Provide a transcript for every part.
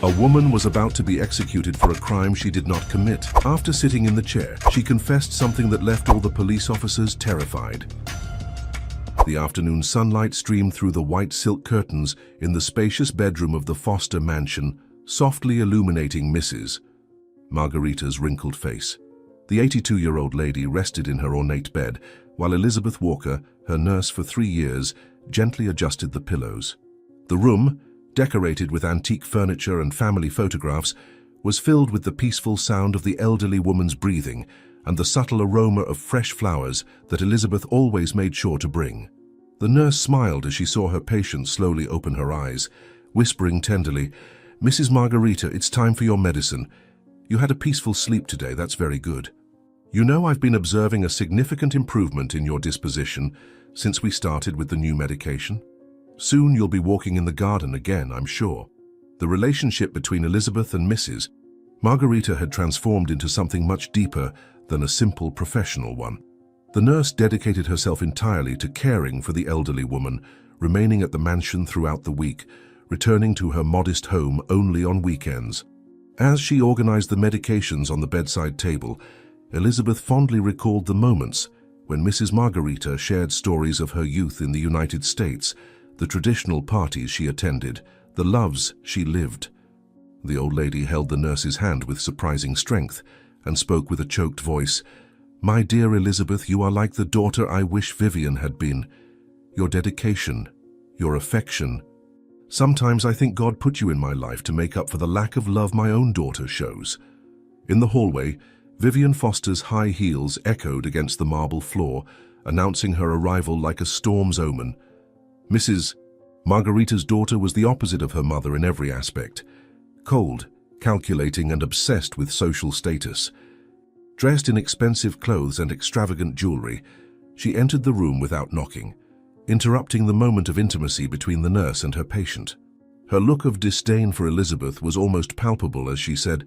A woman was about to be executed for a crime she did not commit. After sitting in the chair, she confessed something that left all the police officers terrified. The afternoon sunlight streamed through the white silk curtains in the spacious bedroom of the Foster mansion, softly illuminating Mrs. Margarita's wrinkled face. The 82-year-old lady rested in her ornate bed, while Elizabeth Walker, her nurse for 3 years, gently adjusted the pillows. The room, decorated with antique furniture and family photographs, was filled with the peaceful sound of the elderly woman's breathing and the subtle aroma of fresh flowers that Elizabeth always made sure to bring. The nurse smiled as she saw her patient slowly open her eyes, whispering tenderly, "Mrs. Margarita, it's time for your medicine. You had a peaceful sleep today, that's very good. You know, I've been observing a significant improvement in your disposition since we started with the new medication. Soon you'll be walking in the garden again, I'm sure." The relationship between Elizabeth and Mrs. Margarita had transformed into something much deeper than a simple professional one. The nurse dedicated herself entirely to caring for the elderly woman, remaining at the mansion throughout the week, returning to her modest home only on weekends. As she organized the medications on the bedside table, Elizabeth fondly recalled the moments when Mrs. Margarita shared stories of her youth in the United States, the traditional parties she attended, the loves she lived. The old lady held the nurse's hand with surprising strength and spoke with a choked voice. "My dear Elizabeth, you are like the daughter I wish Vivian had been. Your dedication, your affection. Sometimes I think God put you in my life to make up for the lack of love my own daughter shows." In the hallway, Vivian Foster's high heels echoed against the marble floor, announcing her arrival like a storm's omen. Mrs. Margarita's daughter was the opposite of her mother in every aspect. Cold, calculating, and obsessed with social status. Dressed in expensive clothes and extravagant jewelry, she entered the room without knocking, interrupting the moment of intimacy between the nurse and her patient. Her look of disdain for Elizabeth was almost palpable as she said,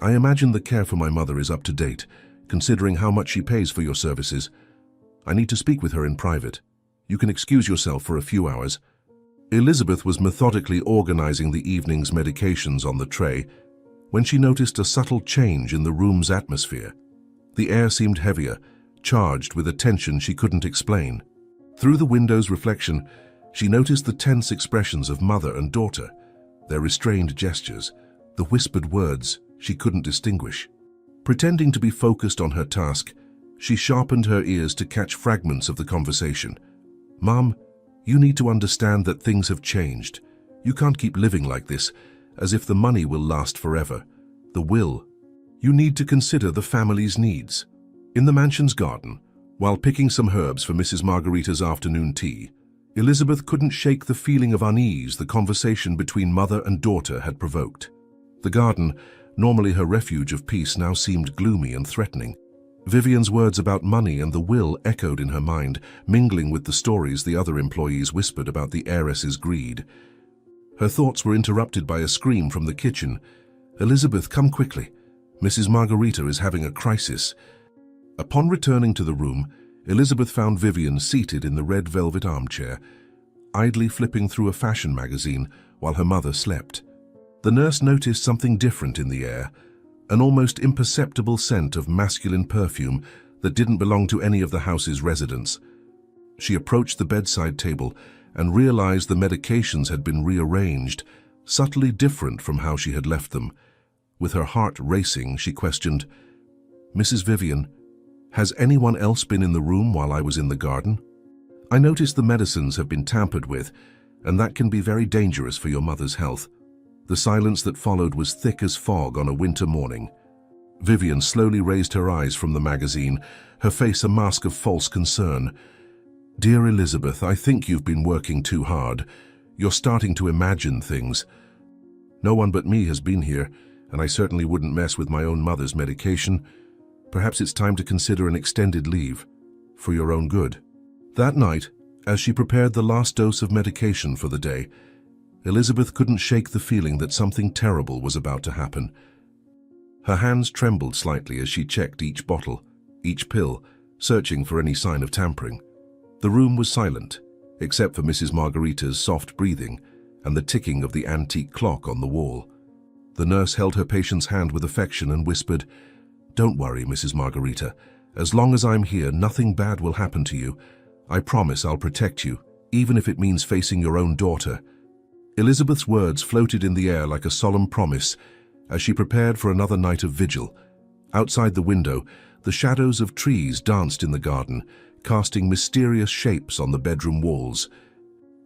"I imagine the care for my mother is up to date, considering how much she pays for your services. I need to speak with her in private. You can excuse yourself for a few hours." Elizabeth was methodically organizing the evening's medications on the tray when she noticed a subtle change in the room's atmosphere. The air seemed heavier, charged with a tension she couldn't explain. Through the window's reflection, she noticed the tense expressions of mother and daughter, their restrained gestures, the whispered words she couldn't distinguish. Pretending to be focused on her task, she sharpened her ears to catch fragments of the conversation. "Mom, you need to understand that things have changed. You can't keep living like this, as if the money will last forever. The will. You need to consider the family's needs." In the mansion's garden, while picking some herbs for Mrs. Margarita's afternoon tea, Elizabeth couldn't shake the feeling of unease the conversation between mother and daughter had provoked. The garden, normally her refuge of peace, now seemed gloomy and threatening. Vivian's words about money and the will echoed in her mind, mingling with the stories the other employees whispered about the heiress's greed. Her thoughts were interrupted by a scream from the kitchen. "Elizabeth, come quickly. Mrs. Margarita is having a crisis." Upon returning to the room, Elizabeth found Vivian seated in the red velvet armchair, idly flipping through a fashion magazine while her mother slept. The nurse noticed something different in the air, an almost imperceptible scent of masculine perfume that didn't belong to any of the house's residents. She approached the bedside table and realized the medications had been rearranged, subtly different from how she had left them. With her heart racing, she questioned, "Mrs. Vivian, has anyone else been in the room while I was in the garden? I noticed the medicines have been tampered with, and that can be very dangerous for your mother's health." The silence that followed was thick as fog on a winter morning. Vivian slowly raised her eyes from the magazine, her face a mask of false concern. "Dear Elizabeth, I think you've been working too hard. You're starting to imagine things. No one but me has been here, and I certainly wouldn't mess with my own mother's medication. Perhaps it's time to consider an extended leave, for your own good." That night, as she prepared the last dose of medication for the day, Elizabeth couldn't shake the feeling that something terrible was about to happen. Her hands trembled slightly as she checked each bottle, each pill, searching for any sign of tampering. The room was silent, except for Mrs. Margarita's soft breathing and the ticking of the antique clock on the wall. The nurse held her patient's hand with affection and whispered, "Don't worry, Mrs. Margarita. As long as I'm here, nothing bad will happen to you. I promise I'll protect you, even if it means facing your own daughter." Elizabeth's words floated in the air like a solemn promise as she prepared for another night of vigil. Outside the window, the shadows of trees danced in the garden, casting mysterious shapes on the bedroom walls.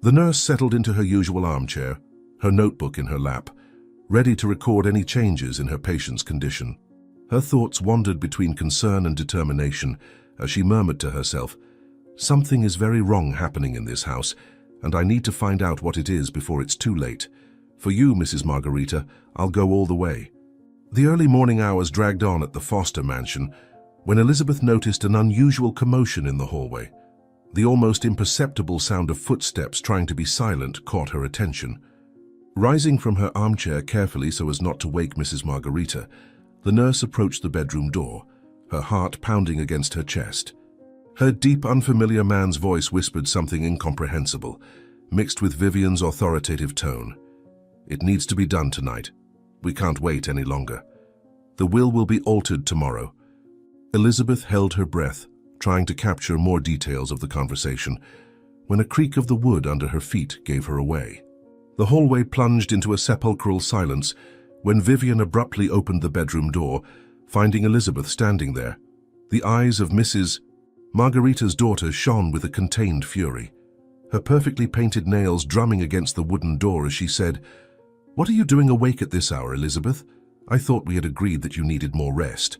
The nurse settled into her usual armchair, her notebook in her lap, ready to record any changes in her patient's condition. Her thoughts wandered between concern and determination as she murmured to herself, "Something is very wrong happening in this house, and I need to find out what it is before it's too late. For you, Mrs. Margarita, I'll go all the way." The early morning hours dragged on at the Foster mansion when Elizabeth noticed an unusual commotion in the hallway. The almost imperceptible sound of footsteps trying to be silent caught her attention. Rising from her armchair carefully so as not to wake Mrs. Margarita, the nurse approached the bedroom door, her heart pounding against her chest. Her deep, unfamiliar man's voice whispered something incomprehensible, mixed with Vivian's authoritative tone. "It needs to be done tonight. We can't wait any longer. The will be altered tomorrow." Elizabeth held her breath, trying to capture more details of the conversation, when a creak of the wood under her feet gave her away. The hallway plunged into a sepulchral silence when Vivian abruptly opened the bedroom door, finding Elizabeth standing there. The eyes of Mrs. Margarita's daughter shone with a contained fury, her perfectly painted nails drumming against the wooden door as she said, "What are you doing awake at this hour, Elizabeth? I thought we had agreed that you needed more rest."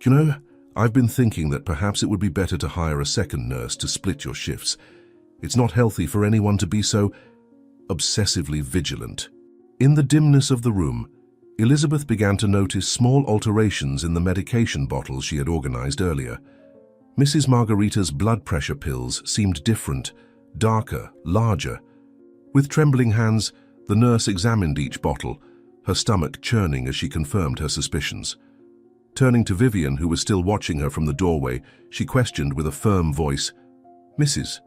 "You know, I've been thinking that perhaps it would be better to hire a second nurse to split your shifts. It's not healthy for anyone to be so obsessively vigilant." In the dimness of the room, Elizabeth began to notice small alterations in the medication bottles she had organized earlier. Mrs. Margarita's blood pressure pills seemed different, darker, larger. With trembling hands, the nurse examined each bottle, her stomach churning as she confirmed her suspicions. Turning to Vivian, who was still watching her from the doorway, she questioned with a firm voice, "Mrs.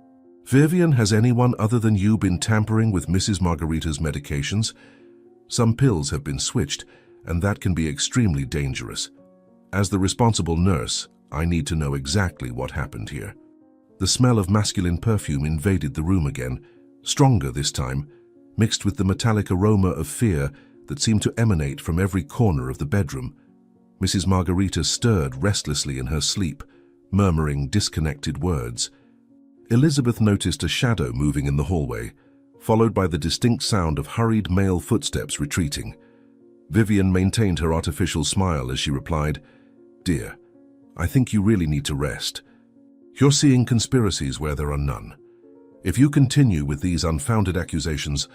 Vivian, has anyone other than you been tampering with Mrs. Margarita's medications? Some pills have been switched, and that can be extremely dangerous. As the responsible nurse, I need to know exactly what happened here." The smell of masculine perfume invaded the room again, stronger this time, mixed with the metallic aroma of fear that seemed to emanate from every corner of the bedroom. Mrs. Margarita stirred restlessly in her sleep, murmuring disconnected words. Elizabeth noticed a shadow moving in the hallway, followed by the distinct sound of hurried male footsteps retreating. Vivian maintained her artificial smile as she replied, "Dear, I think you really need to rest. You're seeing conspiracies where there are none. If you continue with these unfounded accusations,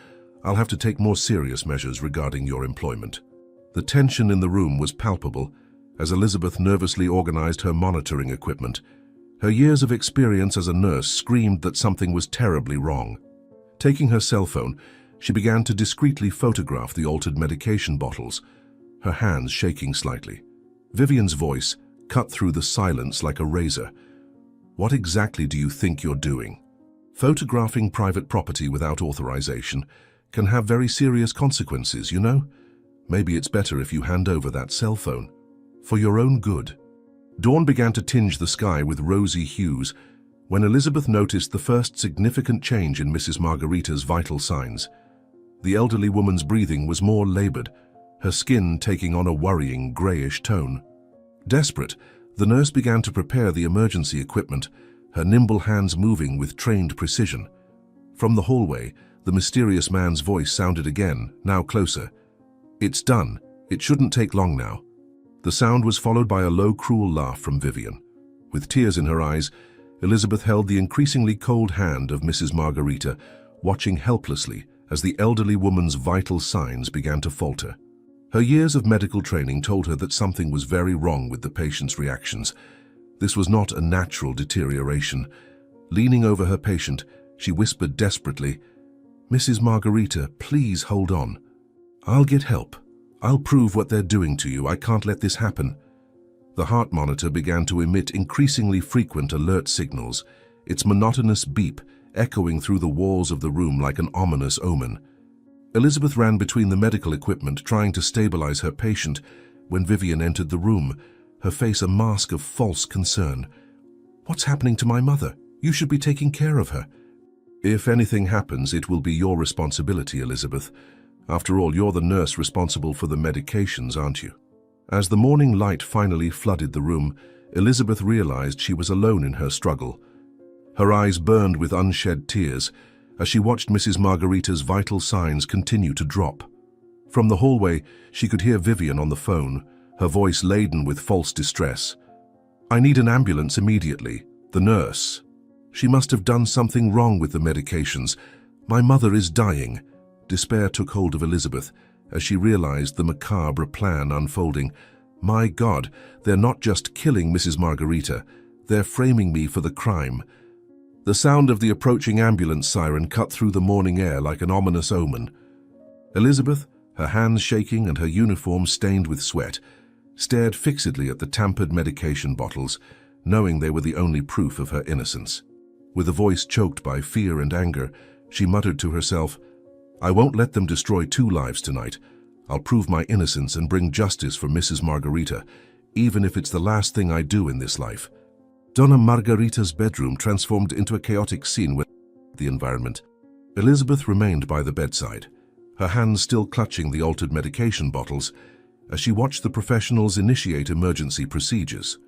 I'll have to take more serious measures regarding your employment." The tension in the room was palpable as Elizabeth nervously organized her monitoring equipment. Her years of experience as a nurse screamed that something was terribly wrong. Taking her cell phone, she began to discreetly photograph the altered medication bottles, her hands shaking slightly. Vivian's voice cut through the silence like a razor. "What exactly do you think you're doing? Photographing private property without authorization can have very serious consequences, you know? Maybe it's better if you hand over that cell phone. For your own good." Dawn began to tinge the sky with rosy hues when Elizabeth noticed the first significant change in Mrs. Margarita's vital signs. The elderly woman's breathing was more labored, her skin taking on a worrying grayish tone. Desperate, the nurse began to prepare the emergency equipment, her nimble hands moving with trained precision. From the hallway, the mysterious man's voice sounded again, now closer. "It's done. It shouldn't take long now." The sound was followed by a low, cruel laugh from Vivian. With tears in her eyes, Elizabeth held the increasingly cold hand of Mrs. Margarita, watching helplessly as the elderly woman's vital signs began to falter. Her years of medical training told her that something was very wrong with the patient's reactions. This was not a natural deterioration. Leaning over her patient, she whispered desperately, "Mrs. Margarita, please hold on. I'll get help. I'll prove what they're doing to you. I can't let this happen." The heart monitor began to emit increasingly frequent alert signals, its monotonous beep echoing through the walls of the room like an ominous omen. Elizabeth ran between the medical equipment, trying to stabilize her patient, when Vivian entered the room, her face a mask of false concern. "What's happening to my mother? You should be taking care of her." "If anything happens, it will be your responsibility, Elizabeth. After all, you're the nurse responsible for the medications, aren't you?" As the morning light finally flooded the room, Elizabeth realized she was alone in her struggle. Her eyes burned with unshed tears as she watched Mrs. Margarita's vital signs continue to drop. From the hallway, she could hear Vivian on the phone, her voice laden with false distress. "I need an ambulance immediately. The nurse. She must have done something wrong with the medications. My mother is dying." Despair took hold of Elizabeth as she realized the macabre plan unfolding. "My God, they're not just killing Mrs. Margarita, they're framing me for the crime." The sound of the approaching ambulance siren cut through the morning air like an ominous omen. Elizabeth, her hands shaking and her uniform stained with sweat, stared fixedly at the tampered medication bottles, knowing they were the only proof of her innocence. With a voice choked by fear and anger, she muttered to herself, "I won't let them destroy 2 lives tonight. I'll prove my innocence and bring justice for Mrs. Margarita, even if it's the last thing I do in this life." Donna Margarita's bedroom transformed into a chaotic scene with the environment. Elizabeth remained by the bedside, her hands still clutching the altered medication bottles, as she watched the professionals initiate emergency procedures.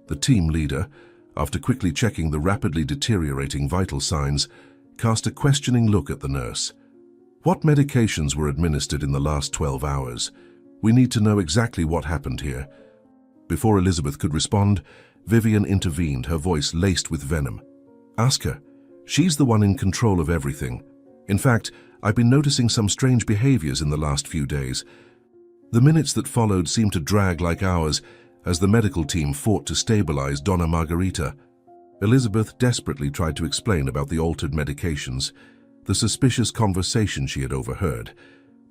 The team leader, after quickly checking the rapidly deteriorating vital signs, cast a questioning look at the nurse. "What medications were administered in the last 12 hours? We need to know exactly what happened here." Before Elizabeth could respond, Vivian intervened, her voice laced with venom. "Ask her. She's the one in control of everything. In fact, I've been noticing some strange behaviors in the last few days." The minutes that followed seemed to drag like hours as the medical team fought to stabilize Donna Margarita. Elizabeth desperately tried to explain about the altered medications, the suspicious conversation she had overheard,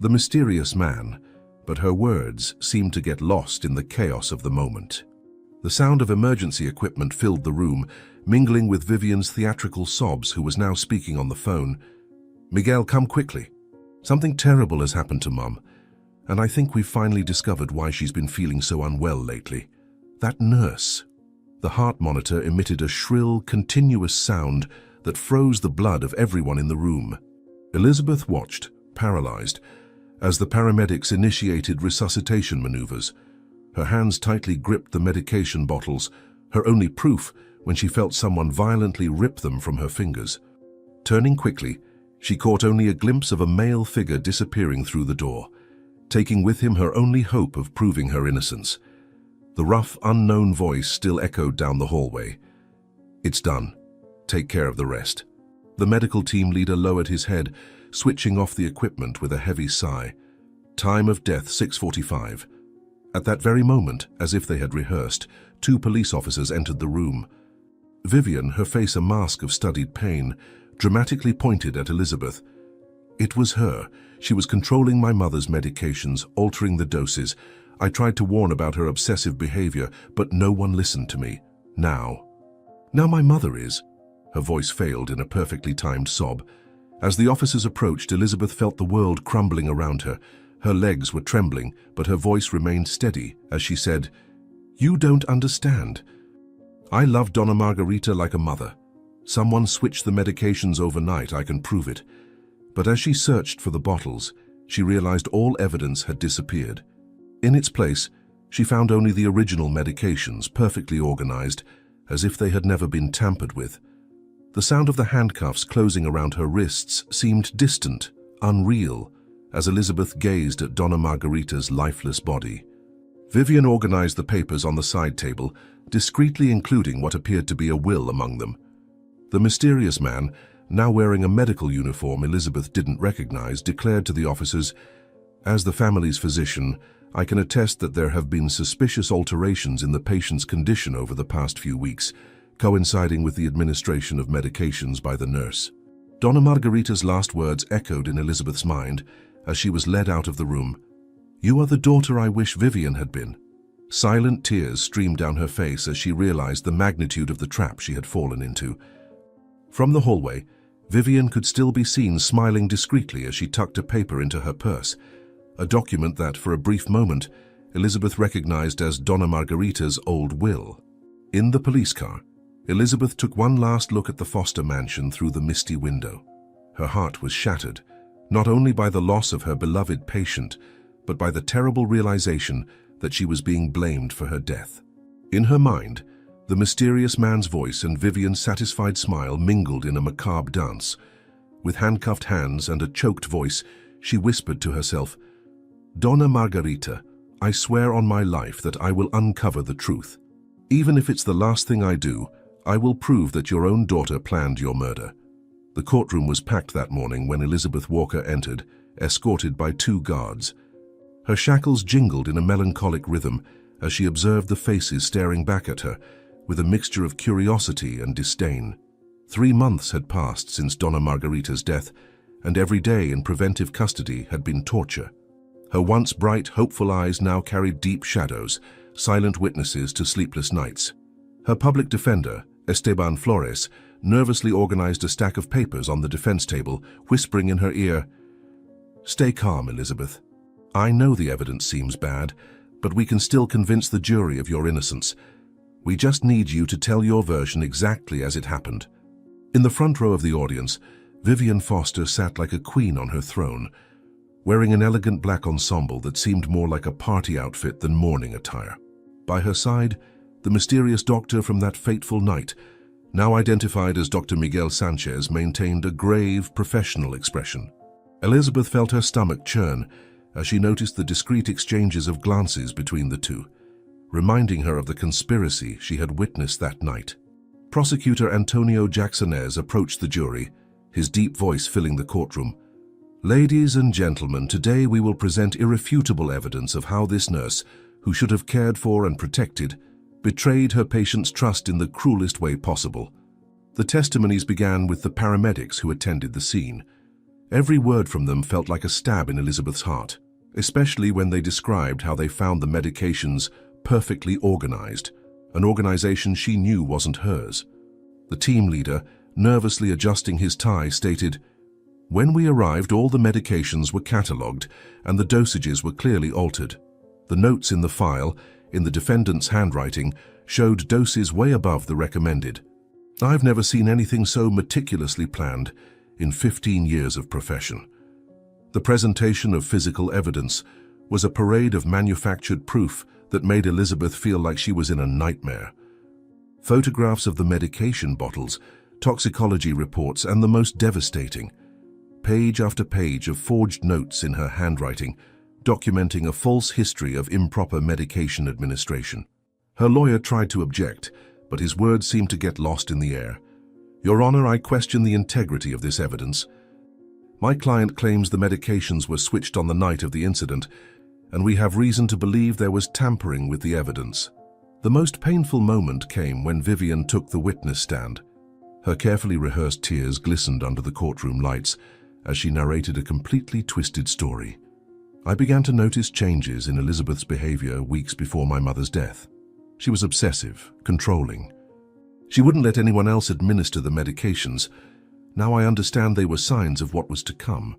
the mysterious man, but her words seemed to get lost in the chaos of the moment. The sound of emergency equipment filled the room, mingling with Vivian's theatrical sobs, who was now speaking on the phone. "Miguel, come quickly. Something terrible has happened to Mum, and I think we've finally discovered why she's been feeling so unwell lately. That nurse." The heart monitor emitted a shrill, continuous sound that froze the blood of everyone in the room. Elizabeth watched, paralyzed, as the paramedics initiated resuscitation maneuvers. Her hands tightly gripped the medication bottles, her only proof when she felt someone violently rip them from her fingers. Turning quickly, she caught only a glimpse of a male figure disappearing through the door, taking with him her only hope of proving her innocence. The rough, unknown voice still echoed down the hallway. "It's done. Take care of the rest." The medical team leader lowered his head, switching off the equipment with a heavy sigh. Time of death 6:45. At that very moment, as if they had rehearsed, 2 police officers entered the room. Vivian, her face a mask of studied pain, dramatically pointed at Elizabeth. "It was her. She was controlling my mother's medications, altering the doses. I tried to warn about her obsessive behavior, but no one listened to me. Now my mother is." Her voice failed in a perfectly timed sob. As the officers approached, Elizabeth felt the world crumbling around her. Her legs were trembling, but her voice remained steady as she said, "You don't understand. I love Donna Margarita like a mother. Someone switched the medications overnight, I can prove it." But as she searched for the bottles, she realized all evidence had disappeared. In its place, she found only the original medications, perfectly organized, as if they had never been tampered with. The sound of the handcuffs closing around her wrists seemed distant, unreal, as Elizabeth gazed at Donna Margarita's lifeless body. Vivian organized the papers on the side table, discreetly including what appeared to be a will among them. The mysterious man, now wearing a medical uniform Elizabeth didn't recognize, declared to the officers, "As the family's physician, I can attest that there have been suspicious alterations in the patient's condition over the past few weeks, coinciding with the administration of medications by the nurse." Donna Margarita's last words echoed in Elizabeth's mind as she was led out of the room. "You are the daughter I wish Vivian had been." Silent tears streamed down her face as she realized the magnitude of the trap she had fallen into. From the hallway, Vivian could still be seen smiling discreetly as she tucked a paper into her purse, a document that, for a brief moment, Elizabeth recognized as Donna Margarita's old will. In the police car, Elizabeth took one last look at the Foster mansion through the misty window. Her heart was shattered, not only by the loss of her beloved patient, but by the terrible realization that she was being blamed for her death. In her mind, the mysterious man's voice and Vivian's satisfied smile mingled in a macabre dance. With handcuffed hands and a choked voice, she whispered to herself, "Donna Margarita, I swear on my life that I will uncover the truth. Even if it's the last thing I do, I will prove that your own daughter planned your murder." The courtroom was packed that morning when Elizabeth Walker entered, escorted by 2 guards. Her shackles jingled in a melancholic rhythm as she observed the faces staring back at her, with a mixture of curiosity and disdain. 3 months had passed since Donna Margarita's death, and every day in preventive custody had been torture. Her once bright, hopeful eyes now carried deep shadows, silent witnesses to sleepless nights. Her public defender, Esteban Flores, nervously organized a stack of papers on the defense table, whispering in her ear, "Stay calm, Elizabeth. I know the evidence seems bad, but we can still convince the jury of your innocence. We just need you to tell your version exactly as it happened." In the front row of the audience, Vivian Foster sat like a queen on her throne, wearing an elegant black ensemble that seemed more like a party outfit than mourning attire. By her side, the mysterious doctor from that fateful night, now identified as Dr. Miguel Sanchez, maintained a grave, professional expression. Elizabeth felt her stomach churn as she noticed the discreet exchanges of glances between the two, reminding her of the conspiracy she had witnessed that night. Prosecutor Antonio Jacksonez approached the jury, his deep voice filling the courtroom. "Ladies and gentlemen, today we will present irrefutable evidence of how this nurse, who should have cared for and protected, betrayed her patient's trust in the cruelest way possible." The testimonies began with the paramedics who attended the scene. Every word from them felt like a stab in Elizabeth's heart, especially when they described how they found the medications perfectly organized, an organization she knew wasn't hers. The team leader, nervously adjusting his tie, stated, "When we arrived, all the medications were catalogued and the dosages were clearly altered. The notes in the file, in the defendant's handwriting, showed doses way above the recommended. I've never seen anything so meticulously planned in 15 years of profession." The presentation of physical evidence was a parade of manufactured proof that made Elizabeth feel like she was in a nightmare. Photographs of the medication bottles, toxicology reports, and the most devastating, page after page of forged notes in her handwriting, documenting a false history of improper medication administration. Her lawyer tried to object, but his words seemed to get lost in the air. "Your Honor, I question the integrity of this evidence. My client claims the medications were switched on the night of the incident, and we have reason to believe there was tampering with the evidence." The most painful moment came when Vivian took the witness stand. Her carefully rehearsed tears glistened under the courtroom lights as she narrated a completely twisted story. "I began to notice changes in Elizabeth's behavior weeks before my mother's death. She was obsessive, controlling. She wouldn't let anyone else administer the medications. Now I understand they were signs of what was to come.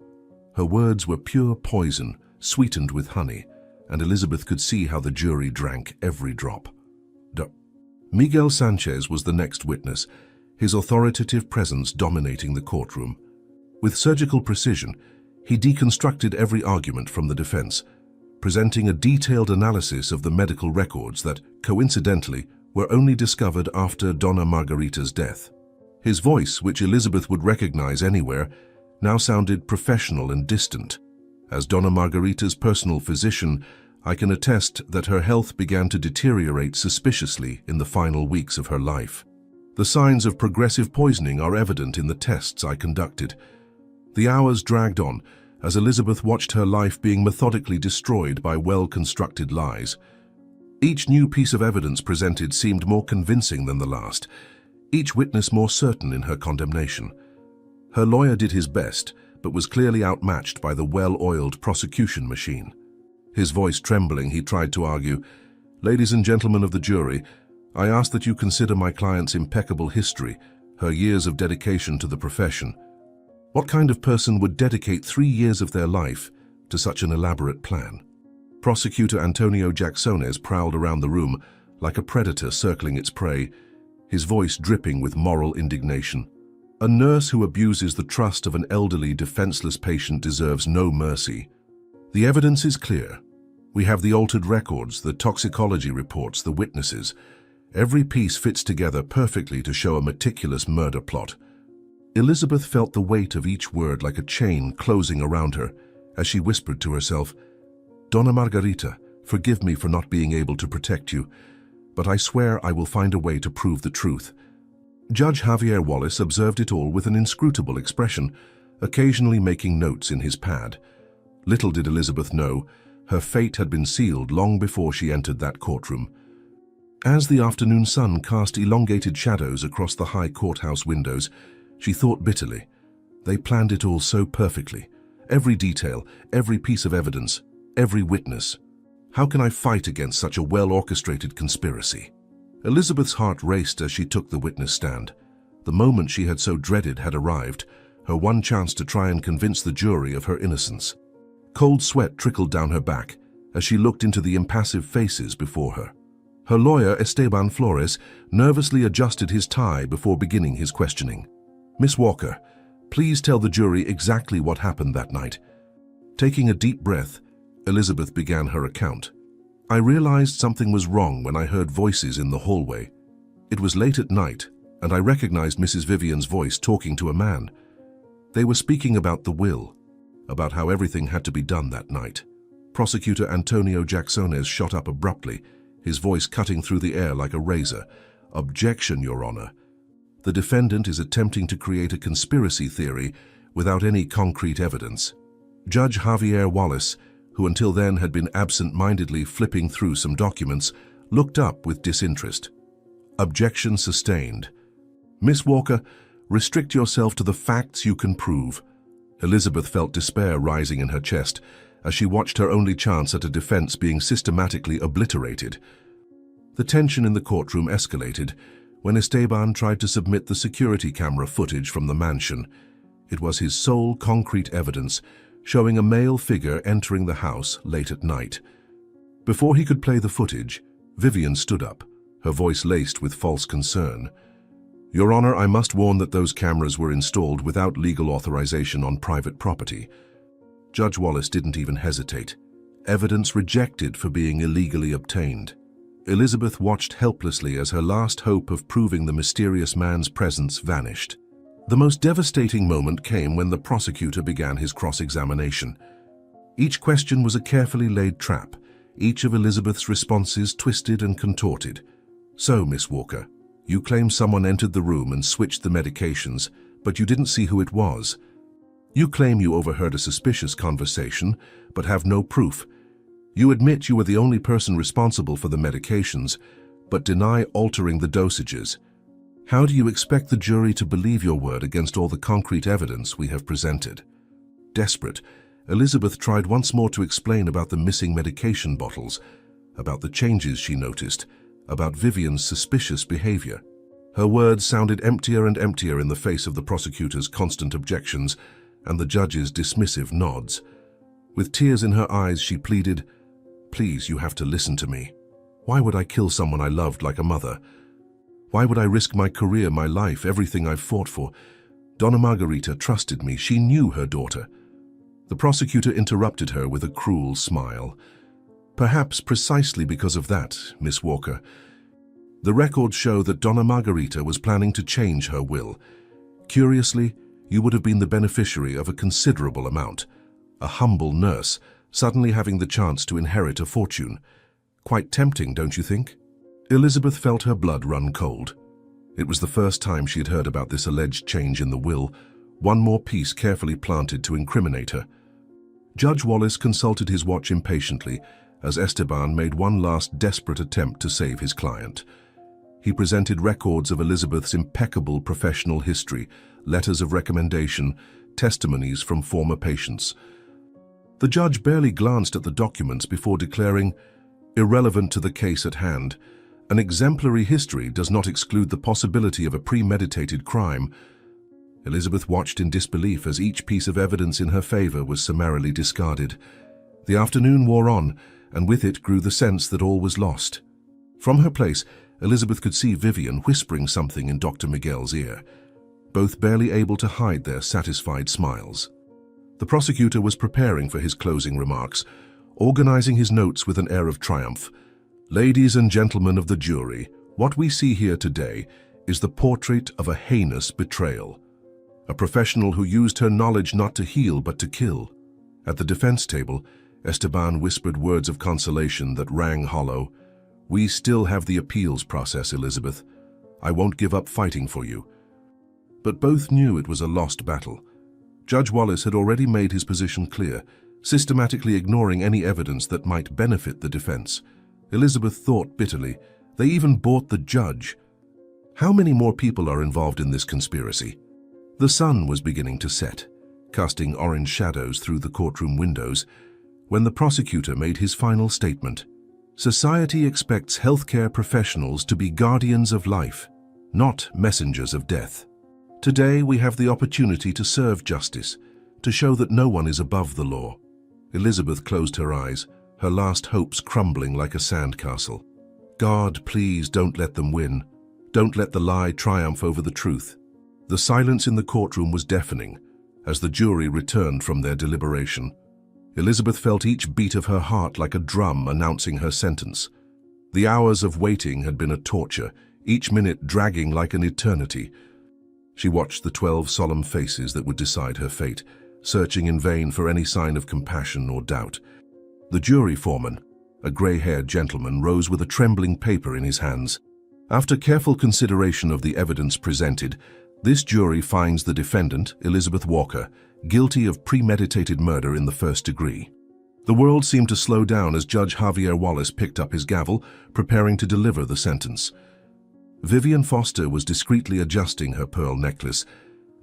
Her words were pure poison, sweetened with honey, and Elizabeth could see how the jury drank every drop." Miguel Sanchez was the next witness, his authoritative presence dominating the courtroom. With surgical precision, he deconstructed every argument from the defense, presenting a detailed analysis of the medical records that, coincidentally, were only discovered after Donna Margarita's death. His voice, which Elizabeth would recognize anywhere, now sounded professional and distant. "As Donna Margarita's personal physician, I can attest that her health began to deteriorate suspiciously in the final weeks of her life. The signs of progressive poisoning are evident in the tests I conducted." The hours dragged on as Elizabeth watched her life being methodically destroyed by well-constructed lies. Each new piece of evidence presented seemed more convincing than the last, each witness more certain in her condemnation. Her lawyer did his best, but was clearly outmatched by the well-oiled prosecution machine. His voice trembling, he tried to argue, "Ladies and gentlemen of the jury, I ask that you consider my client's impeccable history, her years of dedication to the profession, What kind of person would dedicate 3 years of their life to such an elaborate plan? Prosecutor Antonio Jacksones prowled around the room like a predator circling its prey, his voice dripping with moral indignation. A nurse who abuses the trust of an elderly, defenseless patient deserves no mercy. The evidence is clear. We have the altered records, the toxicology reports, the witnesses. Every piece fits together perfectly to show a meticulous murder plot. Elizabeth felt the weight of each word like a chain closing around her as she whispered to herself, "Donna Margarita, forgive me for not being able to protect you, but I swear I will find a way to prove the truth." Judge Javier Wallace observed it all with an inscrutable expression, occasionally making notes in his pad. Little did Elizabeth know, her fate had been sealed long before she entered that courtroom. As the afternoon sun cast elongated shadows across the high courthouse windows, she thought bitterly. They planned it all so perfectly. Every detail, every piece of evidence, every witness. How can I fight against such a well-orchestrated conspiracy? Elizabeth's heart raced as she took the witness stand. The moment she had so dreaded had arrived, her one chance to try and convince the jury of her innocence. Cold sweat trickled down her back as she looked into the impassive faces before her. Her lawyer, Esteban Flores, nervously adjusted his tie before beginning his questioning. "Miss Walker, please tell the jury exactly what happened that night." Taking a deep breath, Elizabeth began her account. "I realized something was wrong when I heard voices in the hallway. It was late at night, and I recognized Mrs. Vivian's voice talking to a man. They were speaking about the will, about how everything had to be done that night." Prosecutor Antonio Jacksones shot up abruptly, his voice cutting through the air like a razor. "Objection, Your Honor. The defendant is attempting to create a conspiracy theory without any concrete evidence." Judge Javier Wallace, who until then had been absent-mindedly flipping through some documents, looked up with disinterest. "Objection sustained. Miss Walker, restrict yourself to the facts you can prove." Elizabeth felt despair rising in her chest as she watched her only chance at a defense being systematically obliterated. The tension in the courtroom escalated when Esteban tried to submit the security camera footage from the mansion. It was his sole concrete evidence, showing a male figure entering the house late at night. Before he could play the footage, Vivian stood up, her voice laced with false concern. "Your Honor, I must warn that those cameras were installed without legal authorization on private property." Judge Wallace didn't even hesitate. Evidence rejected for being illegally obtained. Elizabeth watched helplessly as her last hope of proving the mysterious man's presence vanished. The most devastating moment came when the prosecutor began his cross-examination. Each question was a carefully laid trap, each of Elizabeth's responses twisted and contorted. "So, Miss Walker, you claim someone entered the room and switched the medications, but you didn't see who it was. You claim you overheard a suspicious conversation, but have no proof. You admit you were the only person responsible for the medications, but deny altering the dosages. How do you expect the jury to believe your word against all the concrete evidence we have presented?" Desperate, Elizabeth tried once more to explain about the missing medication bottles, about the changes she noticed, about Vivian's suspicious behavior. Her words sounded emptier and emptier in the face of the prosecutor's constant objections and the judge's dismissive nods. With tears in her eyes, she pleaded, "Please, you have to listen to me. Why would I kill someone I loved like a mother? Why would I risk my career, my life, everything I've fought for? Donna Margarita trusted me. She knew her daughter." The prosecutor interrupted her with a cruel smile. "Perhaps precisely because of that, Miss Walker. The records show that Donna Margarita was planning to change her will. Curiously, you would have been the beneficiary of a considerable amount. A humble nurse, suddenly having the chance to inherit a fortune. Quite tempting, don't you think?" Elizabeth felt her blood run cold. It was the first time she had heard about this alleged change in the will, one more piece carefully planted to incriminate her. Judge Wallace consulted his watch impatiently as Esteban made one last desperate attempt to save his client. He presented records of Elizabeth's impeccable professional history, letters of recommendation, testimonies from former patients. The judge barely glanced at the documents before declaring, "Irrelevant to the case at hand, an exemplary history does not exclude the possibility of a premeditated crime." Elizabeth watched in disbelief as each piece of evidence in her favor was summarily discarded. The afternoon wore on, and with it grew the sense that all was lost. From her place, Elizabeth could see Vivian whispering something in Dr. Miguel's ear, both barely able to hide their satisfied smiles. The prosecutor was preparing for his closing remarks, organizing his notes with an air of triumph. "Ladies and gentlemen of the jury, what we see here today is the portrait of a heinous betrayal. A professional who used her knowledge not to heal but to kill." At the defense table, Esteban whispered words of consolation that rang hollow. "We still have the appeals process, Elizabeth. I won't give up fighting for you." But both knew it was a lost battle. Judge Wallace had already made his position clear, systematically ignoring any evidence that might benefit the defense. Elizabeth thought bitterly, they even bought the judge. How many more people are involved in this conspiracy? The sun was beginning to set, casting orange shadows through the courtroom windows, when the prosecutor made his final statement. "Society expects healthcare professionals to be guardians of life, not messengers of death. Today we have the opportunity to serve justice, to show that no one is above the law." Elizabeth closed her eyes, her last hopes crumbling like a sandcastle. "God, please don't let them win. Don't let the lie triumph over the truth." The silence in the courtroom was deafening as the jury returned from their deliberation. Elizabeth felt each beat of her heart like a drum announcing her sentence. The hours of waiting had been a torture, each minute dragging like an eternity. She watched the 12 solemn faces that would decide her fate, searching in vain for any sign of compassion or doubt. The jury foreman, a gray-haired gentleman, rose with a trembling paper in his hands. After careful consideration of the evidence presented, this jury finds the defendant, Elizabeth Walker, guilty of premeditated murder in the first degree. The world seemed to slow down as Judge Javier Wallace picked up his gavel, preparing to deliver the sentence. Vivian Foster was discreetly adjusting her pearl necklace,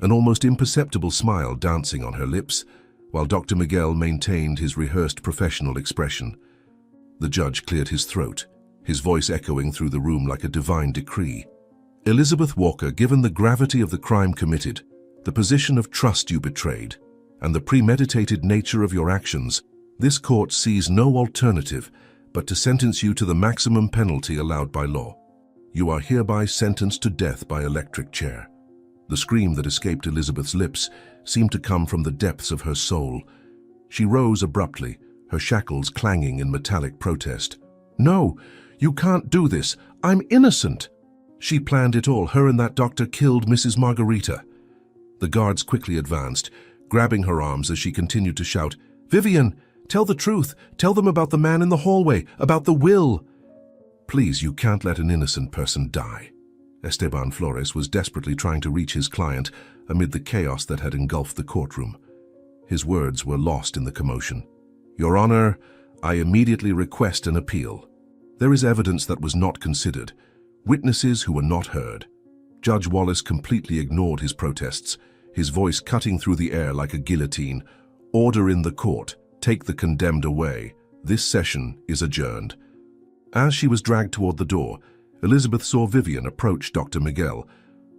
an almost imperceptible smile dancing on her lips, while Dr. Miguel maintained his rehearsed professional expression. The judge cleared his throat, his voice echoing through the room like a divine decree. "Elizabeth Walker, given the gravity of the crime committed, the position of trust you betrayed, and the premeditated nature of your actions, this court sees no alternative but to sentence you to the maximum penalty allowed by law. You are hereby sentenced to death by electric chair." The scream that escaped Elizabeth's lips seemed to come from the depths of her soul. She rose abruptly, her shackles clanging in metallic protest. "No, you can't do this. I'm innocent." "She planned it all. Her and that doctor killed Mrs. Margarita." The guards quickly advanced, grabbing her arms as she continued to shout, "Vivian, tell the truth. Tell them about the man in the hallway, about the will." "Please, you can't let an innocent person die." Esteban Flores was desperately trying to reach his client amid the chaos that had engulfed the courtroom. His words were lost in the commotion. "Your Honor, I immediately request an appeal. There is evidence that was not considered, witnesses who were not heard." Judge Wallace completely ignored his protests, his voice cutting through the air like a guillotine. "Order in the court. Take the condemned away. This session is adjourned." As she was dragged toward the door, Elizabeth saw Vivian approach Dr. Miguel,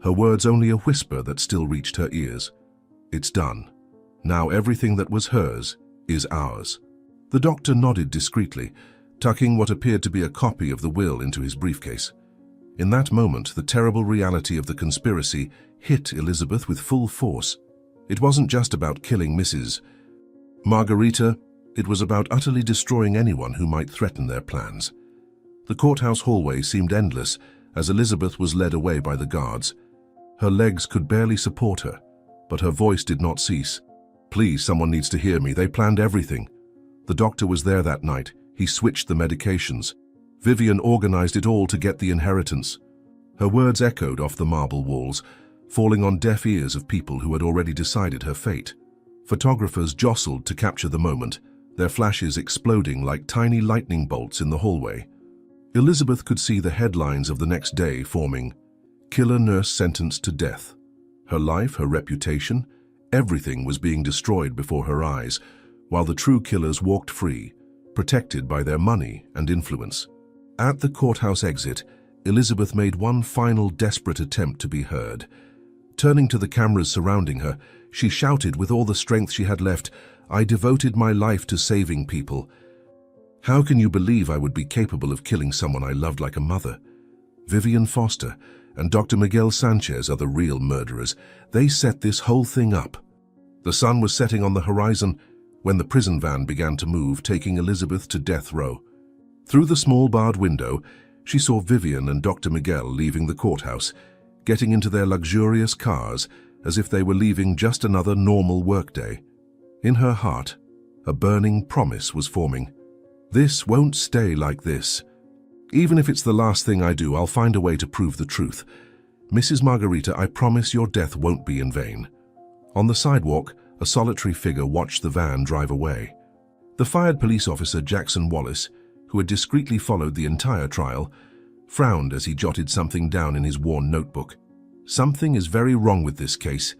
her words only a whisper that still reached her ears. "It's done. Now everything that was hers is ours." The doctor nodded discreetly, tucking what appeared to be a copy of the will into his briefcase. In that moment, the terrible reality of the conspiracy hit Elizabeth with full force. It wasn't just about killing Mrs. Margarita, it was about utterly destroying anyone who might threaten their plans. The courthouse hallway seemed endless as Elizabeth was led away by the guards. Her legs could barely support her, but her voice did not cease. "Please, someone needs to hear me. They planned everything. The doctor was there that night. He switched the medications. Vivian organized it all to get the inheritance." Her words echoed off the marble walls, falling on deaf ears of people who had already decided her fate. Photographers jostled to capture the moment, their flashes exploding like tiny lightning bolts in the hallway. Elizabeth could see the headlines of the next day forming, "Killer nurse sentenced to death." Her life, her reputation, everything was being destroyed before her eyes, while the true killers walked free, protected by their money and influence. At the courthouse exit, Elizabeth made one final desperate attempt to be heard. Turning to the cameras surrounding her, she shouted with all the strength she had left, "I devoted my life to saving people. How can you believe I would be capable of killing someone I loved like a mother?" Vivian Foster and Dr. Miguel Sanchez are the real murderers. They set this whole thing up. The sun was setting on the horizon when the prison van began to move, taking Elizabeth to death row. Through the small barred window, she saw Vivian and Dr. Miguel leaving the courthouse, getting into their luxurious cars as if they were leaving just another normal workday. In her heart, a burning promise was forming. This won't stay like this. Even if it's the last thing I do, I'll find a way to prove the truth. Mrs. Margarita, I promise your death won't be in vain. On the sidewalk, a solitary figure watched the van drive away. The fired police officer Jackson Wallace, who had discreetly followed the entire trial, frowned as he jotted something down in his worn notebook. Something is very wrong with this case,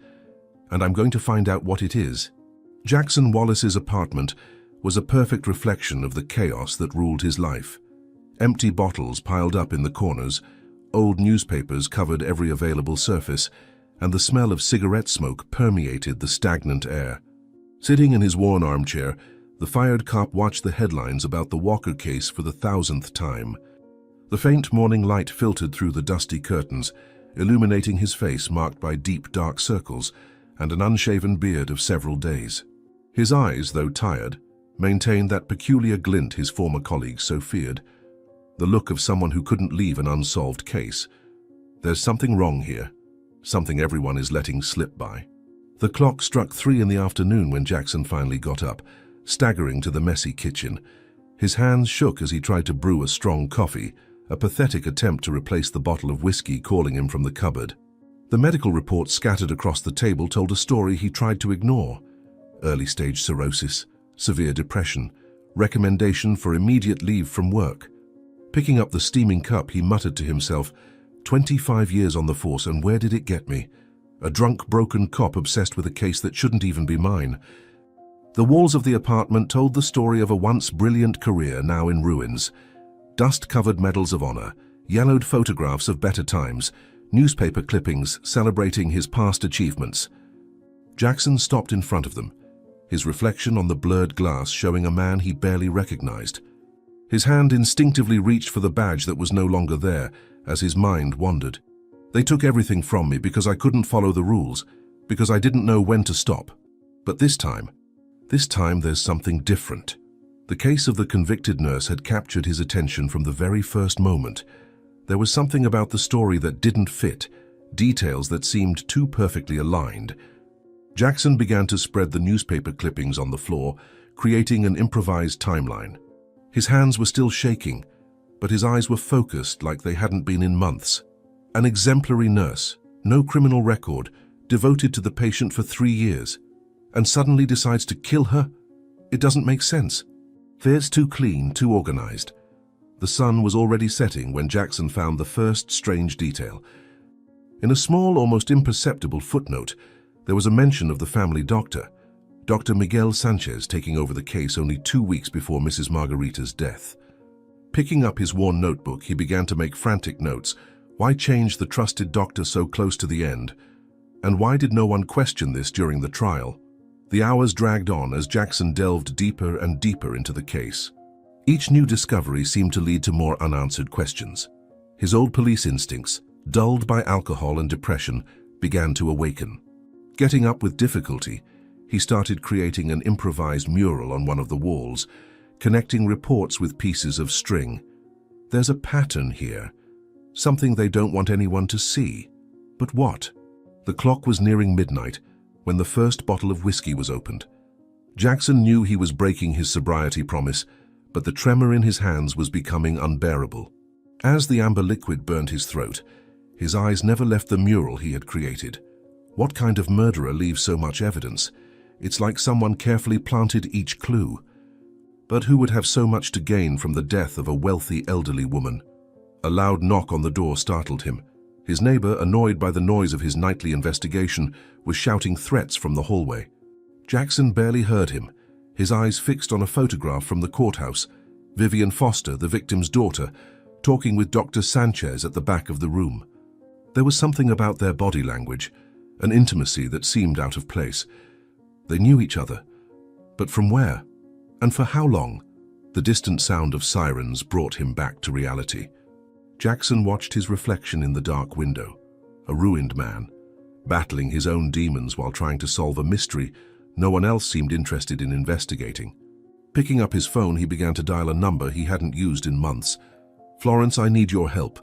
and I'm going to find out what it is. Jackson Wallace's apartment was a perfect reflection of the chaos that ruled his life. Empty bottles piled up in the corners, old newspapers covered every available surface, and the smell of cigarette smoke permeated the stagnant air. Sitting in his worn armchair, the fired cop watched the headlines about the Walker case for the 1,000th time. The faint morning light filtered through the dusty curtains, illuminating his face marked by deep dark circles and an unshaven beard of several days. His eyes, though tired, maintained that peculiar glint his former colleagues so feared, the look of someone who couldn't leave an unsolved case. There's something wrong here, something everyone is letting slip by. The clock struck 3 in the afternoon when Jackson finally got up, staggering to the messy kitchen. His hands shook as he tried to brew a strong coffee, a pathetic attempt to replace the bottle of whiskey calling him from the cupboard. The medical reports scattered across the table told a story he tried to ignore. Early-stage cirrhosis, severe depression, recommendation for immediate leave from work. Picking up the steaming cup, he muttered to himself, 25 years on the force, and where did it get me? A drunk, broken cop obsessed with a case that shouldn't even be mine. The walls of the apartment told the story of a once brilliant career now in ruins. Dust-covered medals of honor, yellowed photographs of better times, newspaper clippings celebrating his past achievements. Jackson stopped in front of them, his reflection on the blurred glass showing a man he barely recognized. His hand instinctively reached for the badge that was no longer there as his mind wandered. They took everything from me because I couldn't follow the rules, because I didn't know when to stop. But this time there's something different. The case of the convicted nurse had captured his attention from the very first moment. There was something about the story that didn't fit, details that seemed too perfectly aligned. Jackson began to spread the newspaper clippings on the floor, creating an improvised timeline. His hands were still shaking, but his eyes were focused like they hadn't been in months. An exemplary nurse, no criminal record, devoted to the patient for 3 years, and suddenly decides to kill her? It doesn't make sense. It's too clean, too organized. The sun was already setting when Jackson found the first strange detail. In a small, almost imperceptible footnote, there was a mention of the family doctor, Dr. Miguel Sanchez, taking over the case only 2 weeks before Mrs. Margarita's death. Picking up his worn notebook, he began to make frantic notes. Why change the trusted doctor so close to the end? And why did no one question this during the trial? The hours dragged on as Jackson delved deeper and deeper into the case. Each new discovery seemed to lead to more unanswered questions. His old police instincts, dulled by alcohol and depression, began to awaken. Getting up with difficulty, he started creating an improvised mural on one of the walls, connecting reports with pieces of string. There's a pattern here, something they don't want anyone to see. But what? The clock was nearing midnight when the first bottle of whiskey was opened. Jackson knew he was breaking his sobriety promise, but the tremor in his hands was becoming unbearable. As the amber liquid burned his throat, his eyes never left the mural he had created. What kind of murderer leaves so much evidence? It's like someone carefully planted each clue. But who would have so much to gain from the death of a wealthy elderly woman? A loud knock on the door startled him. His neighbor, annoyed by the noise of his nightly investigation, was shouting threats from the hallway. Jackson barely heard him, his eyes fixed on a photograph from the courthouse, Vivian Foster, the victim's daughter, talking with Dr. Sanchez at the back of the room. There was something about their body language, an intimacy that seemed out of place. They knew each other, but from where? And for how long? The distant sound of sirens brought him back to reality. Jackson watched his reflection in the dark window, a ruined man, battling his own demons while trying to solve a mystery no one else seemed interested in investigating. Picking up his phone, he began to dial a number he hadn't used in months. "Florence, I need your help.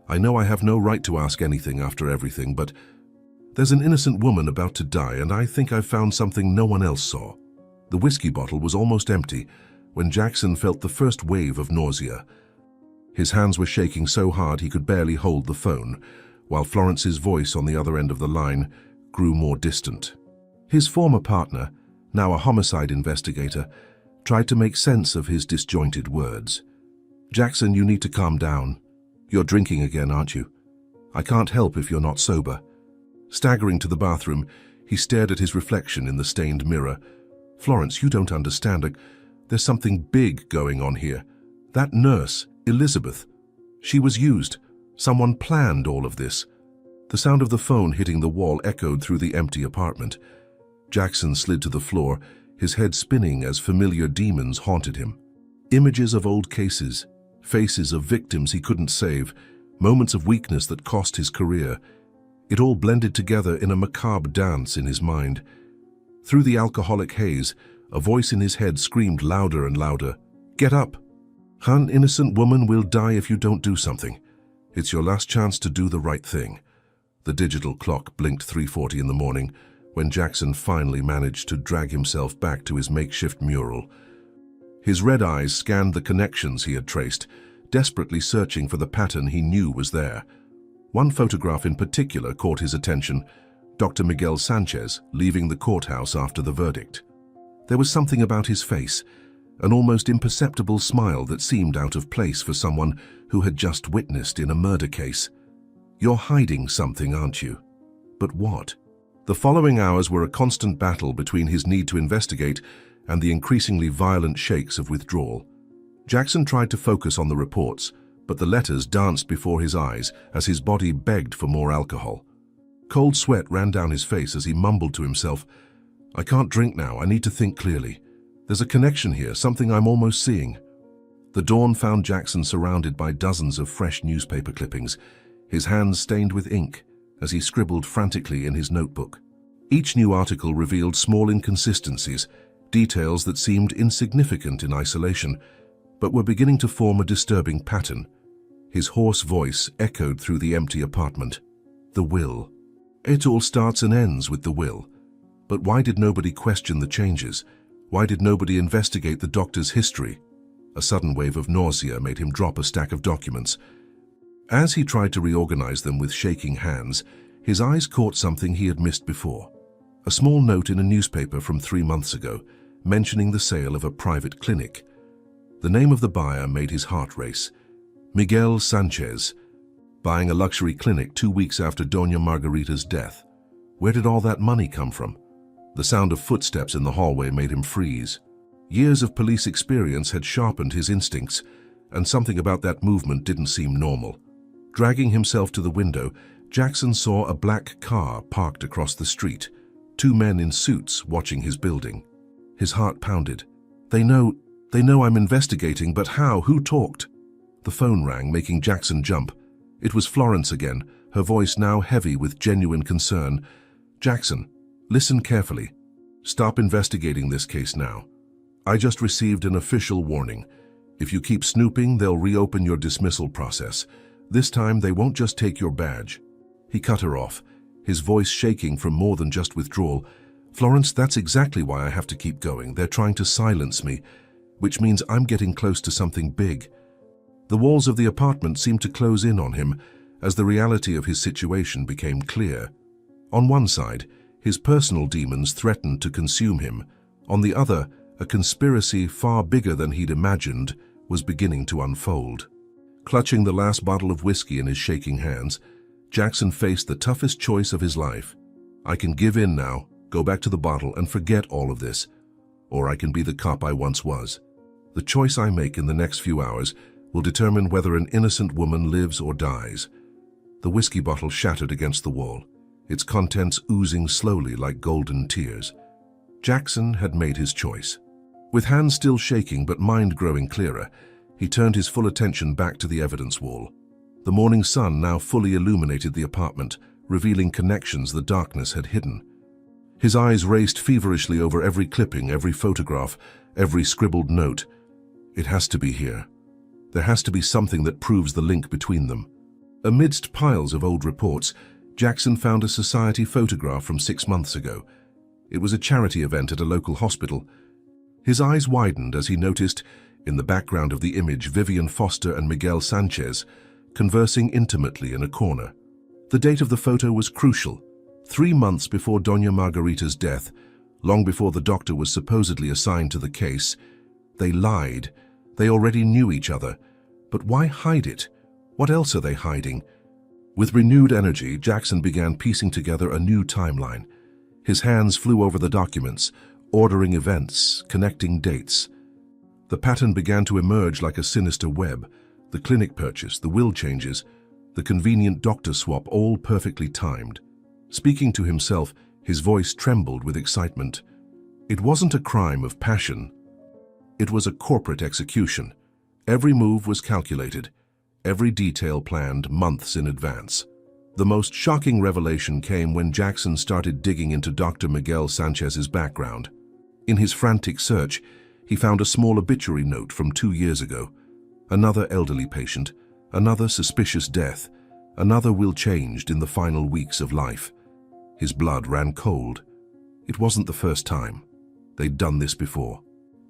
I know I have no right to ask anything after everything, but there's an innocent woman about to die, and I think I've found something no one else saw." The whiskey bottle was almost empty when Jackson felt the first wave of nausea. His hands were shaking so hard he could barely hold the phone, while Florence's voice on the other end of the line grew more distant. His former partner, now a homicide investigator, tried to make sense of his disjointed words. "Jackson, you need to calm down. You're drinking again, aren't you? I can't help if you're not sober." Staggering to the bathroom, he stared at his reflection in the stained mirror. "Florence, you don't understand. There's something big going on here. That nurse, Elizabeth, she was used. Someone planned all of this." The sound of the phone hitting the wall echoed through the empty apartment. Jackson slid to the floor, his head spinning as familiar demons haunted him. Images of old cases, faces of victims he couldn't save, moments of weakness that cost his career. It all blended together in a macabre dance in his mind. Through the alcoholic haze, a voice in his head screamed louder and louder. "Get up! An innocent woman will die if you don't do something. It's your last chance to do the right thing." The digital clock blinked 3:40 in the morning when Jackson finally managed to drag himself back to his makeshift mural. His red eyes scanned the connections he had traced, desperately searching for the pattern he knew was there. One photograph in particular caught his attention: Dr. Miguel Sanchez leaving the courthouse after the verdict. There was something about his face, an almost imperceptible smile that seemed out of place for someone who had just witnessed in a murder case. "You're hiding something, aren't you? But what?" The following hours were a constant battle between his need to investigate and the increasingly violent shakes of withdrawal. Jackson tried to focus on the reports, but the letters danced before his eyes as his body begged for more alcohol. Cold sweat ran down his face as he mumbled to himself, "I can't drink now, I need to think clearly. There's a connection here, something I'm almost seeing." The dawn found Jackson surrounded by dozens of fresh newspaper clippings, his hands stained with ink as he scribbled frantically in his notebook. Each new article revealed small inconsistencies, details that seemed insignificant in isolation, but were beginning to form a disturbing pattern. His hoarse voice echoed through the empty apartment. The will. It all starts and ends with the will. But why did nobody question the changes? Why did nobody investigate the doctor's history? A sudden wave of nausea made him drop a stack of documents. As he tried to reorganize them with shaking hands, his eyes caught something he had missed before. A small note in a newspaper from 3 months ago, mentioning the sale of a private clinic. The name of the buyer made his heart race. Miguel Sanchez, buying a luxury clinic 2 weeks after Doña Margarita's death. Where did all that money come from? The sound of footsteps in the hallway made him freeze. Years of police experience had sharpened his instincts, and something about that movement didn't seem normal. Dragging himself to the window, Jackson saw a black car parked across the street, 2 men in suits watching his building. His heart pounded. They know I'm investigating, but how? Who talked? The phone rang, making Jackson jump. It was Florence again, her voice now heavy with genuine concern. "Jackson, listen carefully. Stop investigating this case now. I just received an official warning. If you keep snooping, they'll reopen your dismissal process. This time, they won't just take your badge." He cut her off, his voice shaking from more than just withdrawal. "Florence, that's exactly why I have to keep going. They're trying to silence me, which means I'm getting close to something big." The walls of the apartment seemed to close in on him as the reality of his situation became clear. On one side, his personal demons threatened to consume him. On the other, a conspiracy far bigger than he'd imagined was beginning to unfold. Clutching the last bottle of whiskey in his shaking hands, Jackson faced the toughest choice of his life. I can give in now, go back to the bottle and forget all of this, or I can be the cop I once was. The choice I make in the next few hours will determine whether an innocent woman lives or dies. The whiskey bottle shattered against the wall. its contents oozing slowly like golden tears. Jackson had made his choice. With hands still shaking but mind growing clearer, he turned his full attention back to the evidence wall. The morning sun now fully illuminated the apartment, revealing connections the darkness had hidden. His eyes raced feverishly over every clipping, every photograph, every scribbled note. It has to be here. There has to be something that proves the link between them. Amidst piles of old reports, Jackson found a society photograph from 6 months ago. It was a charity event at a local hospital. His eyes widened as he noticed, in the background of the image, Vivian Foster and Miguel Sanchez conversing intimately in a corner. The date of the photo was crucial. 3 months before Doña Margarita's death, long before the doctor was supposedly assigned to the case. They lied. They already knew each other. But why hide it? What else are they hiding? With renewed energy, Jackson began piecing together a new timeline. His hands flew over the documents, ordering events, connecting dates. The pattern began to emerge like a sinister web. The clinic purchase, the will changes, the convenient doctor swap, all perfectly timed. Speaking to himself, his voice trembled with excitement. It wasn't a crime of passion. It was a corporate execution. Every move was calculated, every detail planned months in advance. The most shocking revelation came when Jackson started digging into Dr. Miguel Sanchez's background. In his frantic search, he found a small obituary note from 2 years ago. Another elderly patient, another suspicious death, another will changed in the final weeks of life. His blood ran cold. It wasn't the first time. They'd done this before.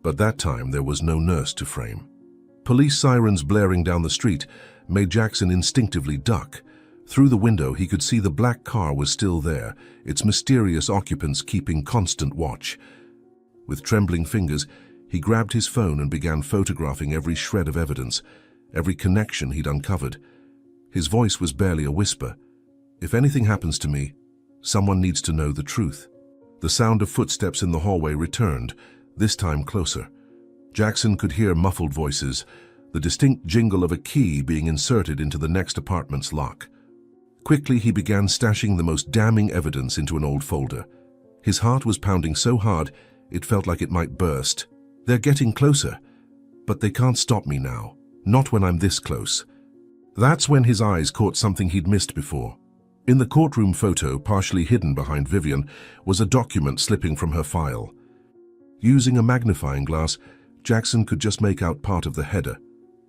But that time there was no nurse to frame. Police sirens blaring down the street made Jackson instinctively duck. Through the window he could see the black car was still there, its mysterious occupants keeping constant watch. With trembling fingers, he grabbed his phone and began photographing every shred of evidence, every connection he'd uncovered. His voice was barely a whisper. If anything happens to me, someone needs to know the truth. The sound of footsteps in the hallway returned, this time closer. Jackson could hear muffled voices, the distinct jingle of a key being inserted into the next apartment's lock. Quickly he began stashing the most damning evidence into an old folder. His heart was pounding so hard it felt like it might burst. They're getting closer, but they can't stop me now. Not when I'm this close. That's when his eyes caught something he'd missed before. In the courtroom photo, partially hidden behind Vivian, was a document slipping from her file. Using a magnifying glass, Jackson could just make out part of the header.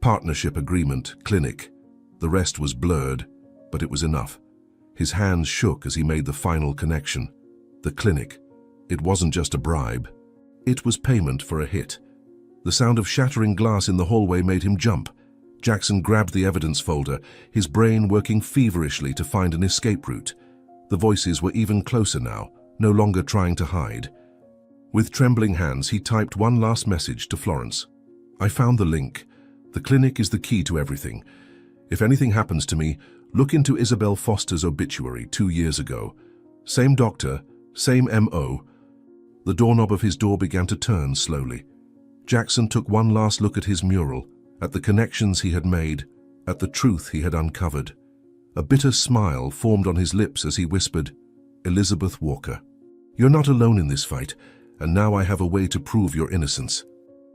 Partnership agreement, clinic. The rest was blurred, but it was enough. His hands shook as he made the final connection. The clinic. It wasn't just a bribe. It was payment for a hit. The sound of shattering glass in the hallway made him jump. Jackson grabbed the evidence folder, his brain working feverishly to find an escape route. The voices were even closer now, no longer trying to hide. With trembling hands, he typed one last message to Florence. I found the link. The clinic is the key to everything. If anything happens to me, look into Isabel Foster's obituary 2 years ago. Same doctor, same M.O. The doorknob of his door began to turn slowly. Jackson took one last look at his mural, at the connections he had made, at the truth he had uncovered. A bitter smile formed on his lips as he whispered, Elizabeth Walker, you're not alone in this fight, and now I have a way to prove your innocence.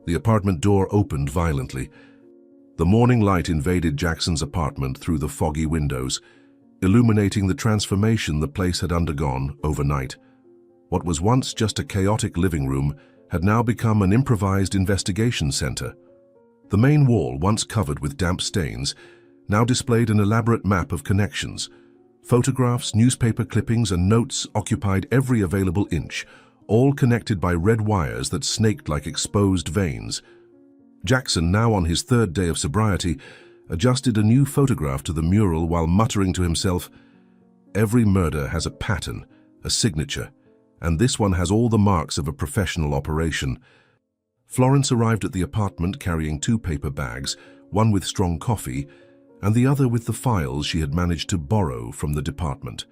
The apartment door opened violently. The morning light invaded Jackson's apartment through the foggy windows, illuminating the transformation the place had undergone overnight. What was once just a chaotic living room had now become an improvised investigation center. The main wall, once covered with damp stains, now displayed an elaborate map of connections. Photographs, newspaper clippings, and notes occupied every available inch, all connected by red wires that snaked like exposed veins. Jackson, now on his 3rd day of sobriety, adjusted a new photograph to the mural while muttering to himself, every murder has a pattern, a signature, and this one has all the marks of a professional operation. Florence arrived at the apartment carrying 2 paper bags, one with strong coffee, and the other with the files she had managed to borrow from the department.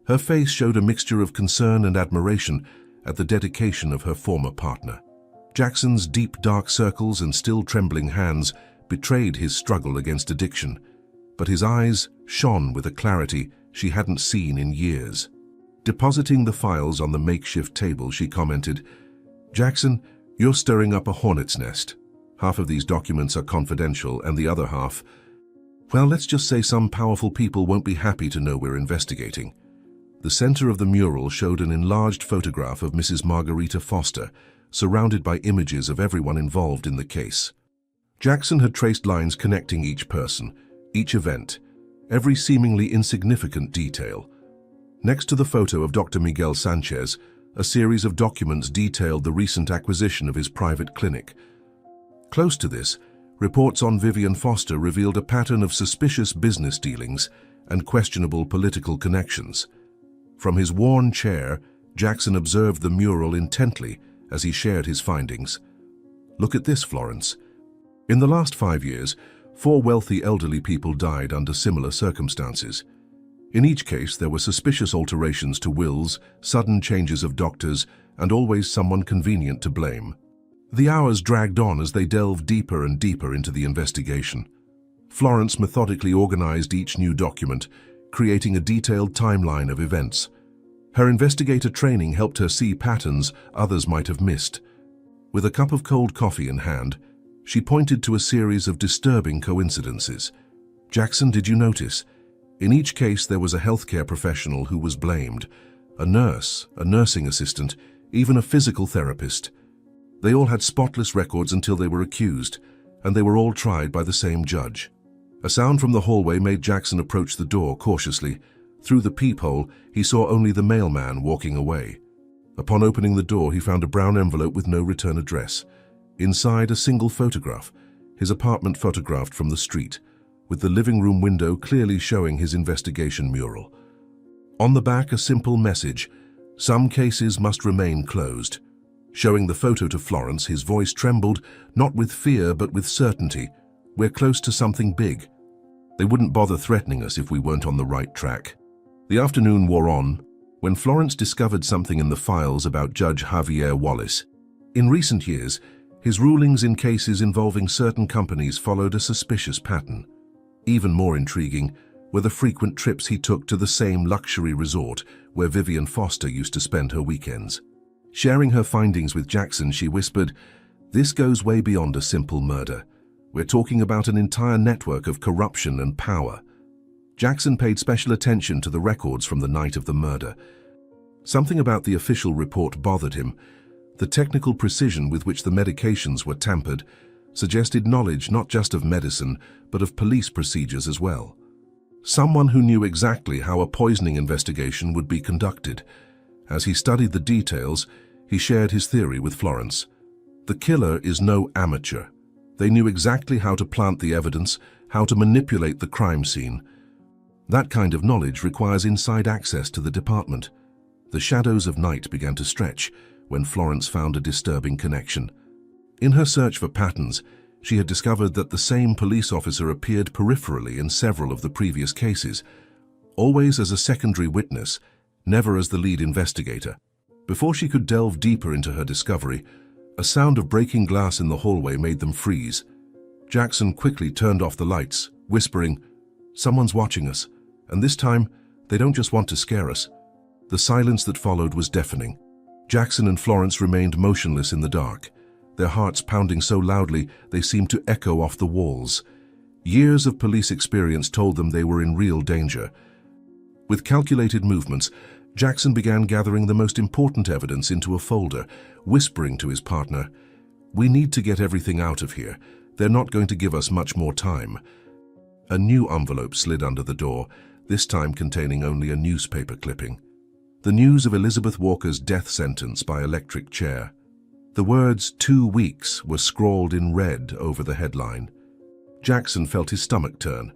Her face showed a mixture of concern and admiration at the dedication of her former partner. Jackson's deep dark circles and still trembling hands betrayed his struggle against addiction, but his eyes shone with a clarity she hadn't seen in years. Depositing the files on the makeshift table, she commented, "Jackson, you're stirring up a hornet's nest. Half of these documents are confidential and the other half, well, let's just say some powerful people won't be happy to know we're investigating." The center of the mural showed an enlarged photograph of Mrs. Margarita Foster, surrounded by images of everyone involved in the case. Jackson had traced lines connecting each person, each event, every seemingly insignificant detail. Next to the photo of Dr. Miguel Sanchez, a series of documents detailed the recent acquisition of his private clinic. Close to this, reports on Vivian Foster revealed a pattern of suspicious business dealings and questionable political connections. From his worn chair, Jackson observed the mural intently as he shared his findings. "Look at this, Florence. In the last 5 years, 4 wealthy elderly people died under similar circumstances. In each case, there were suspicious alterations to wills, sudden changes of doctors, and always someone convenient to blame." The hours dragged on as they delved deeper and deeper into the investigation. Florence methodically organized each new document, creating a detailed timeline of events. Her investigator training helped her see patterns others might have missed. With a cup of cold coffee in hand, she pointed to a series of disturbing coincidences. "Jackson, did you notice? In each case, there was a healthcare professional who was blamed. A nurse, a nursing assistant, even a physical therapist. They all had spotless records until they were accused, and they were all tried by the same judge." A sound from the hallway made Jackson approach the door cautiously. Through the peephole, he saw only the mailman walking away. Upon opening the door, he found a brown envelope with no return address. Inside, a single photograph, his apartment photographed from the street, with the living room window clearly showing his investigation mural. On the back, a simple message, "Some cases must remain closed." Showing the photo to Florence, his voice trembled, not with fear but with certainty. "We're close to something big. They wouldn't bother threatening us if we weren't on the right track." The afternoon wore on when Florence discovered something in the files about Judge Javier Wallace. In recent years, his rulings in cases involving certain companies followed a suspicious pattern. Even more intriguing were the frequent trips he took to the same luxury resort where Vivian Foster used to spend her weekends. Sharing her findings with Jackson, she whispered, "This goes way beyond a simple murder. We're talking about an entire network of corruption and power." Jackson paid special attention to the records from the night of the murder. Something about the official report bothered him. The technical precision with which the medications were tampered suggested knowledge not just of medicine, but of police procedures as well. Someone who knew exactly how a poisoning investigation would be conducted. As he studied the details, he shared his theory with Florence. The killer is no amateur. They knew exactly how to plant the evidence, how to manipulate the crime scene. That kind of knowledge requires inside access to the department. The shadows of night began to stretch when Florence found a disturbing connection. In her search for patterns, she had discovered that the same police officer appeared peripherally in several of the previous cases, always as a secondary witness, never as the lead investigator. Before she could delve deeper into her discovery, a sound of breaking glass in the hallway made them freeze. Jackson quickly turned off the lights, whispering, "Someone's watching us, and this time, they don't just want to scare us." The silence that followed was deafening. Jackson and Florence remained motionless in the dark, their hearts pounding so loudly they seemed to echo off the walls. Years of police experience told them they were in real danger. With calculated movements, Jackson began gathering the most important evidence into a folder, whispering to his partner, "We need to get everything out of here. They're not going to give us much more time." A new envelope slid under the door, this time containing only a newspaper clipping. The news of Elizabeth Walker's death sentence by electric chair. The words 2 weeks were scrawled in red over the headline. Jackson felt his stomach turn.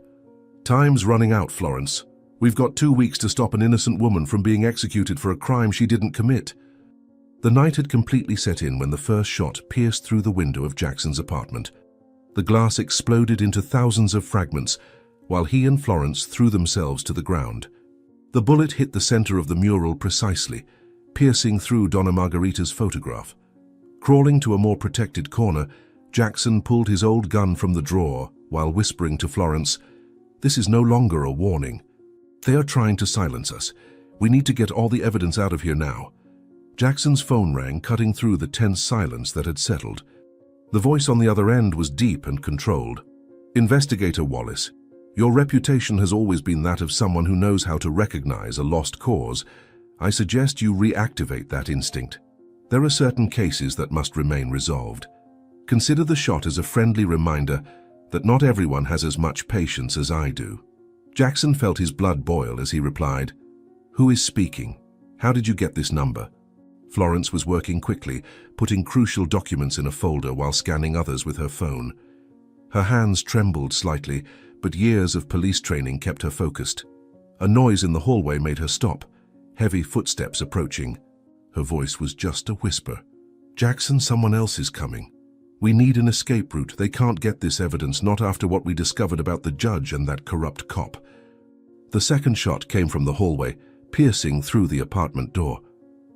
"Time's running out, Florence. We've got 2 weeks to stop an innocent woman from being executed for a crime she didn't commit." The night had completely set in when the first shot pierced through the window of Jackson's apartment. The glass exploded into thousands of fragments, while he and Florence threw themselves to the ground. The bullet hit the center of the mural precisely, piercing through Donna Margarita's photograph. Crawling to a more protected corner, Jackson pulled his old gun from the drawer while whispering to Florence, "This is no longer a warning. They are trying to silence us. We need to get all the evidence out of here now. Jackson's phone rang, cutting through the tense silence that had settled. The voice on the other end was deep and controlled. Investigator Wallace, your reputation has always been that of someone who knows how to recognize a lost cause. I suggest you reactivate that instinct. There are certain cases that must remain resolved. Consider the shot as a friendly reminder that not everyone has as much patience as I do. Jackson felt his blood boil as he replied, "Who is speaking? How did you get this number?" Florence was working quickly, putting crucial documents in a folder while scanning others with her phone. Her hands trembled slightly, but years of police training kept her focused. A noise in the hallway made her stop, heavy footsteps approaching. Her voice was just a whisper. "Jackson, someone else is coming. We need an escape route. They can't get this evidence, not after what we discovered about the judge and that corrupt cop." The second shot came from the hallway, piercing through the apartment door.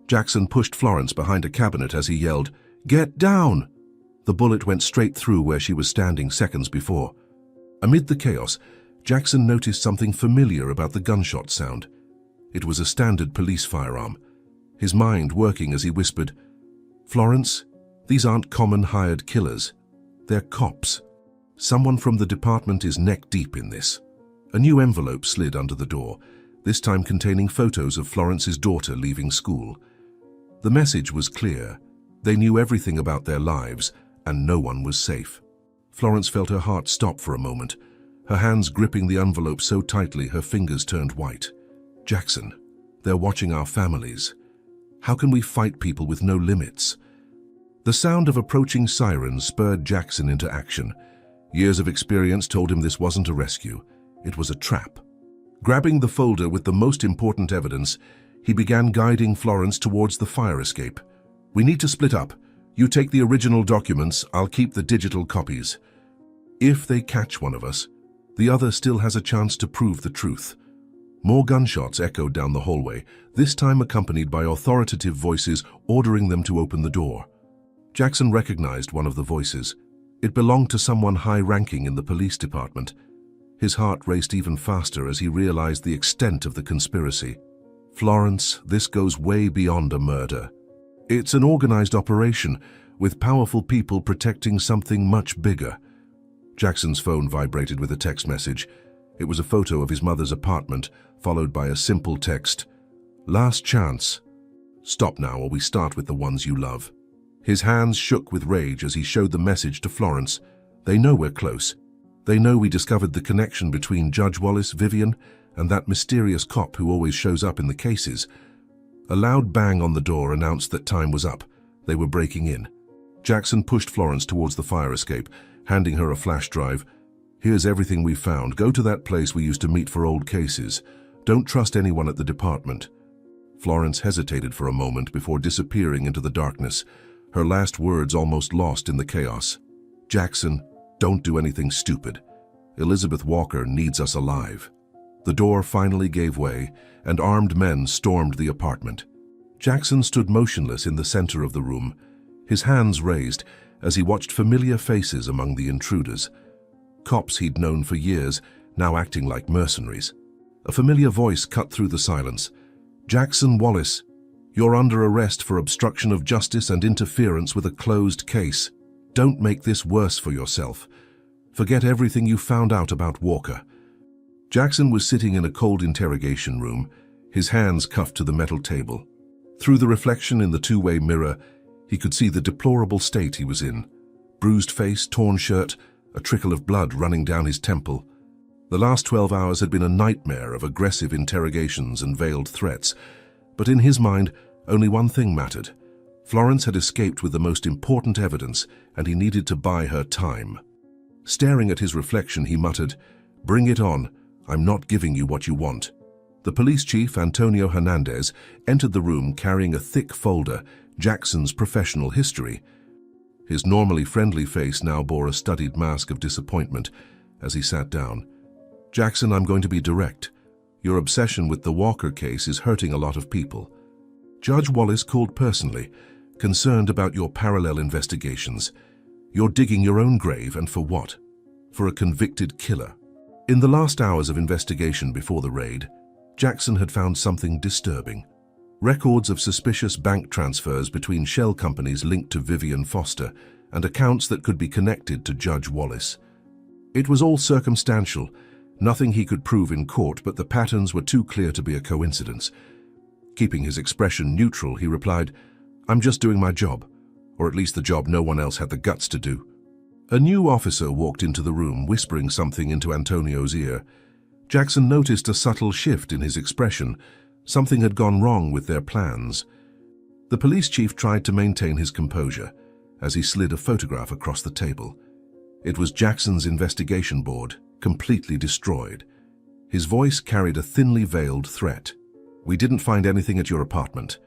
Jackson pushed Florence behind a cabinet as he yelled, "Get down!" The bullet went straight through where she was standing seconds before. Amid the chaos, Jackson noticed something familiar about the gunshot sound. It was a standard police firearm. His mind working as he whispered, "Florence, these aren't common hired killers. They're cops. Someone from the department is neck-deep in this." A new envelope slid under the door, this time containing photos of Florence's daughter leaving school. The message was clear. They knew everything about their lives, and no one was safe. Florence felt her heart stop for a moment, her hands gripping the envelope so tightly her fingers turned white. "Jackson, they're watching our families. How can we fight people with no limits?" The sound of approaching sirens spurred Jackson into action. Years of experience told him this wasn't a rescue, it was a trap. Grabbing the folder with the most important evidence, he began guiding Florence towards the fire escape. "We need to split up. You take the original documents, I'll keep the digital copies. If they catch one of us, the other still has a chance to prove the truth." More gunshots echoed down the hallway, this time accompanied by authoritative voices ordering them to open the door. Jackson recognized one of the voices. It belonged to someone high-ranking in the police department. His heart raced even faster as he realized the extent of the conspiracy. "Florence, this goes way beyond a murder. It's an organized operation, with powerful people protecting something much bigger." Jackson's phone vibrated with a text message. It was a photo of his mother's apartment, followed by a simple text, "Last chance. Stop now or we start with the ones you love." His hands shook with rage as he showed the message to Florence. "They know we're close. They know we discovered the connection between Judge Wallace, Vivian, and that mysterious cop who always shows up in the cases." A loud bang on the door announced that time was up. They were breaking in. Jackson pushed Florence towards the fire escape, handing her a flash drive. "Here's everything we found. Go to that place we used to meet for old cases. Don't trust anyone at the department." Florence hesitated for a moment before disappearing into the darkness, her last words almost lost in the chaos. "Jackson, don't do anything stupid. Elizabeth Walker needs us alive." The door finally gave way, and armed men stormed the apartment. Jackson stood motionless in the center of the room, his hands raised as he watched familiar faces among the intruders. Cops he'd known for years, now acting like mercenaries. A familiar voice cut through the silence. "Jackson Wallace, you're under arrest for obstruction of justice and interference with a closed case. Don't make this worse for yourself. Forget everything you found out about Walker." Jackson was sitting in a cold interrogation room, his hands cuffed to the metal table. Through the reflection in the two-way mirror, he could see the deplorable state he was in. Bruised face, torn shirt, a trickle of blood running down his temple. The last 12 hours had been a nightmare of aggressive interrogations and veiled threats. But in his mind, only one thing mattered. Florence had escaped with the most important evidence, and he needed to buy her time. Staring at his reflection, he muttered, "Bring it on. I'm not giving you what you want." The police chief, Antonio Hernandez, entered the room carrying a thick folder, Jackson's professional history. His normally friendly face now bore a studied mask of disappointment as he sat down. "Jackson, I'm going to be direct. Your obsession with the Walker case is hurting a lot of people. Judge Wallace called personally, concerned about your parallel investigations. You're digging your own grave, and for what? For a convicted killer." In the last hours of investigation before the raid, Jackson had found something disturbing. Records of suspicious bank transfers between shell companies linked to Vivian Foster and accounts that could be connected to Judge Wallace. It was all circumstantial, nothing he could prove in court, but the patterns were too clear to be a coincidence. Keeping his expression neutral, he replied, "I'm just doing my job, or at least the job no one else had the guts to do." A new officer walked into the room, whispering something into Antonio's ear. Jackson noticed a subtle shift in his expression. Something had gone wrong with their plans. The police chief tried to maintain his composure as he slid a photograph across the table. It was Jackson's investigation board, completely destroyed. His voice carried a thinly veiled threat. "We didn't find anything at your apartment.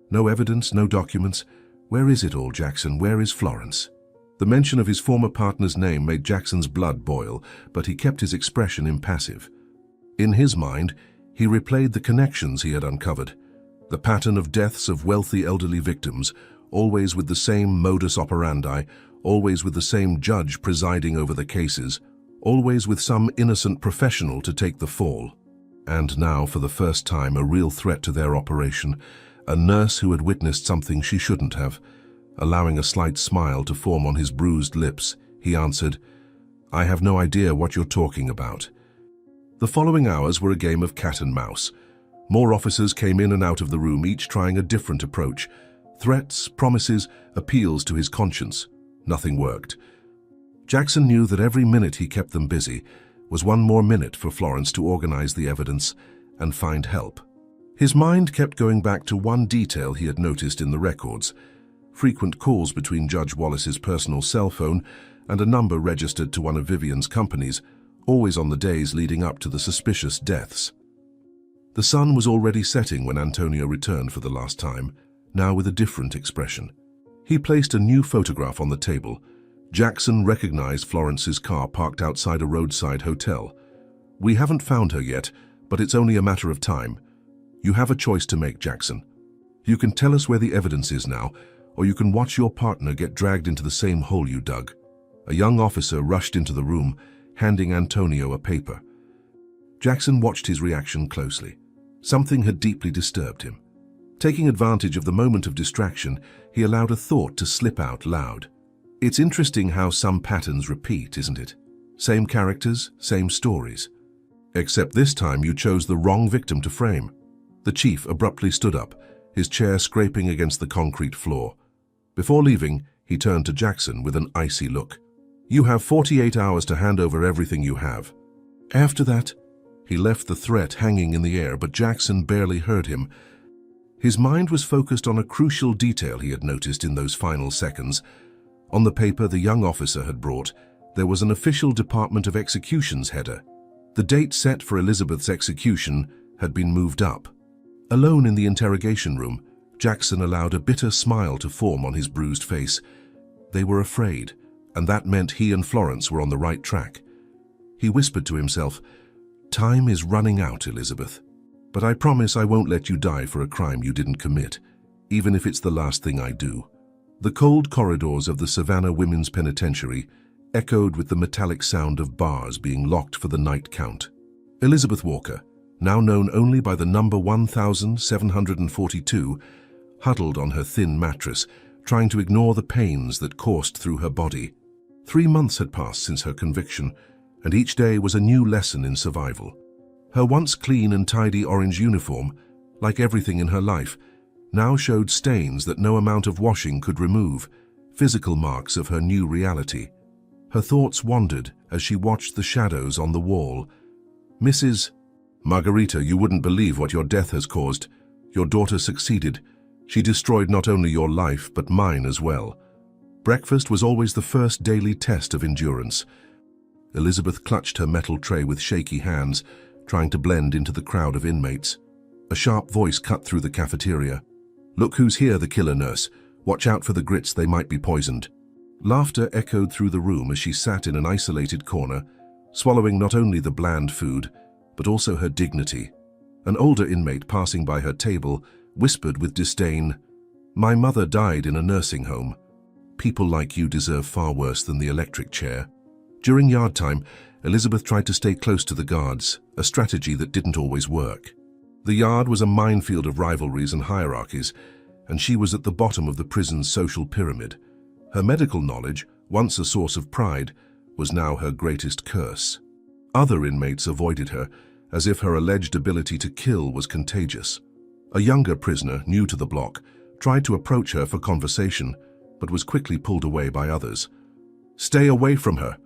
No evidence, no documents. Where is it all, Jackson? Where is Florence?" The mention of his former partner's name made Jackson's blood boil, but he kept his expression impassive. In his mind, he replayed the connections he had uncovered. The pattern of deaths of wealthy elderly victims, always with the same modus operandi, always with the same judge presiding over the cases, always with some innocent professional to take the fall. And now, for the first time, a real threat to their operation, a nurse who had witnessed something she shouldn't have. Allowing a slight smile to form on his bruised lips, he answered, "I have no idea what you're talking about." The following hours were a game of cat and mouse. More officers came in and out of the room, each trying a different approach. Threats, promises, appeals to his conscience. Nothing worked. Jackson knew that every minute he kept them busy was one more minute for Florence to organize the evidence and find help. His mind kept going back to one detail he had noticed in the records: frequent calls between Judge Wallace's personal cell phone and a number registered to one of Vivian's companies, always on the days leading up to the suspicious deaths. The sun was already setting when Antonio returned for the last time, now with a different expression. He placed a new photograph on the table. Jackson recognized Florence's car parked outside a roadside hotel. "We haven't found her yet, but it's only a matter of time. You have a choice to make, Jackson. You can tell us where the evidence is now, or you can watch your partner get dragged into the same hole you dug." A young officer rushed into the room, handing Antonio a paper. Jackson watched his reaction closely. Something had deeply disturbed him. Taking advantage of the moment of distraction, he allowed a thought to slip out loud. "It's interesting how some patterns repeat, isn't it? Same characters, same stories. Except this time you chose the wrong victim to frame." The chief abruptly stood up, his chair scraping against the concrete floor. Before leaving, he turned to Jackson with an icy look. "You have 48 hours to hand over everything you have." After that, he left the threat hanging in the air, but Jackson barely heard him. His mind was focused on a crucial detail he had noticed in those final seconds. On the paper the young officer had brought, there was an official Department of Executions header. The date set for Elizabeth's execution had been moved up. Alone in the interrogation room, Jackson allowed a bitter smile to form on his bruised face. They were afraid, and that meant he and Florence were on the right track. He whispered to himself, "Time is running out, Elizabeth. But I promise I won't let you die for a crime you didn't commit, even if it's the last thing I do." The cold corridors of the Savannah Women's Penitentiary echoed with the metallic sound of bars being locked for the night count. Elizabeth Walker, now known only by the number 1742, huddled on her thin mattress, trying to ignore the pains that coursed through her body. 3 months had passed since her conviction, and each day was a new lesson in survival. Her once clean and tidy orange uniform, like everything in her life, now showed stains that no amount of washing could remove, physical marks of her new reality. Her thoughts wandered as she watched the shadows on the wall. "Mrs. Margarita, you wouldn't believe what your death has caused. Your daughter succeeded. She destroyed not only your life, but mine as well." Breakfast was always the first daily test of endurance. Elizabeth clutched her metal tray with shaky hands, trying to blend into the crowd of inmates. A sharp voice cut through the cafeteria. "Look who's here, the killer nurse. Watch out for the grits, they might be poisoned." Laughter echoed through the room as she sat in an isolated corner, swallowing not only the bland food, but also her dignity. An older inmate passing by her table whispered with disdain, "My mother died in a nursing home. People like you deserve far worse than the electric chair." During yard time, Elizabeth tried to stay close to the guards, a strategy that didn't always work. The yard was a minefield of rivalries and hierarchies, and she was at the bottom of the prison's social pyramid. Her medical knowledge, once a source of pride, was now her greatest curse. Other inmates avoided her, as if her alleged ability to kill was contagious. A younger prisoner, new to the block, tried to approach her for conversation, but was quickly pulled away by others. "Stay away from her.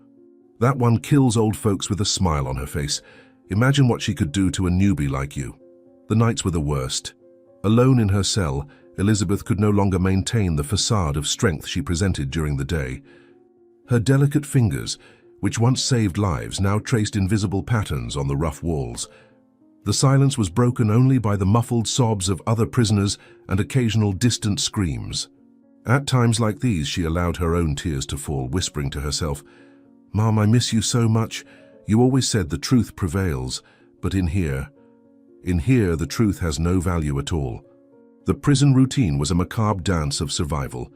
That one kills old folks with a smile on her face. Imagine what she could do to a newbie like you." The nights were the worst. Alone in her cell, Elizabeth could no longer maintain the facade of strength she presented during the day. Her delicate fingers, which once saved lives, now traced invisible patterns on the rough walls. The silence was broken only by the muffled sobs of other prisoners and occasional distant screams. At times like these, she allowed her own tears to fall, whispering to herself, "Mom, I miss you so much. You always said the truth prevails, but in here the truth has no value at all." The prison routine was a macabre dance of survival.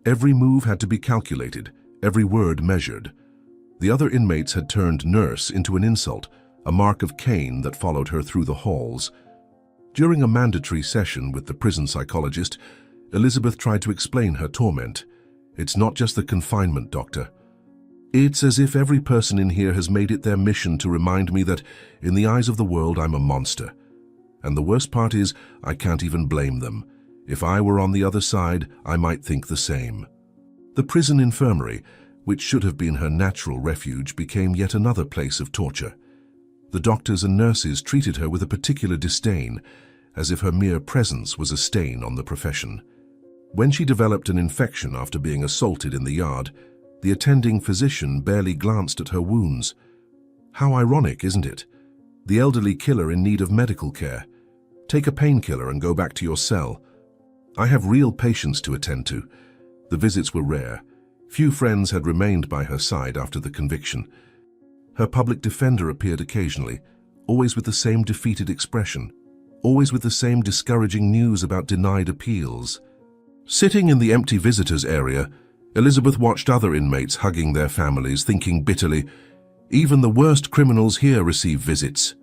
Every move had to be calculated, every word measured. The other inmates had turned nurse into an insult, a mark of Cain that followed her through the halls. During a mandatory session with the prison psychologist, Elizabeth tried to explain her torment. "It's not just the confinement, doctor. It's as if every person in here has made it their mission to remind me that, in the eyes of the world, I'm a monster. And the worst part is, I can't even blame them. If I were on the other side, I might think the same." The prison infirmary, which should have been her natural refuge, became yet another place of torture. The doctors and nurses treated her with a particular disdain, as if her mere presence was a stain on the profession. When she developed an infection after being assaulted in the yard, the attending physician barely glanced at her wounds. How ironic, isn't it? The elderly killer in need of medical care. Take a painkiller and go back to your cell. I have real patients to attend to. The visits were rare. Few friends had remained by her side after the conviction. Her public defender appeared occasionally, always with the same defeated expression, always with the same discouraging news about denied appeals. Sitting in the empty visitors area, Elizabeth watched other inmates hugging their families, thinking bitterly, "Even the worst criminals here receive visits.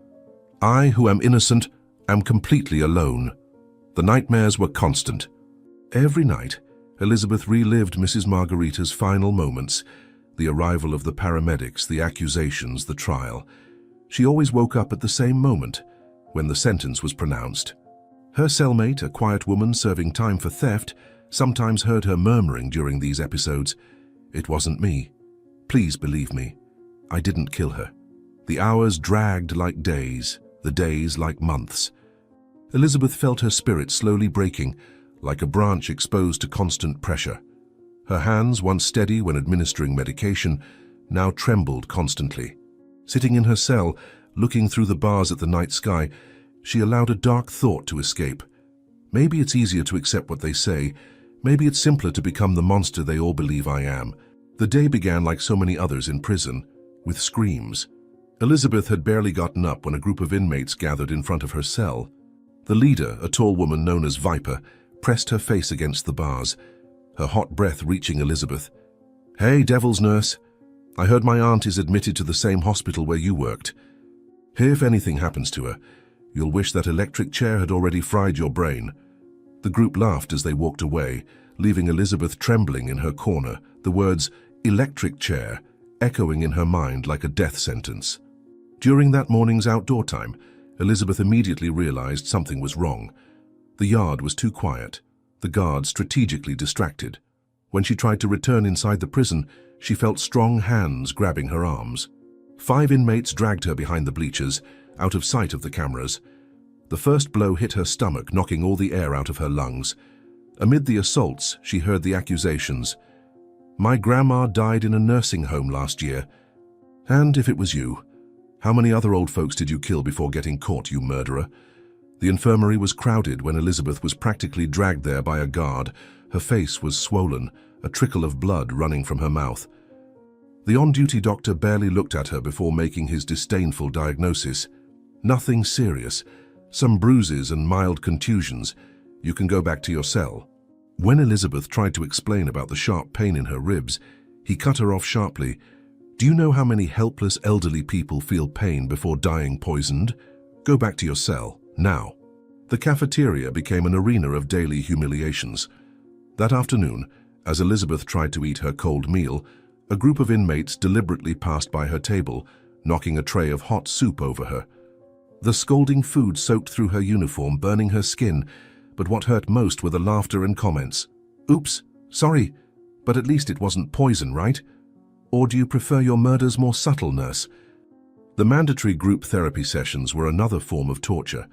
I, who am innocent, am completely alone." The nightmares were constant. Every night, Elizabeth relived Mrs. Margarita's final moments, the arrival of the paramedics, the accusations, the trial. She always woke up at the same moment, when the sentence was pronounced. Her cellmate, a quiet woman serving time for theft, sometimes heard her murmuring during these episodes, "It wasn't me. Please believe me. I didn't kill her." The hours dragged like days, the days like months. Elizabeth felt her spirit slowly breaking, like a branch exposed to constant pressure. Her hands, once steady when administering medication, now trembled constantly. Sitting in her cell, looking through the bars at the night sky, she allowed a dark thought to escape. Maybe it's easier to accept what they say. Maybe it's simpler to become the monster they all believe I am. The day began like so many others in prison, with screams. Elizabeth had barely gotten up when a group of inmates gathered in front of her cell. The leader, a tall woman known as Viper, pressed her face against the bars, her hot breath reaching Elizabeth. "Hey, devil's nurse. I heard my aunt is admitted to the same hospital where you worked. If anything happens to her, you'll wish that electric chair had already fried your brain." The group laughed as they walked away, leaving Elizabeth trembling in her corner, the words "electric chair" echoing in her mind like a death sentence. During that morning's outdoor time, Elizabeth immediately realized something was wrong. The yard was too quiet, the guards strategically distracted. When she tried to return inside the prison, she felt strong hands grabbing her arms. 5 inmates dragged her behind the bleachers, out of sight of the cameras. The first blow hit her stomach, knocking all the air out of her lungs. Amid the assaults, she heard the accusations. "My grandma died in a nursing home last year. And if it was you, how many other old folks did you kill before getting caught, you murderer?" The infirmary was crowded when Elizabeth was practically dragged there by a guard. Her face was swollen, a trickle of blood running from her mouth. The on-duty doctor barely looked at her before making his disdainful diagnosis. "Nothing serious. Some bruises and mild contusions. You can go back to your cell." When Elizabeth tried to explain about the sharp pain in her ribs, he cut her off sharply. "Do you know how many helpless elderly people feel pain before dying poisoned? Go back to your cell, now." The cafeteria became an arena of daily humiliations. That afternoon, as Elizabeth tried to eat her cold meal, a group of inmates deliberately passed by her table, knocking a tray of hot soup over her. The scalding food soaked through her uniform, burning her skin, but what hurt most were the laughter and comments. "Oops, sorry, but at least it wasn't poison, right? Or do you prefer your murders more subtle, nurse?" The mandatory group therapy sessions were another form of torture.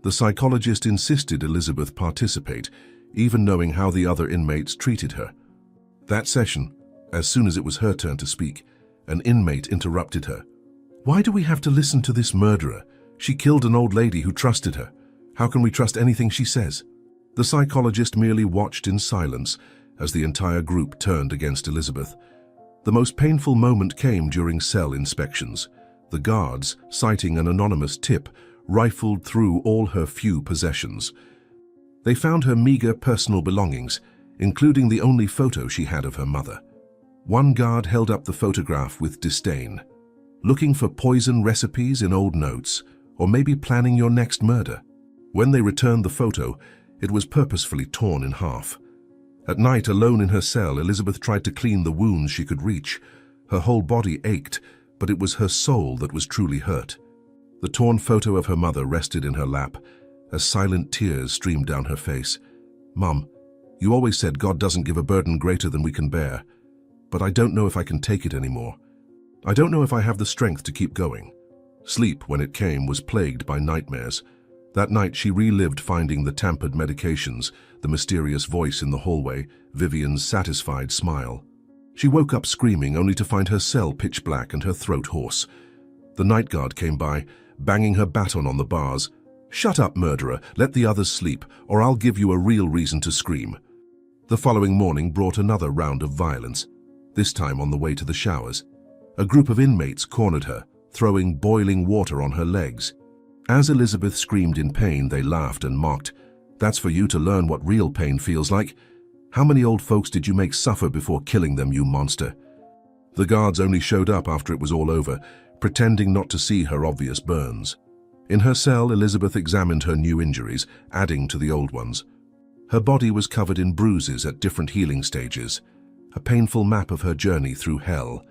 The psychologist insisted Elizabeth participate, even knowing how the other inmates treated her. That session, as soon as it was her turn to speak, an inmate interrupted her. "Why do we have to listen to this murderer? She killed an old lady who trusted her. How can we trust anything she says?" The psychologist merely watched in silence as the entire group turned against Elizabeth. The most painful moment came during cell inspections. The guards, citing an anonymous tip, rifled through all her few possessions. They found her meager personal belongings, including the only photo she had of her mother. One guard held up the photograph with disdain. "Looking for poison recipes in old notes, or maybe planning your next murder?" When they returned the photo, it was purposefully torn in half. At night, alone in her cell, Elizabeth tried to clean the wounds she could reach. Her whole body ached, but it was her soul that was truly hurt. The torn photo of her mother rested in her lap, as silent tears streamed down her face. "Mom, you always said God doesn't give a burden greater than we can bear, but I don't know if I can take it anymore. I don't know if I have the strength to keep going." Sleep, when it came, was plagued by nightmares. That night she relived finding the tampered medications, the mysterious voice in the hallway, Vivian's satisfied smile. She woke up screaming, only to find her cell pitch black and her throat hoarse. The night guard came by, banging her baton on the bars. "Shut up, murderer, let the others sleep, or I'll give you a real reason to scream." The following morning brought another round of violence, this time on the way to the showers. A group of inmates cornered her, throwing boiling water on her legs. As Elizabeth screamed in pain, they laughed and mocked. "That's for you to learn what real pain feels like. How many old folks did you make suffer before killing them, you monster?" The guards only showed up after it was all over, pretending not to see her obvious burns. In her cell, Elizabeth examined her new injuries, adding to the old ones. Her body was covered in bruises at different healing stages, a painful map of her journey through hell.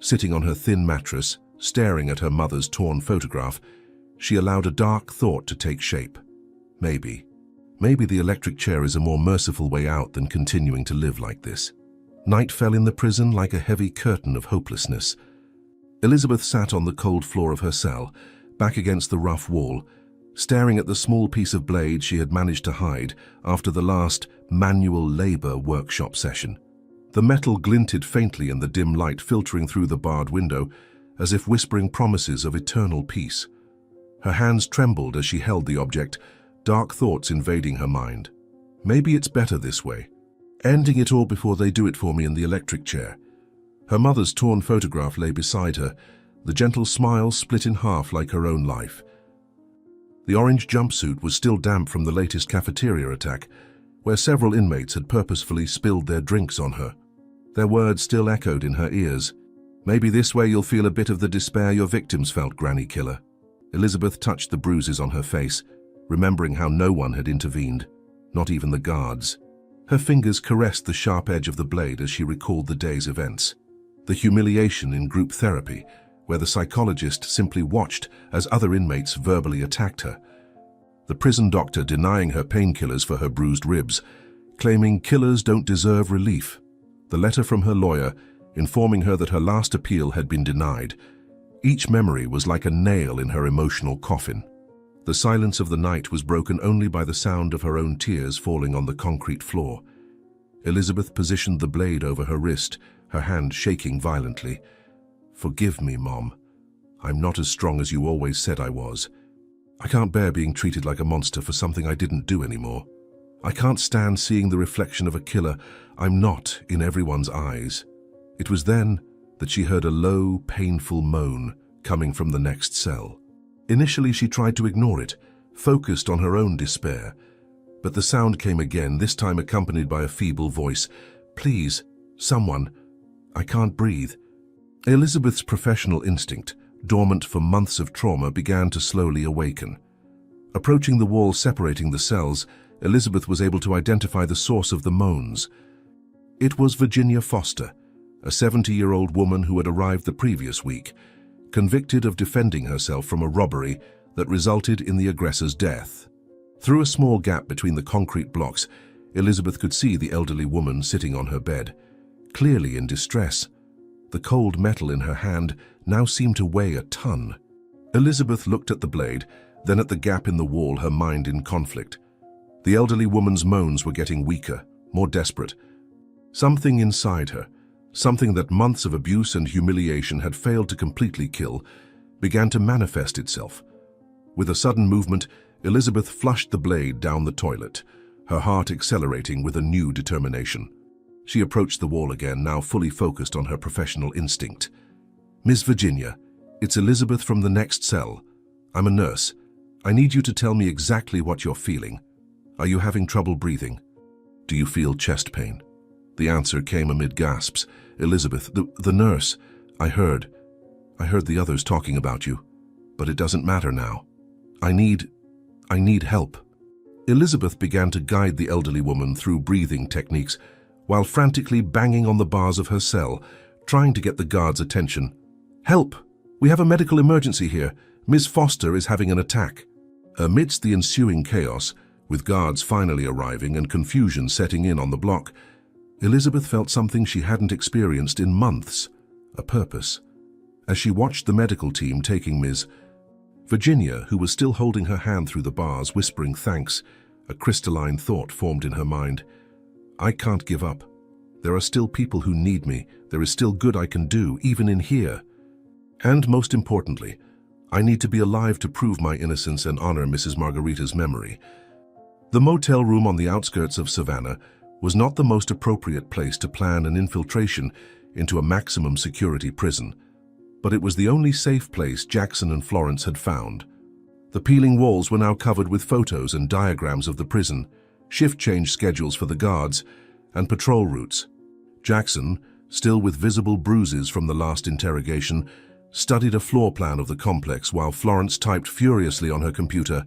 Sitting on her thin mattress, staring at her mother's torn photograph, she allowed a dark thought to take shape. Maybe the electric chair is a more merciful way out than continuing to live like this. Night fell in the prison like a heavy curtain of hopelessness. Elizabeth sat on the cold floor of her cell, back against the rough wall, staring at the small piece of blade she had managed to hide after the last manual labor workshop session. The metal glinted faintly in the dim light filtering through the barred window, as if whispering promises of eternal peace. Her hands trembled as she held the object, dark thoughts invading her mind. Maybe it's better this way, ending it all before they do it for me in the electric chair. Her mother's torn photograph lay beside her, the gentle smile split in half like her own life. The orange jumpsuit was still damp from the latest cafeteria attack, where several inmates had purposefully spilled their drinks on her. Their words still echoed in her ears. "Maybe this way you'll feel a bit of the despair your victims felt, Granny Killer." Elizabeth touched the bruises on her face, remembering how no one had intervened, not even the guards. Her fingers caressed the sharp edge of the blade as she recalled the day's events. The humiliation in group therapy, where the psychologist simply watched as other inmates verbally attacked her. The prison doctor denying her painkillers for her bruised ribs, claiming killers don't deserve relief. The letter from her lawyer, informing her that her last appeal had been denied. Each memory was like a nail in her emotional coffin. The silence of the night was broken only by the sound of her own tears falling on the concrete floor. Elizabeth positioned the blade over her wrist, her hand shaking violently. "Forgive me, Mom. I'm not as strong as you always said I was. I can't bear being treated like a monster for something I didn't do anymore. I can't stand seeing the reflection of a killer I'm not in everyone's eyes." It was then that she heard a low, painful moan coming from the next cell. Initially, she tried to ignore it, focused on her own despair. But the sound came again, this time accompanied by a feeble voice. "Please, someone. I can't breathe." Elizabeth's professional instinct, dormant for months of trauma, began to slowly awaken. Approaching the wall separating the cells, Elizabeth was able to identify the source of the moans. It was Virginia Foster, a 70-year-old woman who had arrived the previous week, convicted of defending herself from a robbery that resulted in the aggressor's death. Through a small gap between the concrete blocks, Elizabeth could see the elderly woman sitting on her bed, clearly in distress. The cold metal in her hand now seemed to weigh a ton. Elizabeth looked at the blade, then at the gap in the wall, her mind in conflict. The elderly woman's moans were getting weaker, more desperate. Something inside her, something that months of abuse and humiliation had failed to completely kill, began to manifest itself. With a sudden movement, Elizabeth flushed the blade down the toilet, her heart accelerating with a new determination. She approached the wall again, now fully focused on her professional instinct. "Miss Virginia, it's Elizabeth from the next cell. I'm a nurse. I need you to tell me exactly what you're feeling. Are you having trouble breathing? Do you feel chest pain?" The answer came amid gasps. "Elizabeth, the nurse. I heard the others talking about you, but it doesn't matter now. I need help." Elizabeth began to guide the elderly woman through breathing techniques while frantically banging on the bars of her cell, trying to get the guards' attention. "Help! We have a medical emergency here. Miss Foster is having an attack." Amidst the ensuing chaos, with guards finally arriving and confusion setting in on the block, Elizabeth felt something she hadn't experienced in months, a purpose. As she watched the medical team taking Ms. Virginia, who was still holding her hand through the bars, whispering thanks, a crystalline thought formed in her mind. "I can't give up. There are still people who need me. There is still good I can do, even in here. And most importantly, I need to be alive to prove my innocence and honor Mrs. Margarita's memory." The motel room on the outskirts of Savannah was not the most appropriate place to plan an infiltration into a maximum security prison, but it was the only safe place Jackson and Florence had found. The peeling walls were now covered with photos and diagrams of the prison, shift change schedules for the guards, and patrol routes. Jackson, still with visible bruises from the last interrogation, studied a floor plan of the complex while Florence typed furiously on her computer,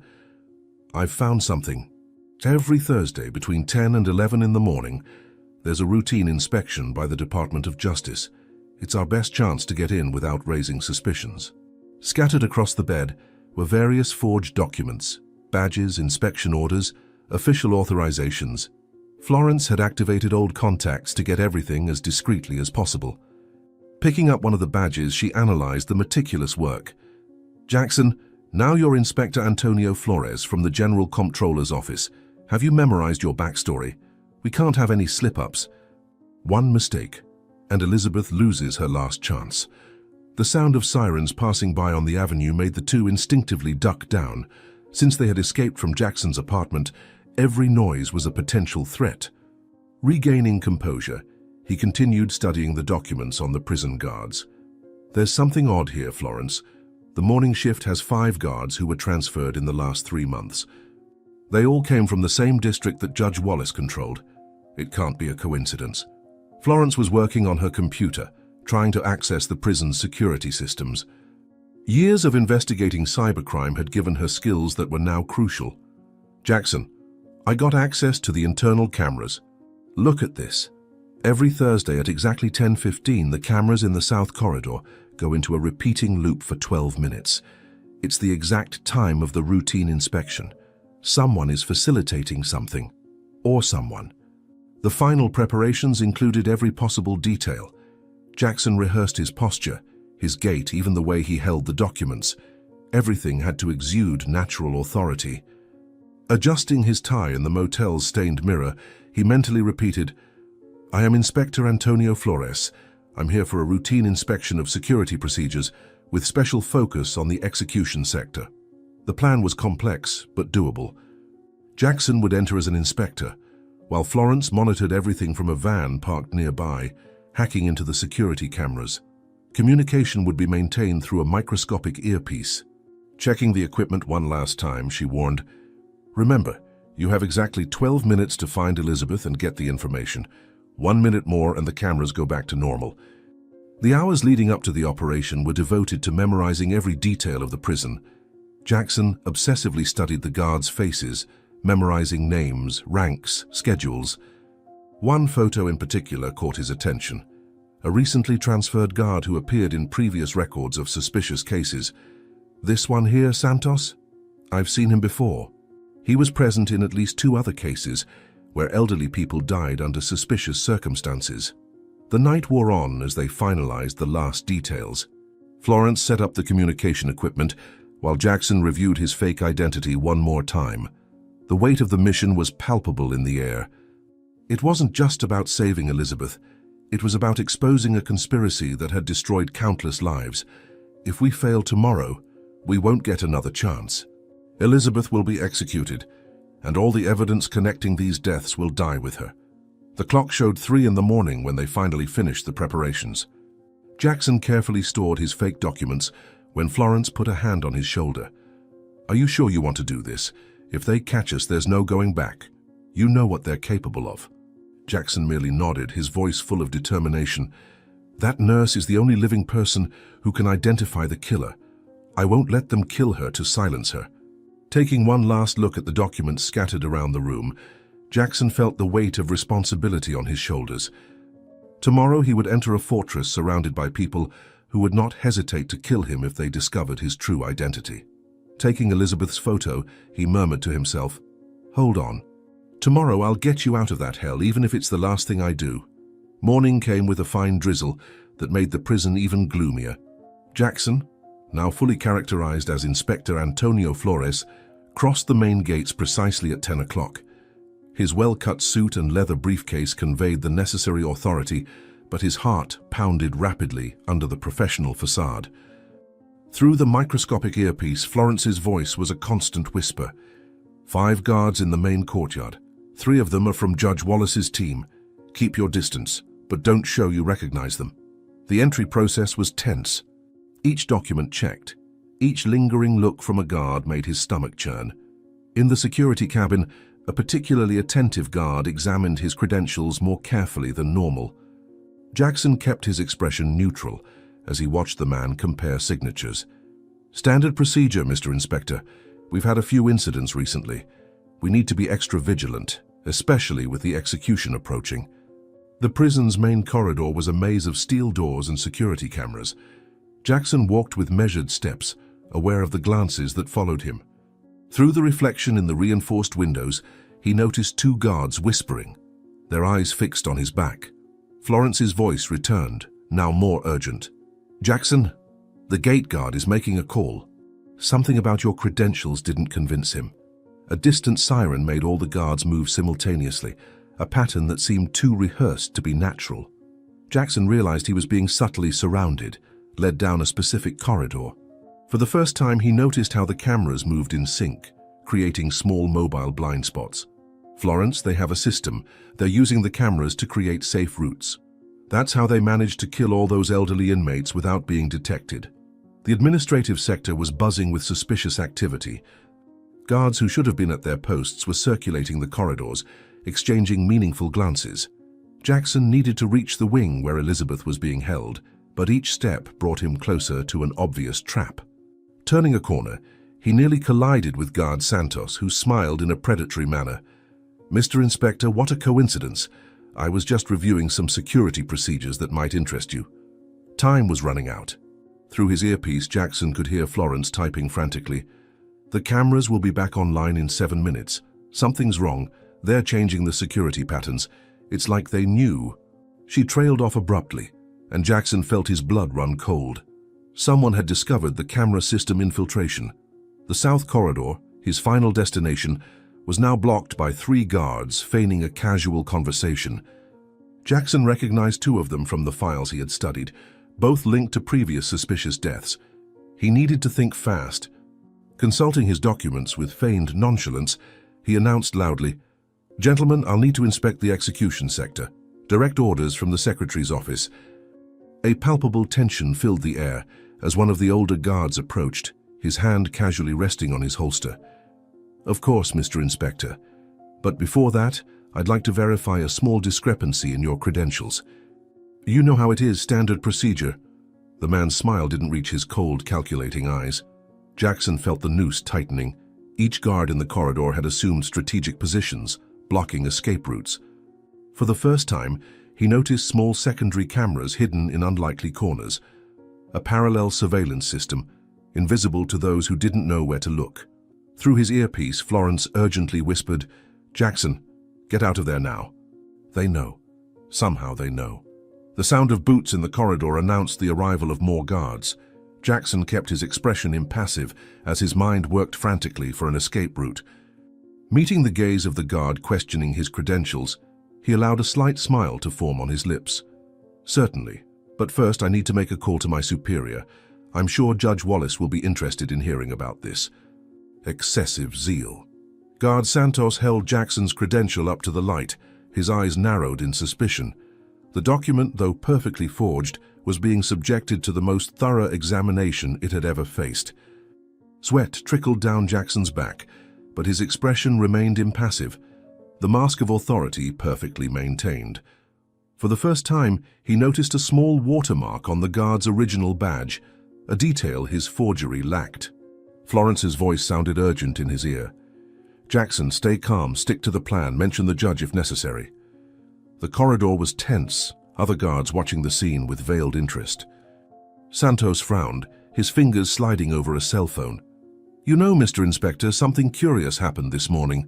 "I've found something. Every Thursday between 10 and 11 in the morning, there's a routine inspection by the Department of Justice. It's our best chance to get in without raising suspicions." Scattered across the bed were various forged documents, badges, inspection orders, official authorizations. Florence had activated old contacts to get everything as discreetly as possible. Picking up one of the badges, she analyzed the meticulous work. "Jackson, now you're Inspector Antonio Flores from the General Comptroller's office. Have you memorized your backstory? We can't have any slip-ups." One mistake, and Elizabeth loses her last chance. The sound of sirens passing by on the avenue made the two instinctively duck down. Since they had escaped from Jackson's apartment, every noise was a potential threat. Regaining composure, he continued studying the documents on the prison guards. "There's something odd here, Florence. The morning shift has 5 guards who were transferred in the last 3 months. They all came from the same district that Judge Wallace controlled. It can't be a coincidence." Florence was working on her computer, trying to access the prison's security systems. Years of investigating cybercrime had given her skills that were now crucial. "Jackson, I got access to the internal cameras. Look at this. Every Thursday at exactly 10:15, the cameras in the South Corridor go into a repeating loop for 12 minutes. It's the exact time of the routine inspection. Someone is facilitating something, or someone. The final preparations included every possible detail. Jackson rehearsed his posture, his gait, even the way he held the documents. Everything had to exude natural authority. Adjusting his tie in the motel's stained mirror, he mentally repeated, "I am Inspector Antonio Flores. I'm here for a routine inspection of security procedures with special focus on the execution sector." The plan was complex, but doable. Jackson would enter as an inspector, while Florence monitored everything from a van parked nearby, hacking into the security cameras. Communication would be maintained through a microscopic earpiece. Checking the equipment one last time, she warned, "Remember, you have exactly 12 minutes to find Elizabeth and get the information. 1 minute more and the cameras go back to normal." The hours leading up to the operation were devoted to memorizing every detail of the prison. Jackson obsessively studied the guards' faces, memorizing names, ranks, schedules. One photo in particular caught his attention. A recently transferred guard who appeared in previous records of suspicious cases. This one here, Santos? I've seen him before. He was present in at least 2 other cases where elderly people died under suspicious circumstances. The night wore on as they finalized the last details. Florence set up the communication equipment while Jackson reviewed his fake identity one more time. The weight of the mission was palpable in the air. It wasn't just about saving Elizabeth. It was about exposing a conspiracy that had destroyed countless lives. If we fail tomorrow, we won't get another chance. Elizabeth will be executed, and all the evidence connecting these deaths will die with her. The clock showed 3 in the morning when they finally finished the preparations. Jackson carefully stored his fake documents when Florence put a hand on his shoulder. Are you sure you want to do this? If they catch us, there's no going back. You know what they're capable of. Jackson merely nodded, his voice full of determination. That nurse is the only living person who can identify the killer. I won't let them kill her to silence her. Taking one last look at the documents scattered around the room, Jackson felt the weight of responsibility on his shoulders. Tomorrow he would enter a fortress surrounded by people who would not hesitate to kill him if they discovered his true identity. Taking Elizabeth's photo, he murmured to himself, "Hold on. Tomorrow I'll get you out of that hell, even if it's the last thing I do." Morning came with a fine drizzle that made the prison even gloomier. Jackson, now fully characterized as Inspector Antonio Flores, crossed the main gates precisely at 10 o'clock. His well-cut suit and leather briefcase conveyed the necessary authority, but his heart pounded rapidly under the professional facade. Through the microscopic earpiece, Florence's voice was a constant whisper. 5 guards in the main courtyard. 3 of them are from Judge Wallace's team. Keep your distance, but don't show you recognize them. The entry process was tense. Each document checked. Each lingering look from a guard made his stomach churn. In the security cabin, a particularly attentive guard examined his credentials more carefully than normal. Jackson kept his expression neutral as he watched the man compare signatures. "Standard procedure, Mr. Inspector. We've had a few incidents recently. We need to be extra vigilant, especially with the execution approaching." The prison's main corridor was a maze of steel doors and security cameras. Jackson walked with measured steps, aware of the glances that followed him. Through the reflection in the reinforced windows, he noticed 2 guards whispering, their eyes fixed on his back. Florence's voice returned, now more urgent. "Jackson, the gate guard is making a call. Something about your credentials didn't convince him." A distant siren made all the guards move simultaneously, a pattern that seemed too rehearsed to be natural. Jackson realized he was being subtly surrounded, led down a specific corridor. For the first time, he noticed how the cameras moved in sync, creating small mobile blind spots. "Florence, they have a system. They're using the cameras to create safe routes. That's how they managed to kill all those elderly inmates without being detected." The administrative sector was buzzing with suspicious activity. Guards who should have been at their posts were circulating the corridors, exchanging meaningful glances. Jackson needed to reach the wing where Elizabeth was being held, but each step brought him closer to an obvious trap. Turning a corner, he nearly collided with guard Santos, who smiled in a predatory manner. "Mr. Inspector, what a coincidence. I was just reviewing some security procedures that might interest you." Time was running out. Through his earpiece, Jackson could hear Florence typing frantically. "The cameras will be back online in 7 minutes. Something's wrong. They're changing the security patterns. It's like they knew." She trailed off abruptly, and Jackson felt his blood run cold. Someone had discovered the camera system infiltration. The south corridor, his final destination, was now blocked by 3 guards feigning a casual conversation. Jackson recognized 2 of them from the files he had studied, both linked to previous suspicious deaths. He needed to think fast. Consulting his documents with feigned nonchalance, he announced loudly, "Gentlemen, I'll need to inspect the execution sector. Direct orders from the secretary's office." A palpable tension filled the air as one of the older guards approached, his hand casually resting on his holster. "Of course, Mr. Inspector. But before that, I'd like to verify a small discrepancy in your credentials." "You know how it is, standard procedure." The man's smile didn't reach his cold, calculating eyes. Jackson felt the noose tightening. Each guard in the corridor had assumed strategic positions, blocking escape routes. For the first time, he noticed small secondary cameras hidden in unlikely corners. A parallel surveillance system, invisible to those who didn't know where to look. Through his earpiece, Florence urgently whispered, "Jackson, get out of there now." They know. Somehow they know. The sound of boots in the corridor announced the arrival of more guards. Jackson kept his expression impassive as his mind worked frantically for an escape route. Meeting the gaze of the guard questioning his credentials, he allowed a slight smile to form on his lips. "Certainly, but first I need to make a call to my superior. I'm sure Judge Wallace will be interested in hearing about this." Excessive zeal. Guard Santos held Jackson's credential up to the light, his eyes narrowed in suspicion. The document, though perfectly forged, was being subjected to the most thorough examination it had ever faced. Sweat trickled down Jackson's back, but his expression remained impassive, the mask of authority perfectly maintained. For the first time, he noticed a small watermark on the guard's original badge, a detail his forgery lacked. Florence's voice sounded urgent in his ear. "Jackson, stay calm, stick to the plan, mention the judge if necessary." The corridor was tense, other guards watching the scene with veiled interest. Santos frowned, his fingers sliding over a cell phone. "You know, Mr. Inspector, something curious happened this morning.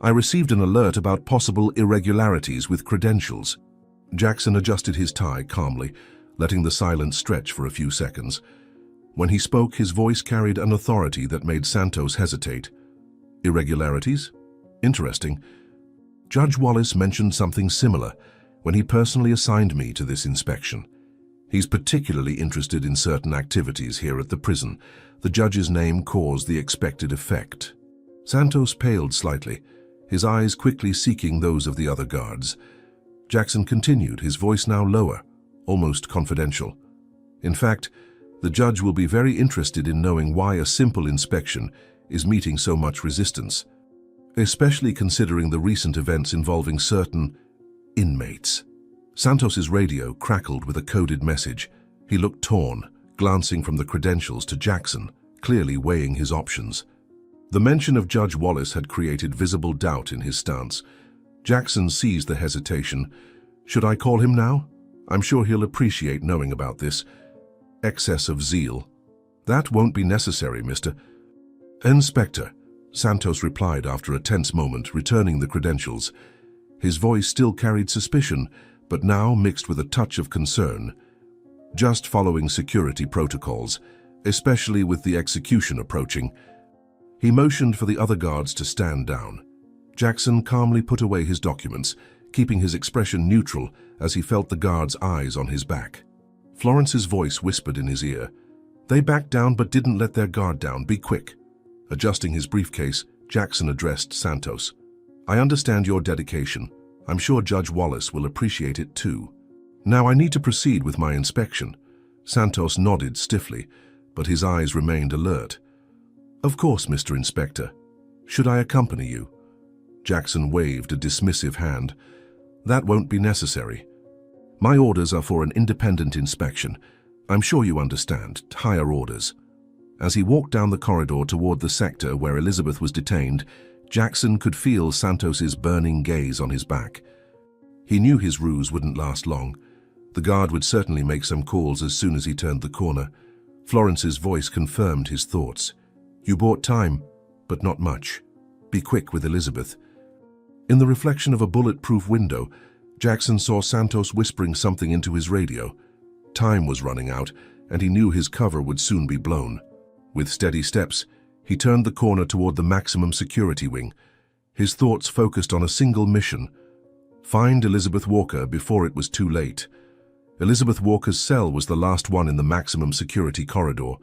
I received an alert about possible irregularities with credentials." Jackson adjusted his tie calmly, letting the silence stretch for a few seconds. When he spoke, his voice carried an authority that made Santos hesitate. "Irregularities? Interesting. Judge Wallace mentioned something similar when he personally assigned me to this inspection. He's particularly interested in certain activities here at the prison. The judge's name caused the expected effect." Santos paled slightly, his eyes quickly seeking those of the other guards. Jackson continued, his voice now lower, almost confidential. "In fact, the judge will be very interested in knowing why a simple inspection is meeting so much resistance, especially considering the recent events involving certain inmates." Santos's radio crackled with a coded message. He looked torn, glancing from the credentials to Jackson, clearly weighing his options. The mention of Judge Wallace had created visible doubt in his stance. Jackson seized the hesitation. "Should I call him now? I'm sure he'll appreciate knowing about this." Excess of zeal. "That won't be necessary, Mr. Inspector," Santos replied after a tense moment, returning the credentials. His voice still carried suspicion, but now mixed with a touch of concern. "Just following security protocols, especially with the execution approaching." He motioned for the other guards to stand down. Jackson calmly put away his documents, keeping his expression neutral as he felt the guards' eyes on his back. Florence's voice whispered in his ear. "They backed down but didn't let their guard down. Be quick." Adjusting his briefcase, Jackson addressed Santos. "I understand your dedication. I'm sure Judge Wallace will appreciate it too. Now I need to proceed with my inspection." Santos nodded stiffly, but his eyes remained alert. "Of course, Mr. Inspector. Should I accompany you?" Jackson waved a dismissive hand. "That won't be necessary. My orders are for an independent inspection. I'm sure you understand, higher orders." As he walked down the corridor toward the sector where Elizabeth was detained, Jackson could feel Santos's burning gaze on his back. He knew his ruse wouldn't last long. The guard would certainly make some calls as soon as he turned the corner. Florence's voice confirmed his thoughts. "You bought time, but not much. Be quick with Elizabeth." In the reflection of a bulletproof window, Jackson saw Santos whispering something into his radio. Time was running out, and he knew his cover would soon be blown. With steady steps, he turned the corner toward the maximum security wing. His thoughts focused on a single mission: find Elizabeth Walker before it was too late. Elizabeth Walker's cell was the last one in the maximum security corridor.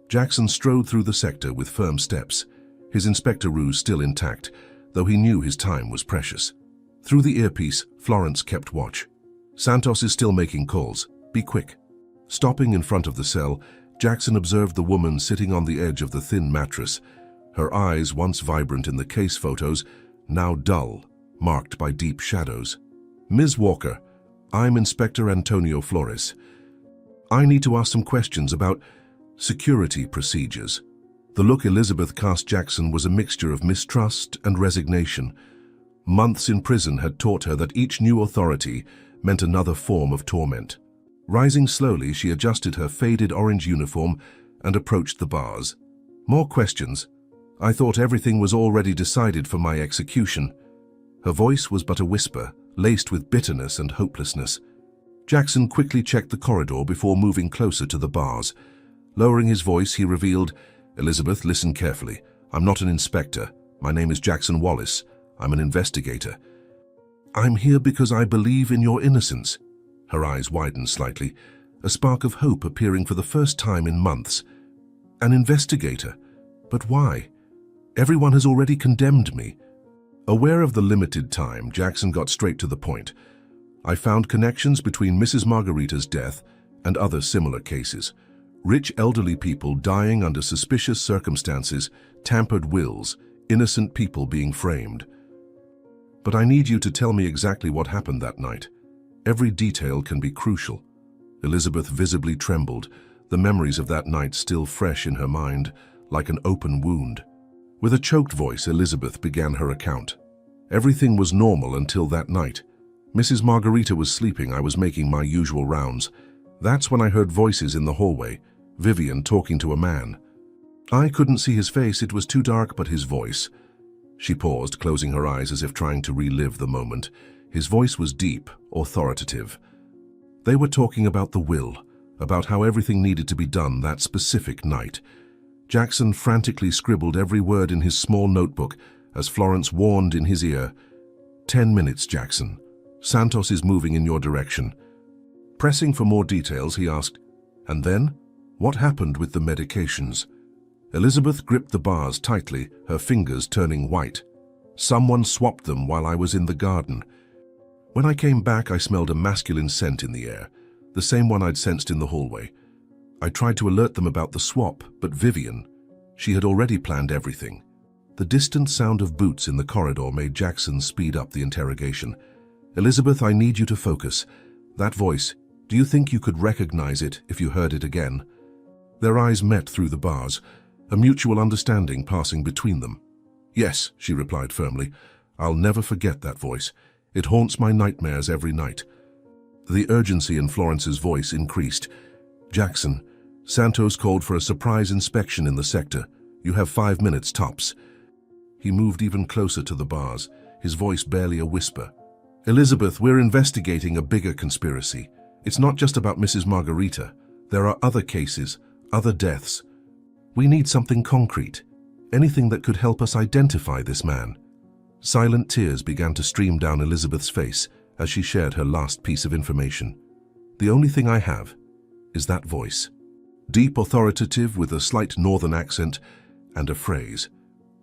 Jackson strode through the sector with firm steps, his inspector ruse still intact, though he knew his time was precious. Through the earpiece, Florence kept watch. "Santos is still making calls. Be quick." Stopping in front of the cell, Jackson observed the woman sitting on the edge of the thin mattress, her eyes once vibrant in the case photos, now dull, marked by deep shadows. "Ms. Walker, I'm Inspector Antonio Flores. I need to ask some questions about security procedures." The look Elizabeth cast Jackson was a mixture of mistrust and resignation. Months in prison had taught her that each new authority meant another form of torment. Rising slowly, she adjusted her faded orange uniform and approached the bars. More questions. I thought everything was already decided for my execution. Her voice was but a whisper, laced with bitterness and hopelessness. Jackson quickly checked the corridor before moving closer to the bars. Lowering his voice, he revealed, "Elizabeth, listen carefully. I'm not an inspector. My name is Jackson Wallace. I'm an investigator. I'm here because I believe in your innocence." Her eyes widened slightly, a spark of hope appearing for the first time in months. "An investigator? But why? Everyone has already condemned me." Aware of the limited time, Jackson got straight to the point. "I found connections between Mrs. Margarita's death and other similar cases. Rich elderly people dying under suspicious circumstances, tampered wills, innocent people being framed. But I need you to tell me exactly what happened that night. Every detail can be crucial." Elizabeth visibly trembled, the memories of that night still fresh in her mind, like an open wound. With a choked voice, Elizabeth began her account. "Everything was normal until that night. Mrs. Margarita was sleeping. I was making my usual rounds. That's when I heard voices in the hallway, Vivian talking to a man. I couldn't see his face, it was too dark, but his voice." She paused, closing her eyes as if trying to relive the moment. His voice was deep, authoritative. They were talking about the will, about how everything needed to be done that specific night. Jackson frantically scribbled every word in his small notebook as Florence warned in his ear, "10 minutes, Jackson. Santos is moving in your direction." Pressing for more details, he asked, "And then? What happened with the medications?" Elizabeth gripped the bars tightly, her fingers turning white. "Someone swapped them while I was in the garden. When I came back, I smelled a masculine scent in the air, the same one I'd sensed in the hallway. I tried to alert them about the swap, but Vivian, she had already planned everything." The distant sound of boots in the corridor made Jackson speed up the interrogation. "Elizabeth, I need you to focus. That voice, do you think you could recognize it if you heard it again?" Their eyes met through the bars, a mutual understanding passing between them. "Yes," she replied firmly. "I'll never forget that voice. It haunts my nightmares every night." The urgency in Florence's voice increased. "Jackson, Santos called for a surprise inspection in the sector. You have 5 minutes tops." He moved even closer to the bars, his voice barely a whisper. "Elizabeth, we're investigating a bigger conspiracy. It's not just about Mrs. Margarita. There are other cases, other deaths. We need something concrete, anything that could help us identify this man." Silent tears began to stream down Elizabeth's face as she shared her last piece of information. "The only thing I have is that voice." Deep, authoritative, with a slight northern accent and a phrase.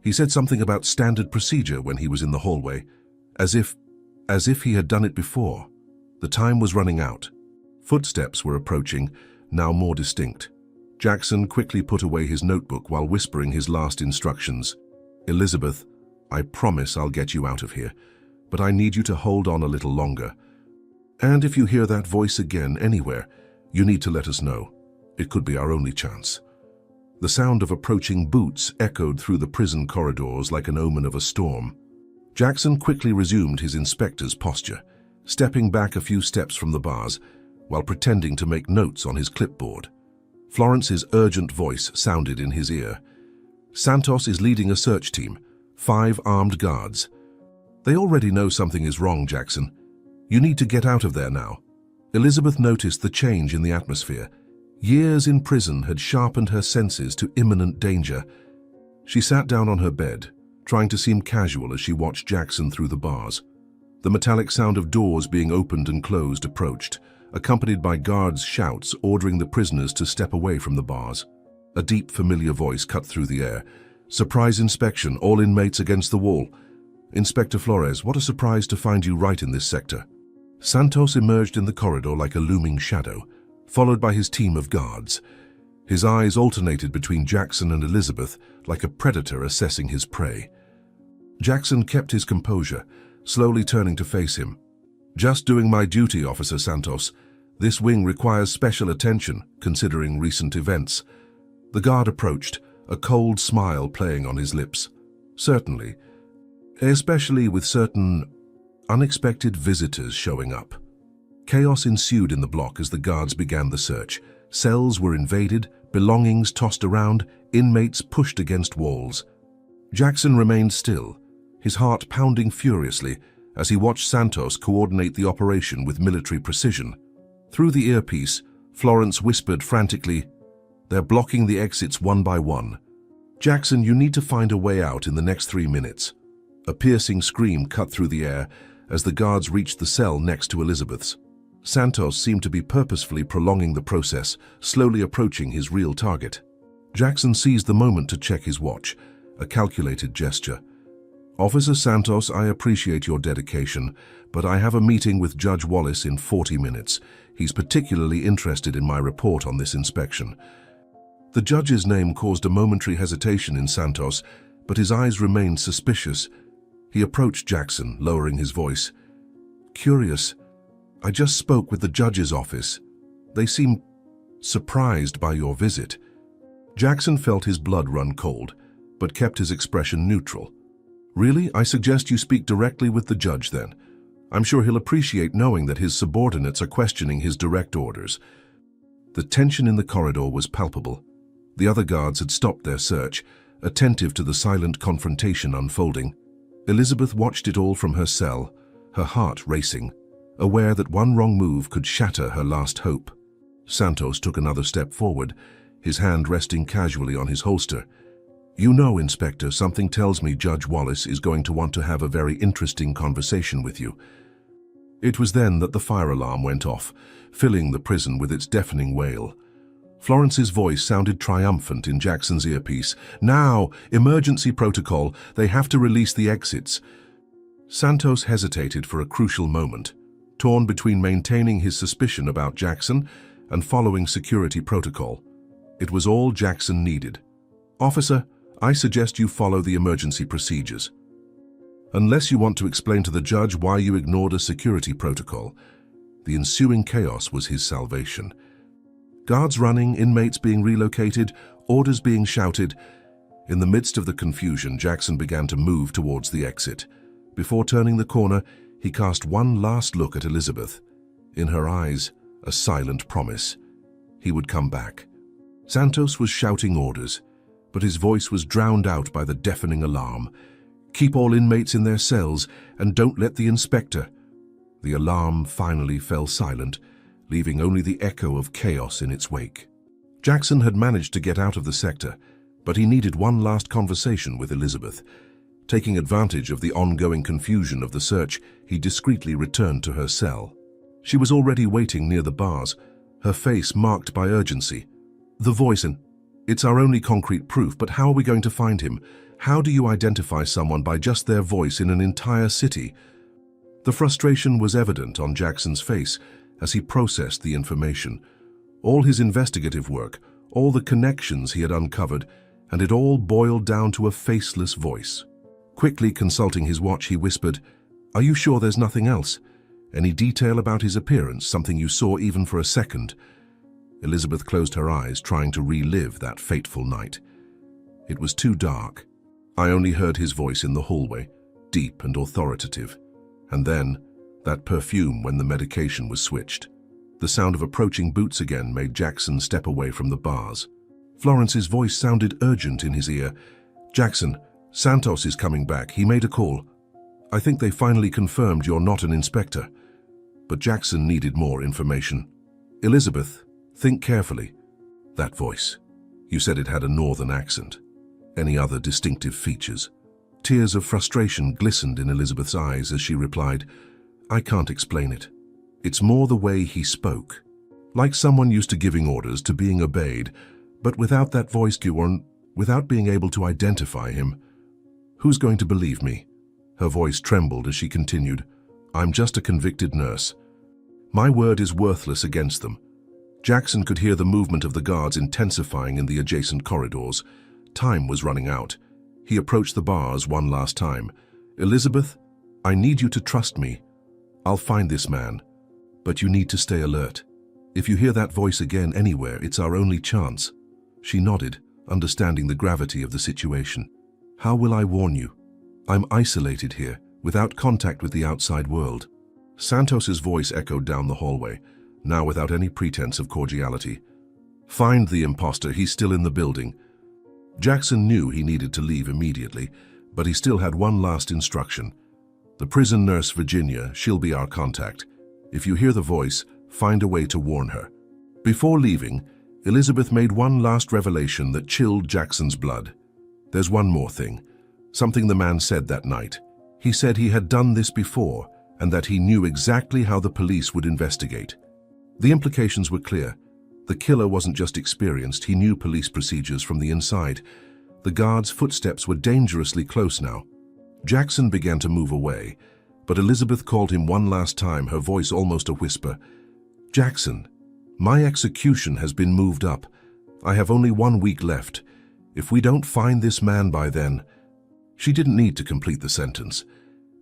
He said something about standard procedure when he was in the hallway, as if he had done it before. The time was running out. Footsteps were approaching, now more distinct. Jackson quickly put away his notebook while whispering his last instructions. "Elizabeth, I promise I'll get you out of here, but I need you to hold on a little longer. And if you hear that voice again anywhere, you need to let us know. It could be our only chance." The sound of approaching boots echoed through the prison corridors like an omen of a storm. Jackson quickly resumed his inspector's posture, stepping back a few steps from the bars while pretending to make notes on his clipboard. Florence's urgent voice sounded in his ear. "Santos is leading a search team, 5 armed guards. They already know something is wrong, Jackson. You need to get out of there now." Elizabeth noticed the change in the atmosphere. Years in prison had sharpened her senses to imminent danger. She sat down on her bed, trying to seem casual as she watched Jackson through the bars. The metallic sound of doors being opened and closed approached, accompanied by guards' shouts ordering the prisoners to step away from the bars. A deep, familiar voice cut through the air. "Surprise inspection, all inmates against the wall. Inspector Flores, what a surprise to find you right in this sector." Santos emerged in the corridor like a looming shadow, followed by his team of guards. His eyes alternated between Jackson and Elizabeth like a predator assessing his prey. Jackson kept his composure, slowly turning to face him. "Just doing my duty, Officer Santos. This wing requires special attention, considering recent events." The guard approached, a cold smile playing on his lips. Certainly, especially with certain unexpected visitors showing up. Chaos ensued in the block as the guards began the search. Cells were invaded, belongings tossed around, inmates pushed against walls. Jackson remained still, his heart pounding furiously as he watched Santos coordinate the operation with military precision. Through the earpiece, Florence whispered frantically, "They're blocking the exits one by one. Jackson, you need to find a way out in the next 3 minutes." A piercing scream cut through the air as the guards reached the cell next to Elizabeth's. Santos seemed to be purposefully prolonging the process, slowly approaching his real target. Jackson seized the moment to check his watch, a calculated gesture. "Officer Santos, I appreciate your dedication, but I have a meeting with Judge Wallace in 40 minutes. He's particularly interested in my report on this inspection." The judge's name caused a momentary hesitation in Santos, but his eyes remained suspicious. He approached Jackson, lowering his voice. "Curious. I just spoke with the judge's office. They seem surprised by your visit." Jackson felt his blood run cold, but kept his expression neutral. "Really? I suggest you speak directly with the judge then. I'm sure he'll appreciate knowing that his subordinates are questioning his direct orders." The tension in the corridor was palpable. The other guards had stopped their search, attentive to the silent confrontation unfolding. Elizabeth watched it all from her cell, her heart racing, aware that one wrong move could shatter her last hope. Santos took another step forward, his hand resting casually on his holster. "You know, Inspector, something tells me Judge Wallace is going to want to have a very interesting conversation with you." It was then that the fire alarm went off, filling the prison with its deafening wail. Florence's voice sounded triumphant in Jackson's earpiece. "Now, emergency protocol, they have to release the exits." Santos hesitated for a crucial moment, torn between maintaining his suspicion about Jackson and following security protocol. It was all Jackson needed. "Officer, I suggest you follow the emergency procedures. Unless you want to explain to the judge why you ignored a security protocol." The ensuing chaos was his salvation. Guards running, inmates being relocated, orders being shouted. In the midst of the confusion, Jackson began to move towards the exit. Before turning the corner, he cast one last look at Elizabeth. In her eyes, a silent promise. He would come back. Santos was shouting orders, but his voice was drowned out by the deafening alarm. "Keep all inmates in their cells and don't let the inspector." The alarm finally fell silent, leaving only the echo of chaos in its wake. Jackson had managed to get out of the sector, but he needed one last conversation with Elizabeth. Taking advantage of the ongoing confusion of the search, he discreetly returned to her cell. She was already waiting near the bars, her face marked by urgency. The voice in, "It's our only concrete proof, but how are we going to find him? How do you identify someone by just their voice in an entire city?" The frustration was evident on Jackson's face as he processed the information. All his investigative work, all the connections he had uncovered, and it all boiled down to a faceless voice. Quickly consulting his watch, he whispered, "Are you sure there's nothing else? Any detail about his appearance, something you saw even for a second?" Elizabeth closed her eyes, trying to relive that fateful night. It was too dark. I only heard his voice in the hallway, deep and authoritative. And then, that perfume when the medication was switched. The sound of approaching boots again made Jackson step away from the bars. Florence's voice sounded urgent in his ear. "Jackson, Santos is coming back. He made a call. I think they finally confirmed you're not an inspector." But Jackson needed more information. "Elizabeth, think carefully." That voice. You said it had a northern accent. Any other distinctive features? Tears of frustration glistened in Elizabeth's eyes as she replied, "I can't explain it. It's more the way he spoke. Like someone used to giving orders, to being obeyed, but without that voice cue or without being able to identify him. Who's going to believe me?" Her voice trembled as she continued, "I'm just a convicted nurse. My word is worthless against them." Jackson could hear the movement of the guards intensifying in the adjacent corridors. Time was running out. He approached the bars one last time. "Elizabeth, I need you to trust me. I'll find this man, but you need to stay alert. If you hear that voice again anywhere, it's our only chance." She nodded, understanding the gravity of the situation. "How will I warn you? I'm isolated here, without contact with the outside world." Santos's voice echoed down the hallway, now without any pretense of cordiality. "Find the imposter, he's still in the building." Jackson knew he needed to leave immediately, but he still had one last instruction. "The prison nurse, Virginia, she'll be our contact. If you hear the voice, find a way to warn her." Before leaving, Elizabeth made one last revelation that chilled Jackson's blood. "There's one more thing, something the man said that night. He said he had done this before and that he knew exactly how the police would investigate." The implications were clear. The killer wasn't just experienced, he knew police procedures from the inside. The guard's footsteps were dangerously close now. Jackson began to move away, but Elizabeth called him one last time, her voice almost a whisper. "Jackson, my execution has been moved up. I have only 1 week left. If we don't find this man by then..." She didn't need to complete the sentence.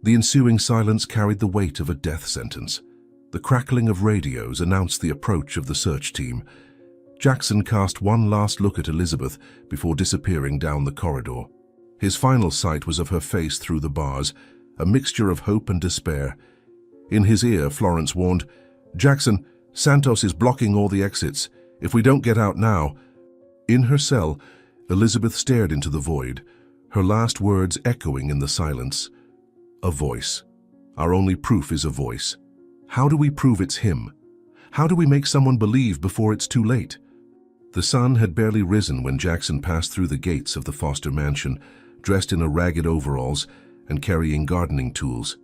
The ensuing silence carried the weight of a death sentence. The crackling of radios announced the approach of the search team. Jackson cast one last look at Elizabeth before disappearing down the corridor. His final sight was of her face through the bars, a mixture of hope and despair. In his ear, Florence warned, "Jackson, Santos is blocking all the exits. If we don't get out now..." In her cell, Elizabeth stared into the void, her last words echoing in the silence. "A voice. Our only proof is a voice. How do we prove it's him? How do we make someone believe before it's too late?" The sun had barely risen when Jackson passed through the gates of the Foster mansion, dressed in ragged overalls and carrying gardening tools.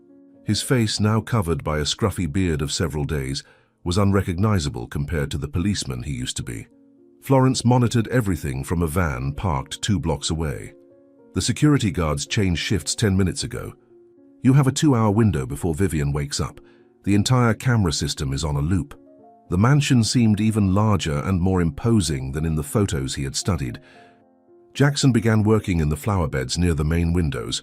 His face, now covered by a scruffy beard of several days, was unrecognizable compared to the policeman he used to be. Florence monitored everything from a van parked 2 blocks away. "The security guards changed shifts 10 minutes ago. You have a 2-hour window before Vivian wakes up. The entire camera system is on a loop." The mansion seemed even larger and more imposing than in the photos he had studied. Jackson began working in the flower beds near the main windows,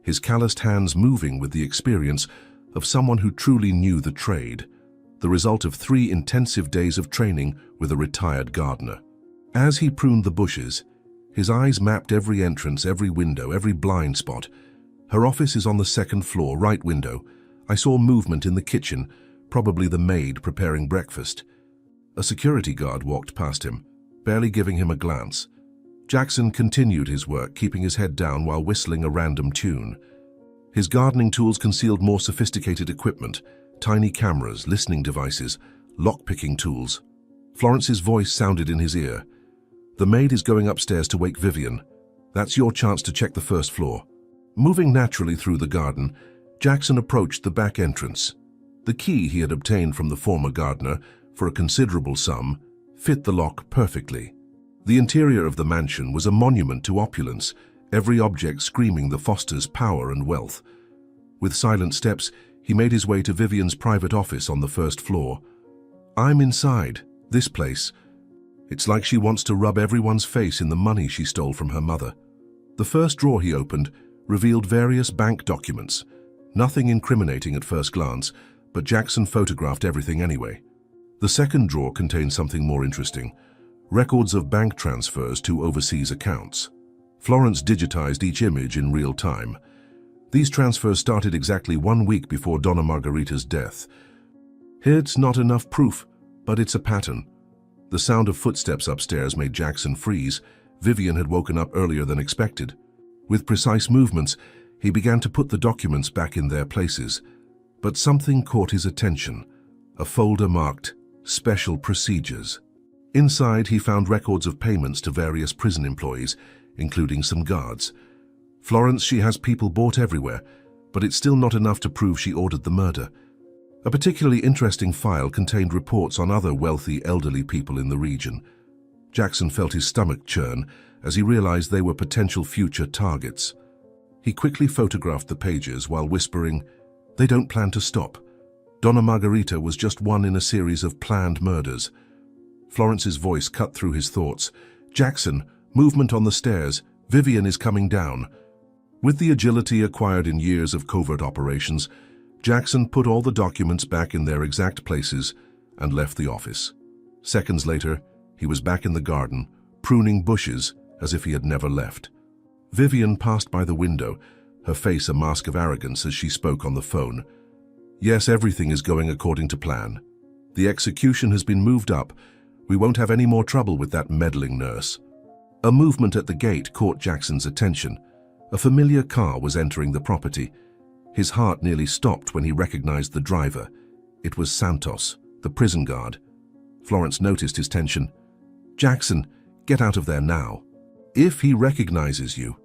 his calloused hands moving with the experience of someone who truly knew the trade, the result of 3 intensive days of training with a retired gardener. As he pruned the bushes, his eyes mapped every entrance, every window, every blind spot. "Her office is on the 2nd floor, right window. I saw movement in the kitchen, probably the maid preparing breakfast." A security guard walked past him, barely giving him a glance. Jackson continued his work, keeping his head down while whistling a random tune. His gardening tools concealed more sophisticated equipment, tiny cameras, listening devices, lock-picking tools. Florence's voice sounded in his ear. "The maid is going upstairs to wake Vivian. That's your chance to check the 1st floor." Moving naturally through the garden, Jackson approached the back entrance. The key he had obtained from the former gardener, for a considerable sum, fit the lock perfectly. The interior of the mansion was a monument to opulence, every object screaming the Fosters' power and wealth. With silent steps, he made his way to Vivian's private office on the 1st floor. "I'm inside, this place. It's like she wants to rub everyone's face in the money she stole from her mother." The first drawer he opened revealed various bank documents. Nothing incriminating at first glance, but Jackson photographed everything anyway. The second drawer contained something more interesting: records of bank transfers to overseas accounts. Florence digitized each image in real time. These transfers started exactly 1 week before Donna Margarita's death. It's not enough proof, but it's a pattern. The sound of footsteps upstairs made Jackson freeze. Vivian had woken up earlier than expected. With precise movements, he began to put the documents back in their places. But something caught his attention, a folder marked "Special Procedures." Inside, he found records of payments to various prison employees, including some guards. Florence, she has people bought everywhere, but it's still not enough to prove she ordered the murder. A particularly interesting file contained reports on other wealthy, elderly people in the region. Jackson felt his stomach churn as he realized they were potential future targets. He quickly photographed the pages while whispering, "They don't plan to stop. Donna Margarita was just one in a series of planned murders." Florence's voice cut through his thoughts. "Jackson, movement on the stairs. Vivian is coming down." With the agility acquired in years of covert operations, Jackson put all the documents back in their exact places and left the office. Seconds later, he was back in the garden, pruning bushes as if he had never left. Vivian passed by the window, her face a mask of arrogance as she spoke on the phone. "Yes, everything is going according to plan. The execution has been moved up. We won't have any more trouble with that meddling nurse." A movement at the gate caught Jackson's attention. A familiar car was entering the property. His heart nearly stopped when he recognized the driver. It was Santos, the prison guard. Florence noticed his tension. "Jackson, get out of there now." "If he recognizes you."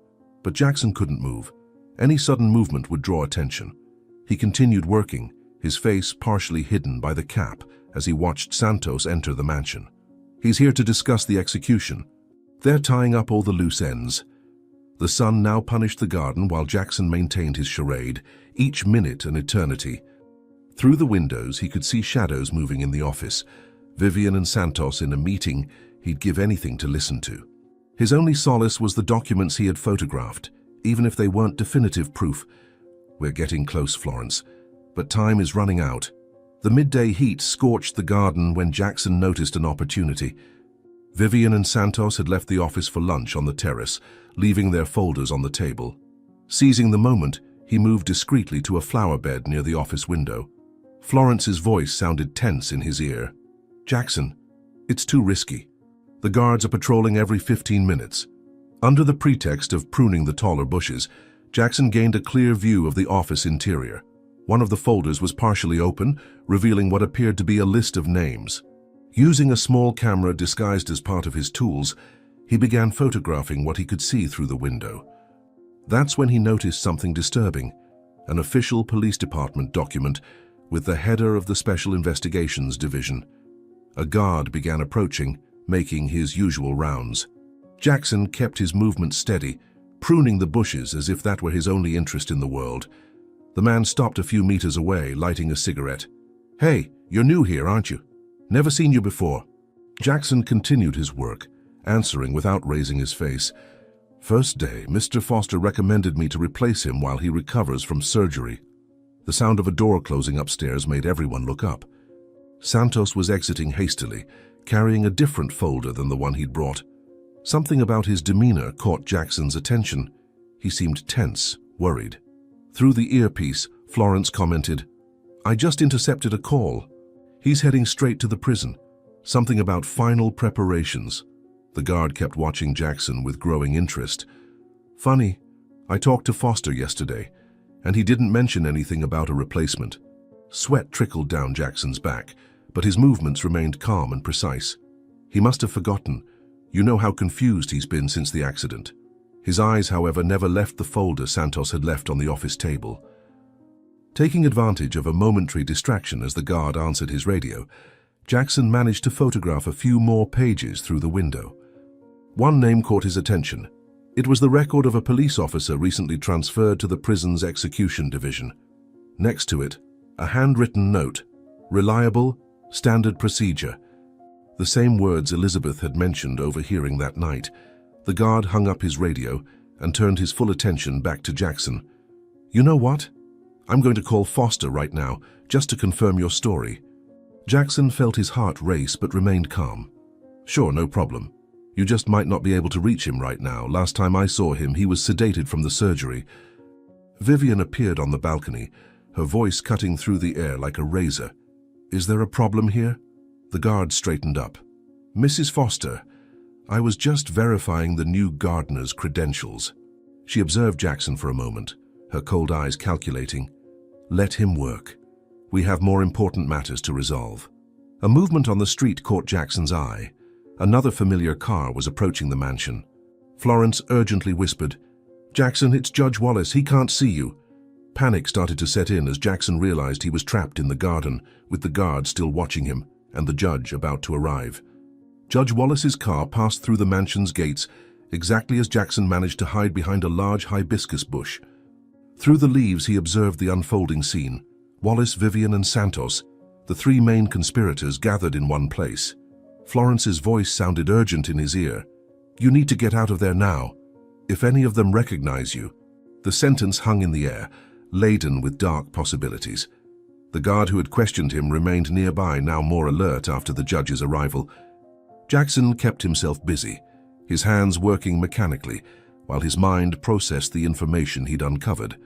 But Jackson couldn't move. Any sudden movement would draw attention. He continued working, his face partially hidden by the cap as he watched Santos enter the mansion. "He's here to discuss the execution. They're tying up all the loose ends." The sun now punished the garden while Jackson maintained his charade, each minute an eternity. Through the windows, he could see shadows moving in the office. Vivian and Santos in a meeting he'd give anything to listen to. His only solace was the documents he had photographed, even if they weren't definitive proof. "We're getting close, Florence, but time is running out." The midday heat scorched the garden when Jackson noticed an opportunity. Vivian and Santos had left the office for lunch on the terrace, leaving their folders on the table. Seizing the moment, he moved discreetly to a flower bed near the office window. Florence's voice sounded tense in his ear. "Jackson, it's too risky. The guards are patrolling every 15 minutes. Under the pretext of pruning the taller bushes, Jackson gained a clear view of the office interior. One of the folders was partially open, revealing what appeared to be a list of names. Using a small camera disguised as part of his tools, he began photographing what he could see through the window. That's when he noticed something disturbing, an official police department document with the header of the Special Investigations Division. A guard began approaching, making his usual rounds. Jackson kept his movement steady, pruning the bushes as if that were his only interest in the world. The man stopped a few meters away, lighting a cigarette. "Hey, you're new here, aren't you? Never seen you before." Jackson continued his work, answering without raising his face. "First day, Mr. Foster recommended me to replace him while he recovers from surgery." The sound of a door closing upstairs made everyone look up. Santos was exiting hastily, carrying a different folder than the one he'd brought. Something about his demeanor caught Jackson's attention. He seemed tense, worried. Through the earpiece, Florence commented, "I just intercepted a call. He's heading straight to the prison. Something about final preparations." The guard kept watching Jackson with growing interest. "Funny, I talked to Foster yesterday, and he didn't mention anything about a replacement." Sweat trickled down Jackson's back, but his movements remained calm and precise. He must have forgotten. You know how confused he's been since the accident. His eyes, however, never left the folder Santos had left on the office table. Taking advantage of a momentary distraction as the guard answered his radio, Jackson managed to photograph a few more pages through the window. One name caught his attention. It was the record of a police officer recently transferred to the prison's execution division. Next to it, a handwritten note, "Reliable, standard procedure." The same words Elizabeth had mentioned overhearing that night. The guard hung up his radio and turned his full attention back to Jackson. "You know what? I'm going to call Foster right now, just to confirm your story." Jackson felt his heart race but remained calm. "Sure, no problem. You just might not be able to reach him right now. Last time I saw him, he was sedated from the surgery." Vivian appeared on the balcony, her voice cutting through the air like a razor. "Is there a problem here?" The guard straightened up. "Mrs. Foster, I was just verifying the new gardener's credentials." She observed Jackson for a moment, her cold eyes calculating. "Let him work. We have more important matters to resolve." A movement on the street caught Jackson's eye. Another familiar car was approaching the mansion. Florence urgently whispered, "Jackson, it's Judge Wallace. He can't see you." Panic started to set in as Jackson realized he was trapped in the garden, with the guard still watching him and the judge about to arrive. Judge Wallace's car passed through the mansion's gates exactly as Jackson managed to hide behind a large hibiscus bush. Through the leaves he observed the unfolding scene. Wallace, Vivian, and Santos, the three main conspirators, gathered in one place. Florence's voice sounded urgent in his ear. "You need to get out of there now. If any of them recognize you." The sentence hung in the air, laden with dark possibilities. The guard who had questioned him remained nearby, now more alert after the judge's arrival. Jackson kept himself busy. his hands working mechanically, while his mind processed the information he'd uncovered.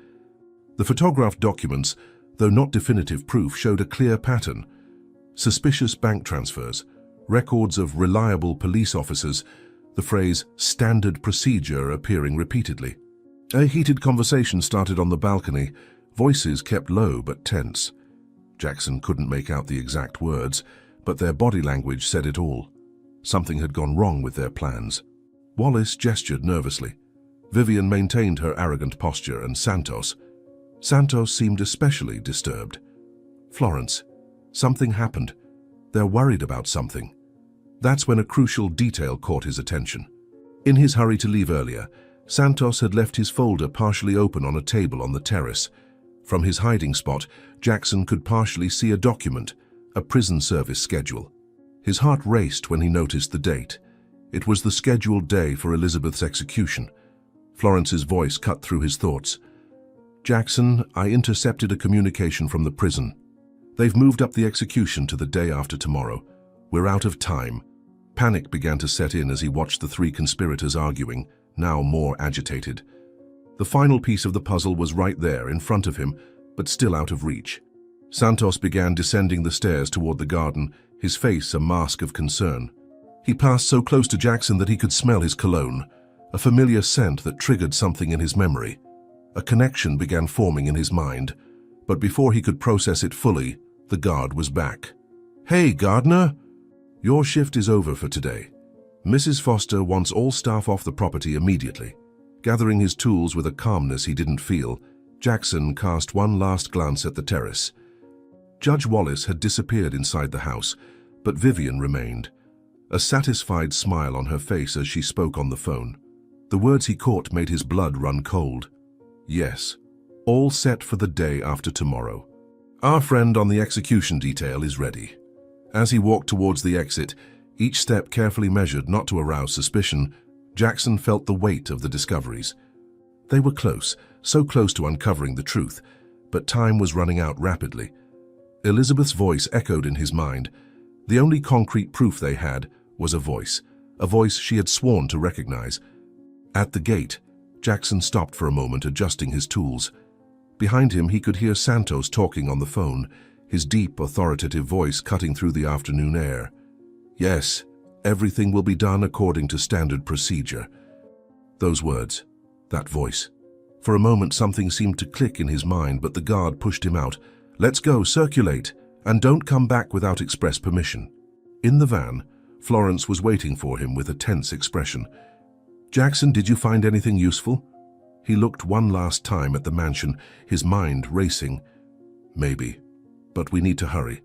The photographed documents, though not definitive proof, showed a clear pattern. Suspicious bank transfers, records of reliable police officers, the phrase "standard procedure" appearing repeatedly. A heated conversation started on the balcony, voices kept low but tense. Jackson couldn't make out the exact words, but their body language said it all. Something had gone wrong with their plans. Wallace gestured nervously. Vivian maintained her arrogant posture, and Santos seemed especially disturbed. "Florence, something happened. They're worried about something." That's when a crucial detail caught his attention. In his hurry to leave earlier, Santos had left his folder partially open on a table on the terrace. From his hiding spot, Jackson could partially see a document, a prison service schedule. His heart raced when he noticed the date. It was the scheduled day for Elizabeth's execution. Florence's voice cut through his thoughts. "Jackson, I intercepted a communication from the prison. They've moved up the execution to the day after tomorrow. We're out of time." Panic began to set in as he watched the three conspirators arguing, now more agitated. The final piece of the puzzle was right there in front of him, but still out of reach. Santos began descending the stairs toward the garden, his face a mask of concern. He passed so close to Jackson that he could smell his cologne, a familiar scent that triggered something in his memory. A connection began forming in his mind, but before he could process it fully, the guard was back. "Hey, Gardner! Your shift is over for today. Mrs. Foster wants all staff off the property immediately." Gathering his tools with a calmness he didn't feel, Jackson cast one last glance at the terrace. Judge Wallace had disappeared inside the house, but Vivian remained, a satisfied smile on her face as she spoke on the phone. The words he caught made his blood run cold. Yes, all set for the day after tomorrow. Our friend on the execution detail is ready. As he walked towards the exit, each step carefully measured not to arouse suspicion, Jackson felt the weight of the discoveries. They were close, so close to uncovering the truth, but time was running out rapidly. Elizabeth's voice echoed in his mind. The only concrete proof they had was a voice she had sworn to recognize. At the gate, Jackson stopped for a moment, adjusting his tools. Behind him, he could hear Santos talking on the phone, his deep, authoritative voice cutting through the afternoon air. "Yes, everything will be done according to standard procedure." Those words, that voice. For a moment, something seemed to click in his mind, but the guard pushed him out. "Let's go, circulate, and don't come back without express permission." In the van, Florence was waiting for him with a tense expression. "Jackson, did you find anything useful?" He looked one last time at the mansion, his mind racing. "Maybe, but we need to hurry.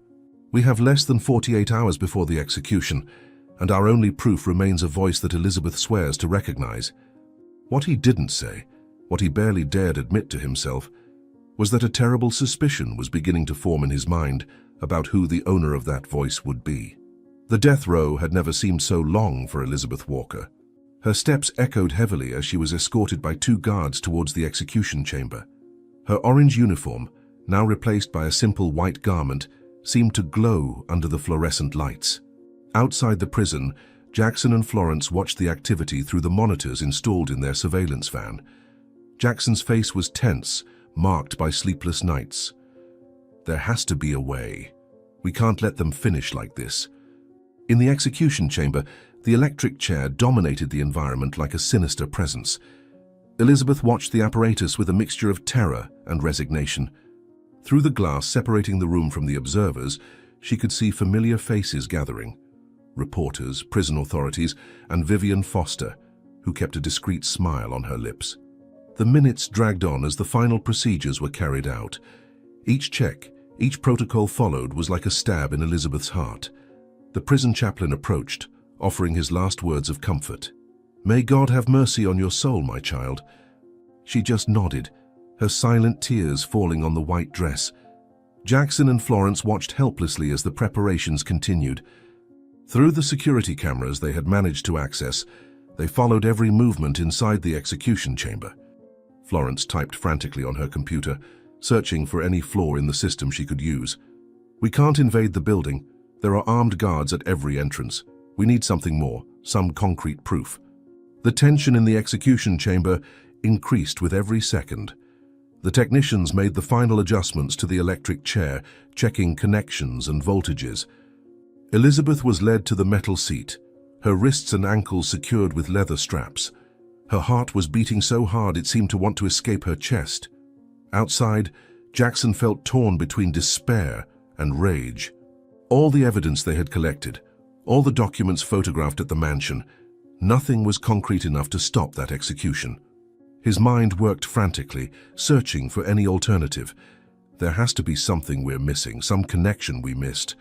We have less than 48 hours before the execution, and our only proof remains a voice that Elizabeth swears to recognize." What he didn't say, what he barely dared admit to himself, was that a terrible suspicion was beginning to form in his mind about who the owner of that voice would be. The death row had never seemed so long for Elizabeth Walker. Her steps echoed heavily as she was escorted by 2 guards towards the execution chamber. Her orange uniform, now replaced by a simple white garment, seemed to glow under the fluorescent lights. Outside the prison, Jackson and Florence watched the activity through the monitors installed in their surveillance van. Jackson's face was tense, marked by sleepless nights. There has to be a way. We can't let them finish like this. In the execution chamber, the electric chair dominated the environment like a sinister presence. Elizabeth watched the apparatus with a mixture of terror and resignation. Through the glass separating the room from the observers, she could see familiar faces gathering. Reporters, prison authorities, and Vivian Foster, who kept a discreet smile on her lips. The minutes dragged on as the final procedures were carried out. Each check, each protocol followed was like a stab in Elizabeth's heart. The prison chaplain approached, offering his last words of comfort. "May God have mercy on your soul, my child." She just nodded, her silent tears falling on the white dress. Jackson and Florence watched helplessly as the preparations continued. Through the security cameras they had managed to access, they followed every movement inside the execution chamber. Florence typed frantically on her computer, searching for any flaw in the system she could use. "We can't invade the building. There are armed guards at every entrance. We need something more, some concrete proof." The tension in the execution chamber increased with every second. The technicians made the final adjustments to the electric chair, checking connections and voltages. Elizabeth was led to the metal seat, her wrists and ankles secured with leather straps. Her heart was beating so hard it seemed to want to escape her chest. Outside, Jackson felt torn between despair and rage. All the evidence they had collected, all the documents photographed at the mansion, nothing was concrete enough to stop that execution. His mind worked frantically, searching for any alternative. There has to be something we're missing, some connection we missed.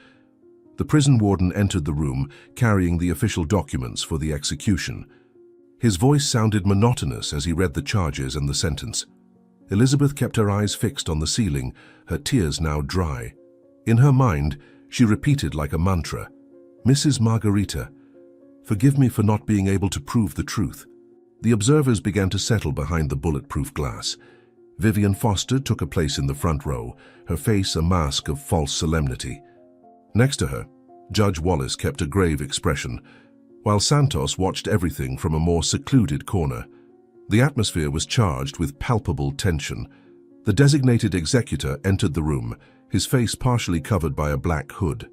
The prison warden entered the room, carrying the official documents for the execution. His voice sounded monotonous as he read the charges and the sentence. Elizabeth kept her eyes fixed on the ceiling, her tears now dry. In her mind, she repeated like a mantra, "Mrs. Margarita, forgive me for not being able to prove the truth." The observers began to settle behind the bulletproof glass. Vivian Foster took a place in the front row, her face a mask of false solemnity. Next to her, Judge Wallace kept a grave expression, while Santos watched everything from a more secluded corner. The atmosphere was charged with palpable tension. The designated executor entered the room, his face partially covered by a black hood.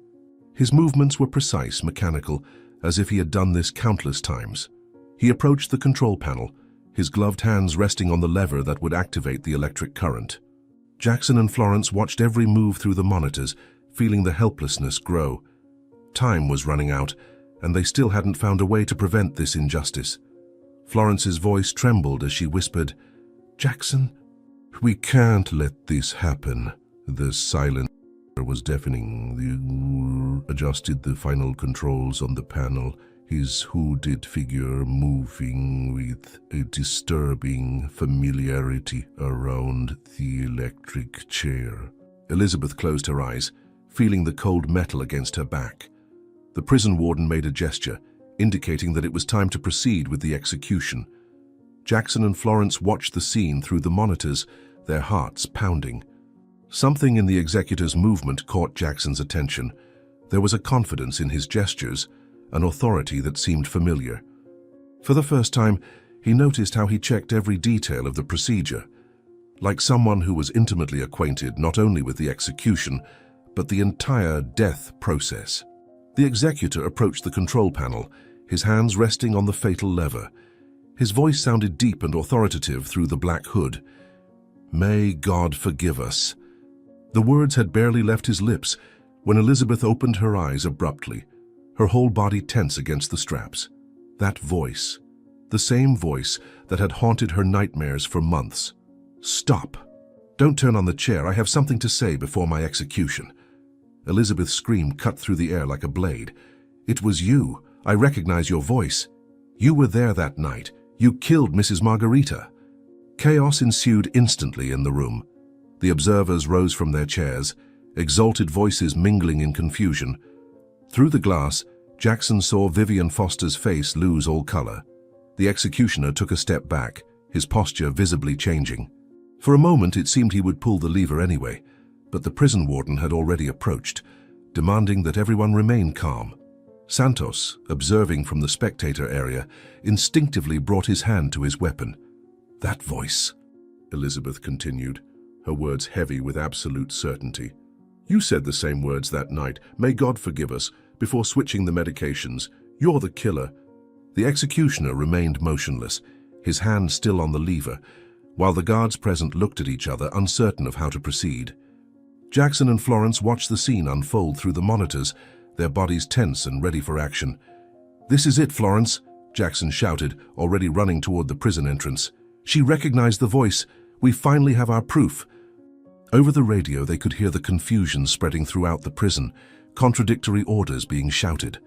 His movements were precise, mechanical, as if he had done this countless times. He approached the control panel, his gloved hands resting on the lever that would activate the electric current. Jackson and Florence watched every move through the monitors, feeling the helplessness grow. Time was running out, and they still hadn't found a way to prevent this injustice. Florence's voice trembled as she whispered, "Jackson, we can't let this happen." The silence was deafening. He adjusted the final controls on the panel, his hooded figure moving with a disturbing familiarity around the electric chair. Elizabeth closed her eyes, feeling the cold metal against her back. The prison warden made a gesture, indicating that it was time to proceed with the execution. Jackson and Florence watched the scene through the monitors, their hearts pounding. Something in the executor's movement caught Jackson's attention. There was a confidence in his gestures, an authority that seemed familiar. For the first time, he noticed how he checked every detail of the procedure, like someone who was intimately acquainted not only with the execution, but the entire death process. The executor approached the control panel, his hands resting on the fatal lever. His voice sounded deep and authoritative through the black hood. "May God forgive us." The words had barely left his lips when Elizabeth opened her eyes abruptly, her whole body tense against the straps. That voice, the same voice that had haunted her nightmares for months. "Stop! Don't turn on the chair. I have something to say before my execution." Elizabeth's scream cut through the air like a blade. "It was you. I recognize your voice. You were there that night. You killed Mrs. Margarita." Chaos ensued instantly in the room. The observers rose from their chairs, exalted voices mingling in confusion. Through the glass, Jackson saw Vivian Foster's face lose all color. The executioner took a step back, his posture visibly changing. For a moment it seemed he would pull the lever anyway, but the prison warden had already approached, demanding that everyone remain calm. Santos, observing from the spectator area, instinctively brought his hand to his weapon. "That voice," Elizabeth continued, her words heavy with absolute certainty. "You said the same words that night, 'May God forgive us,' before switching the medications. You're the killer." The executioner remained motionless, his hand still on the lever, while the guards present looked at each other, uncertain of how to proceed. Jackson and Florence watched the scene unfold through the monitors, their bodies tense and ready for action. "This is it, Florence," Jackson shouted, already running toward the prison entrance. "She recognized the voice. We finally have our proof." Over the radio they could hear the confusion spreading throughout the prison, contradictory orders being shouted.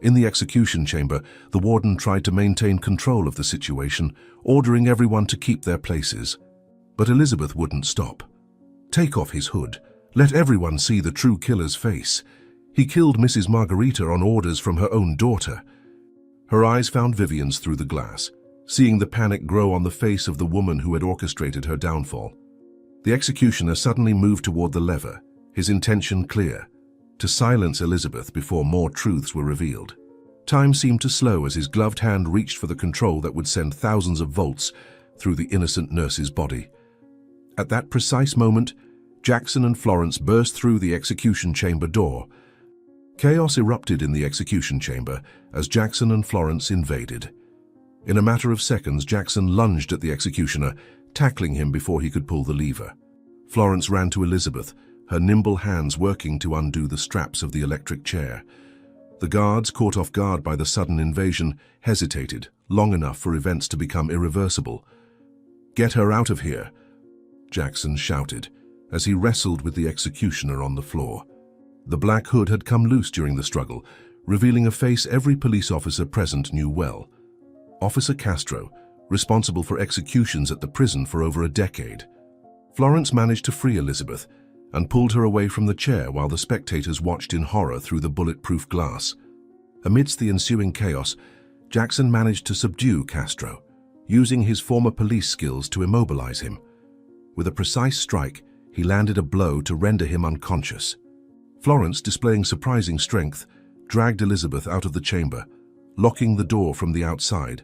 In the execution chamber, the warden tried to maintain control of the situation, ordering everyone to keep their places. But Elizabeth wouldn't stop. "Take off his hood. Let everyone see the true killer's face. He killed Mrs. Margarita on orders from her own daughter." Her eyes found Vivian's through the glass, seeing the panic grow on the face of the woman who had orchestrated her downfall. The executioner suddenly moved toward the lever, his intention clear: to silence Elizabeth before more truths were revealed. Time seemed to slow as his gloved hand reached for the control that would send thousands of volts through the innocent nurse's body. At that precise moment, Jackson and Florence burst through the execution chamber door. Chaos erupted in the execution chamber as Jackson and Florence invaded. In a matter of seconds, Jackson lunged at the executioner, tackling him before he could pull the lever. Florence ran to Elizabeth, her nimble hands working to undo the straps of the electric chair. The guards, caught off guard by the sudden invasion, hesitated long enough for events to become irreversible. "Get her out of here," Jackson shouted as he wrestled with the executioner on the floor. The black hood had come loose during the struggle, revealing a face every police officer present knew well. Officer Castro, responsible for executions at the prison for over a decade. Florence managed to free Elizabeth and pulled her away from the chair while the spectators watched in horror through the bulletproof glass. Amidst the ensuing chaos, Jackson managed to subdue Castro, using his former police skills to immobilize him. With a precise strike, he landed a blow to render him unconscious. Florence, displaying surprising strength, dragged Elizabeth out of the chamber, locking the door from the outside,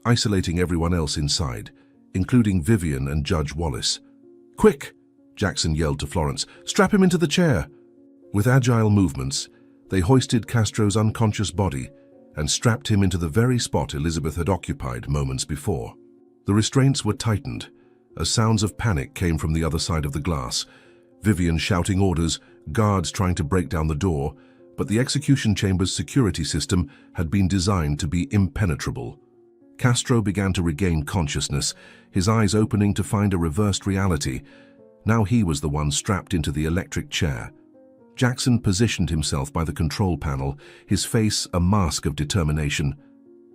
isolating everyone else inside, including Vivian and Judge Wallace. "Quick!" Jackson yelled to Florence. "Strap him into the chair!" With agile movements, they hoisted Castro's unconscious body and strapped him into the very spot Elizabeth had occupied moments before. The restraints were tightened as sounds of panic came from the other side of the glass. Vivian shouting orders, guards trying to break down the door, but the execution chamber's security system had been designed to be impenetrable. Castro began to regain consciousness, his eyes opening to find a reversed reality. Now he was the one strapped into the electric chair. Jackson positioned himself by the control panel, his face a mask of determination.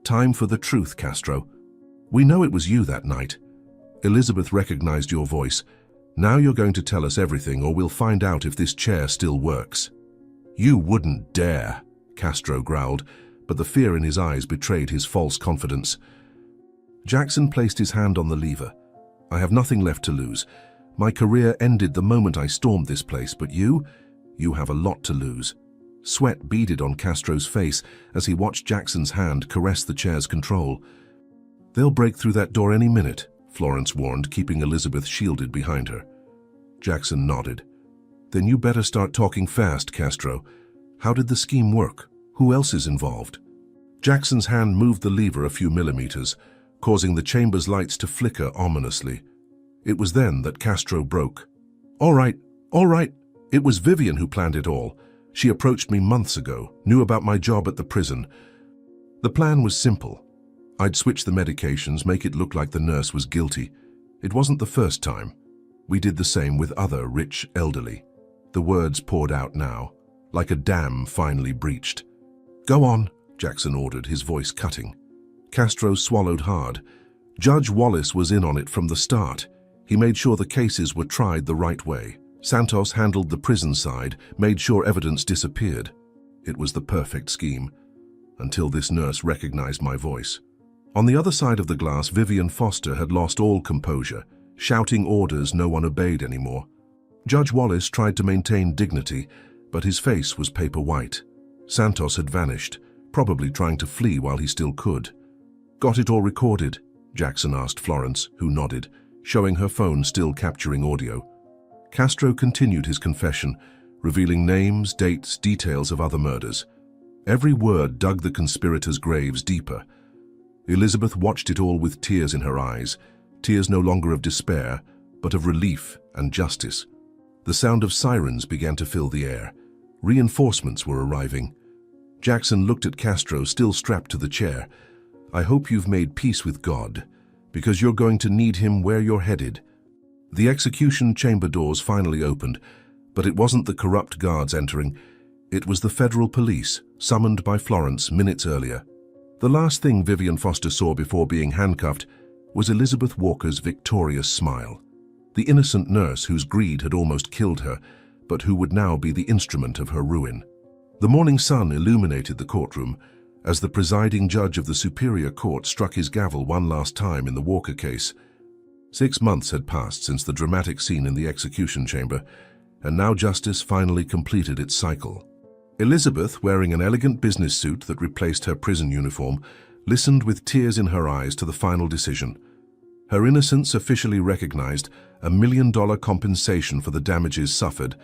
"Time for the truth, Castro. We know it was you that night. Elizabeth recognized your voice. Now you're going to tell us everything, or we'll find out if this chair still works." "You wouldn't dare," Castro growled, but the fear in his eyes betrayed his false confidence. Jackson placed his hand on the lever. "I have nothing left to lose. My career ended the moment I stormed this place, but you have a lot to lose." Sweat beaded on Castro's face as he watched Jackson's hand caress the chair's control. "They'll break through that door any minute," Florence warned, keeping Elizabeth shielded behind her. Jackson nodded. "Then you better start talking fast, Castro. How did the scheme work? Who else is involved?" Jackson's hand moved the lever a few millimeters, causing the chamber's lights to flicker ominously. It was then that Castro broke. All right. It was Vivian who planned it all. She approached me months ago, knew about my job at the prison. The plan was simple. I'd switch the medications, make it look like the nurse was guilty. It wasn't the first time. We did the same with other rich elderly." The words poured out now, like a dam finally breached. "Go on," Jackson ordered, his voice cutting. Castro swallowed hard. Judge Wallace was in on it from the start. He made sure the cases were tried the right way. Santos handled the prison side, made sure evidence disappeared. It was the perfect scheme, until this nurse recognized my voice. On the other side of the glass, Vivian Foster had lost all composure, shouting orders no one obeyed anymore. Judge Wallace tried to maintain dignity, but his face was paper white. Santos had vanished, probably trying to flee while he still could. "Got it all recorded?" Jackson asked Florence, who nodded, showing her phone still capturing audio. Castro continued his confession, revealing names, dates, details of other murders. Every word dug the conspirators' graves deeper. Elizabeth watched it all with tears in her eyes, tears no longer of despair, but of relief and justice. The sound of sirens began to fill the air. Reinforcements were arriving. Jackson looked at Castro, still strapped to the chair. "I hope you've made peace with God, because you're going to need him where you're headed." The execution chamber doors finally opened, but it wasn't the corrupt guards entering. It was the federal police, summoned by Florence minutes earlier. The last thing Vivian Foster saw before being handcuffed was Elizabeth Walker's victorious smile. The innocent nurse whose greed had almost killed her, but who would now be the instrument of her ruin. The morning sun illuminated the courtroom as the presiding judge of the Superior Court struck his gavel one last time in the Walker case. 6 months had passed since the dramatic scene in the execution chamber, and now justice finally completed its cycle. Elizabeth, wearing an elegant business suit that replaced her prison uniform, listened with tears in her eyes to the final decision. Her innocence officially recognized, $1 million compensation for the damages suffered,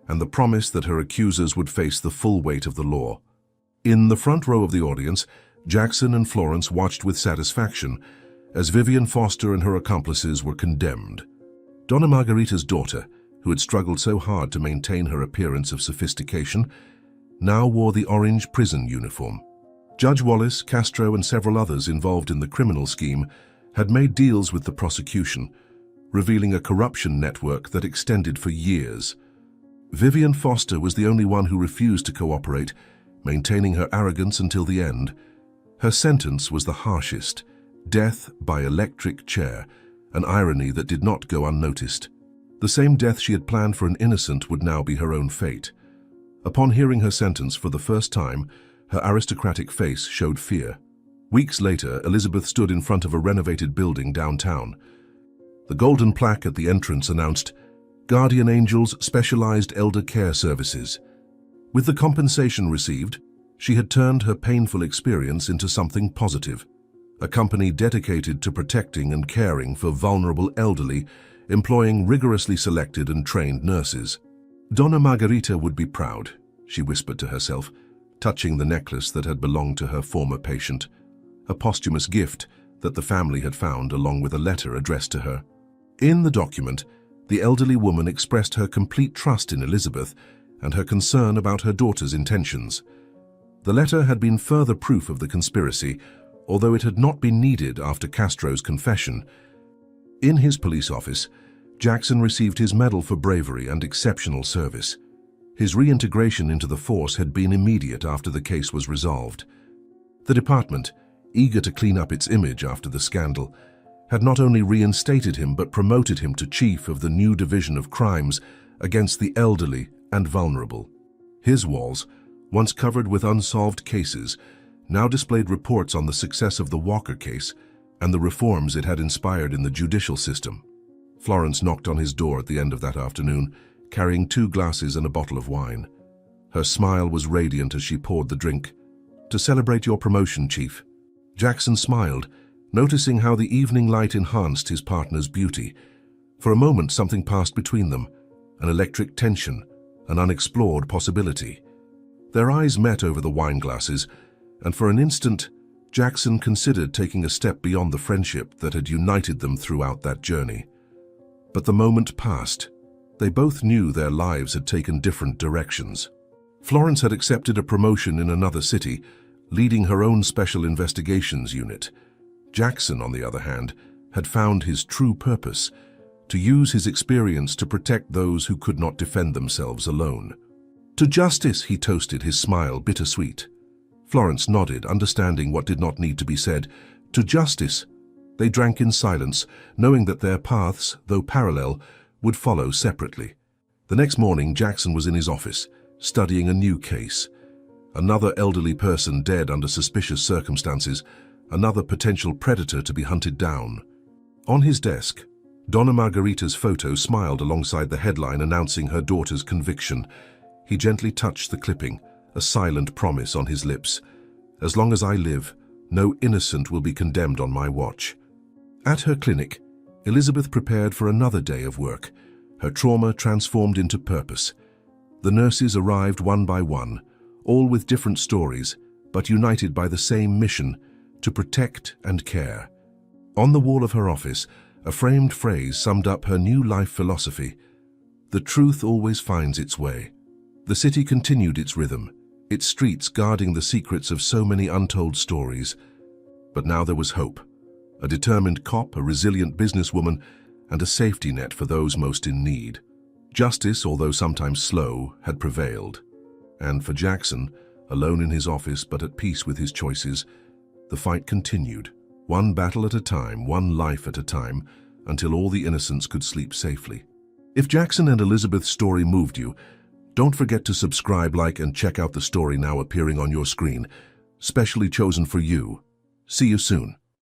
and the promise that her accusers would face the full weight of the law. In the front row of the audience, Jackson and Florence watched with satisfaction as Vivian Foster and her accomplices were condemned. Donna Margarita's daughter, who had struggled so hard to maintain her appearance of sophistication, now wore the orange prison uniform. Judge Wallace, Castro, and several others involved in the criminal scheme had made deals with the prosecution, revealing a corruption network that extended for years. Vivian Foster was the only one who refused to cooperate, maintaining her arrogance until the end. Her sentence was the harshest: death by electric chair, an irony that did not go unnoticed. The same death she had planned for an innocent would now be her own fate. Upon hearing her sentence for the first time, her aristocratic face showed fear. Weeks later, Elizabeth stood in front of a renovated building downtown. The golden plaque at the entrance announced, "Guardian Angels Specialized Elder Care Services." With the compensation received, she had turned her painful experience into something positive. A company dedicated to protecting and caring for vulnerable elderly, employing rigorously selected and trained nurses. Donna Margarita would be proud, she whispered to herself, touching the necklace that had belonged to her former patient, a posthumous gift that the family had found along with a letter addressed to her. In the document, the elderly woman expressed her complete trust in Elizabeth and her concern about her daughter's intentions. The letter had been further proof of the conspiracy, although it had not been needed after Castro's confession. In his police office, Jackson received his medal for bravery and exceptional service. His reintegration into the force had been immediate after the case was resolved. The department, eager to clean up its image after the scandal, had not only reinstated him but promoted him to chief of the new division of crimes against the elderly and vulnerable. His walls, once covered with unsolved cases, now displayed reports on the success of the Walker case and the reforms it had inspired in the judicial system. Florence knocked on his door at the end of that afternoon, carrying 2 glasses and a bottle of wine. Her smile was radiant as she poured the drink. "To celebrate your promotion, Chief." Jackson smiled, noticing how the evening light enhanced his partner's beauty. For a moment something passed between them, an electric tension, an unexplored possibility. Their eyes met over the wine glasses, and for an instant, Jackson considered taking a step beyond the friendship that had united them throughout that journey. But the moment passed. They both knew their lives had taken different directions. Florence had accepted a promotion in another city, leading her own special investigations unit. Jackson, on the other hand, had found his true purpose: to use his experience to protect those who could not defend themselves alone. "To justice," he toasted, his smile bittersweet. Florence nodded, understanding what did not need to be said. "To justice." They drank in silence, knowing that their paths, though parallel, would follow separately. The next morning, Jackson was in his office, studying a new case. Another elderly person dead under suspicious circumstances, another potential predator to be hunted down. On his desk, Donna Margarita's photo smiled alongside the headline announcing her daughter's conviction. He gently touched the clipping, a silent promise on his lips. "As long as I live, no innocent will be condemned on my watch." At her clinic, Elizabeth prepared for another day of work, her trauma transformed into purpose. The nurses arrived one by one, all with different stories, but united by the same mission: to protect and care. On the wall of her office, a framed phrase summed up her new life philosophy: "The truth always finds its way." The city continued its rhythm, its streets guarding the secrets of so many untold stories. But now there was hope. A determined cop, a resilient businesswoman, and a safety net for those most in need. Justice, although sometimes slow, had prevailed. And for Jackson, alone in his office but at peace with his choices, the fight continued, one battle at a time, one life at a time, until all the innocents could sleep safely. If Jackson and Elizabeth's story moved you, don't forget to subscribe, like, and check out the story now appearing on your screen, specially chosen for you. See you soon.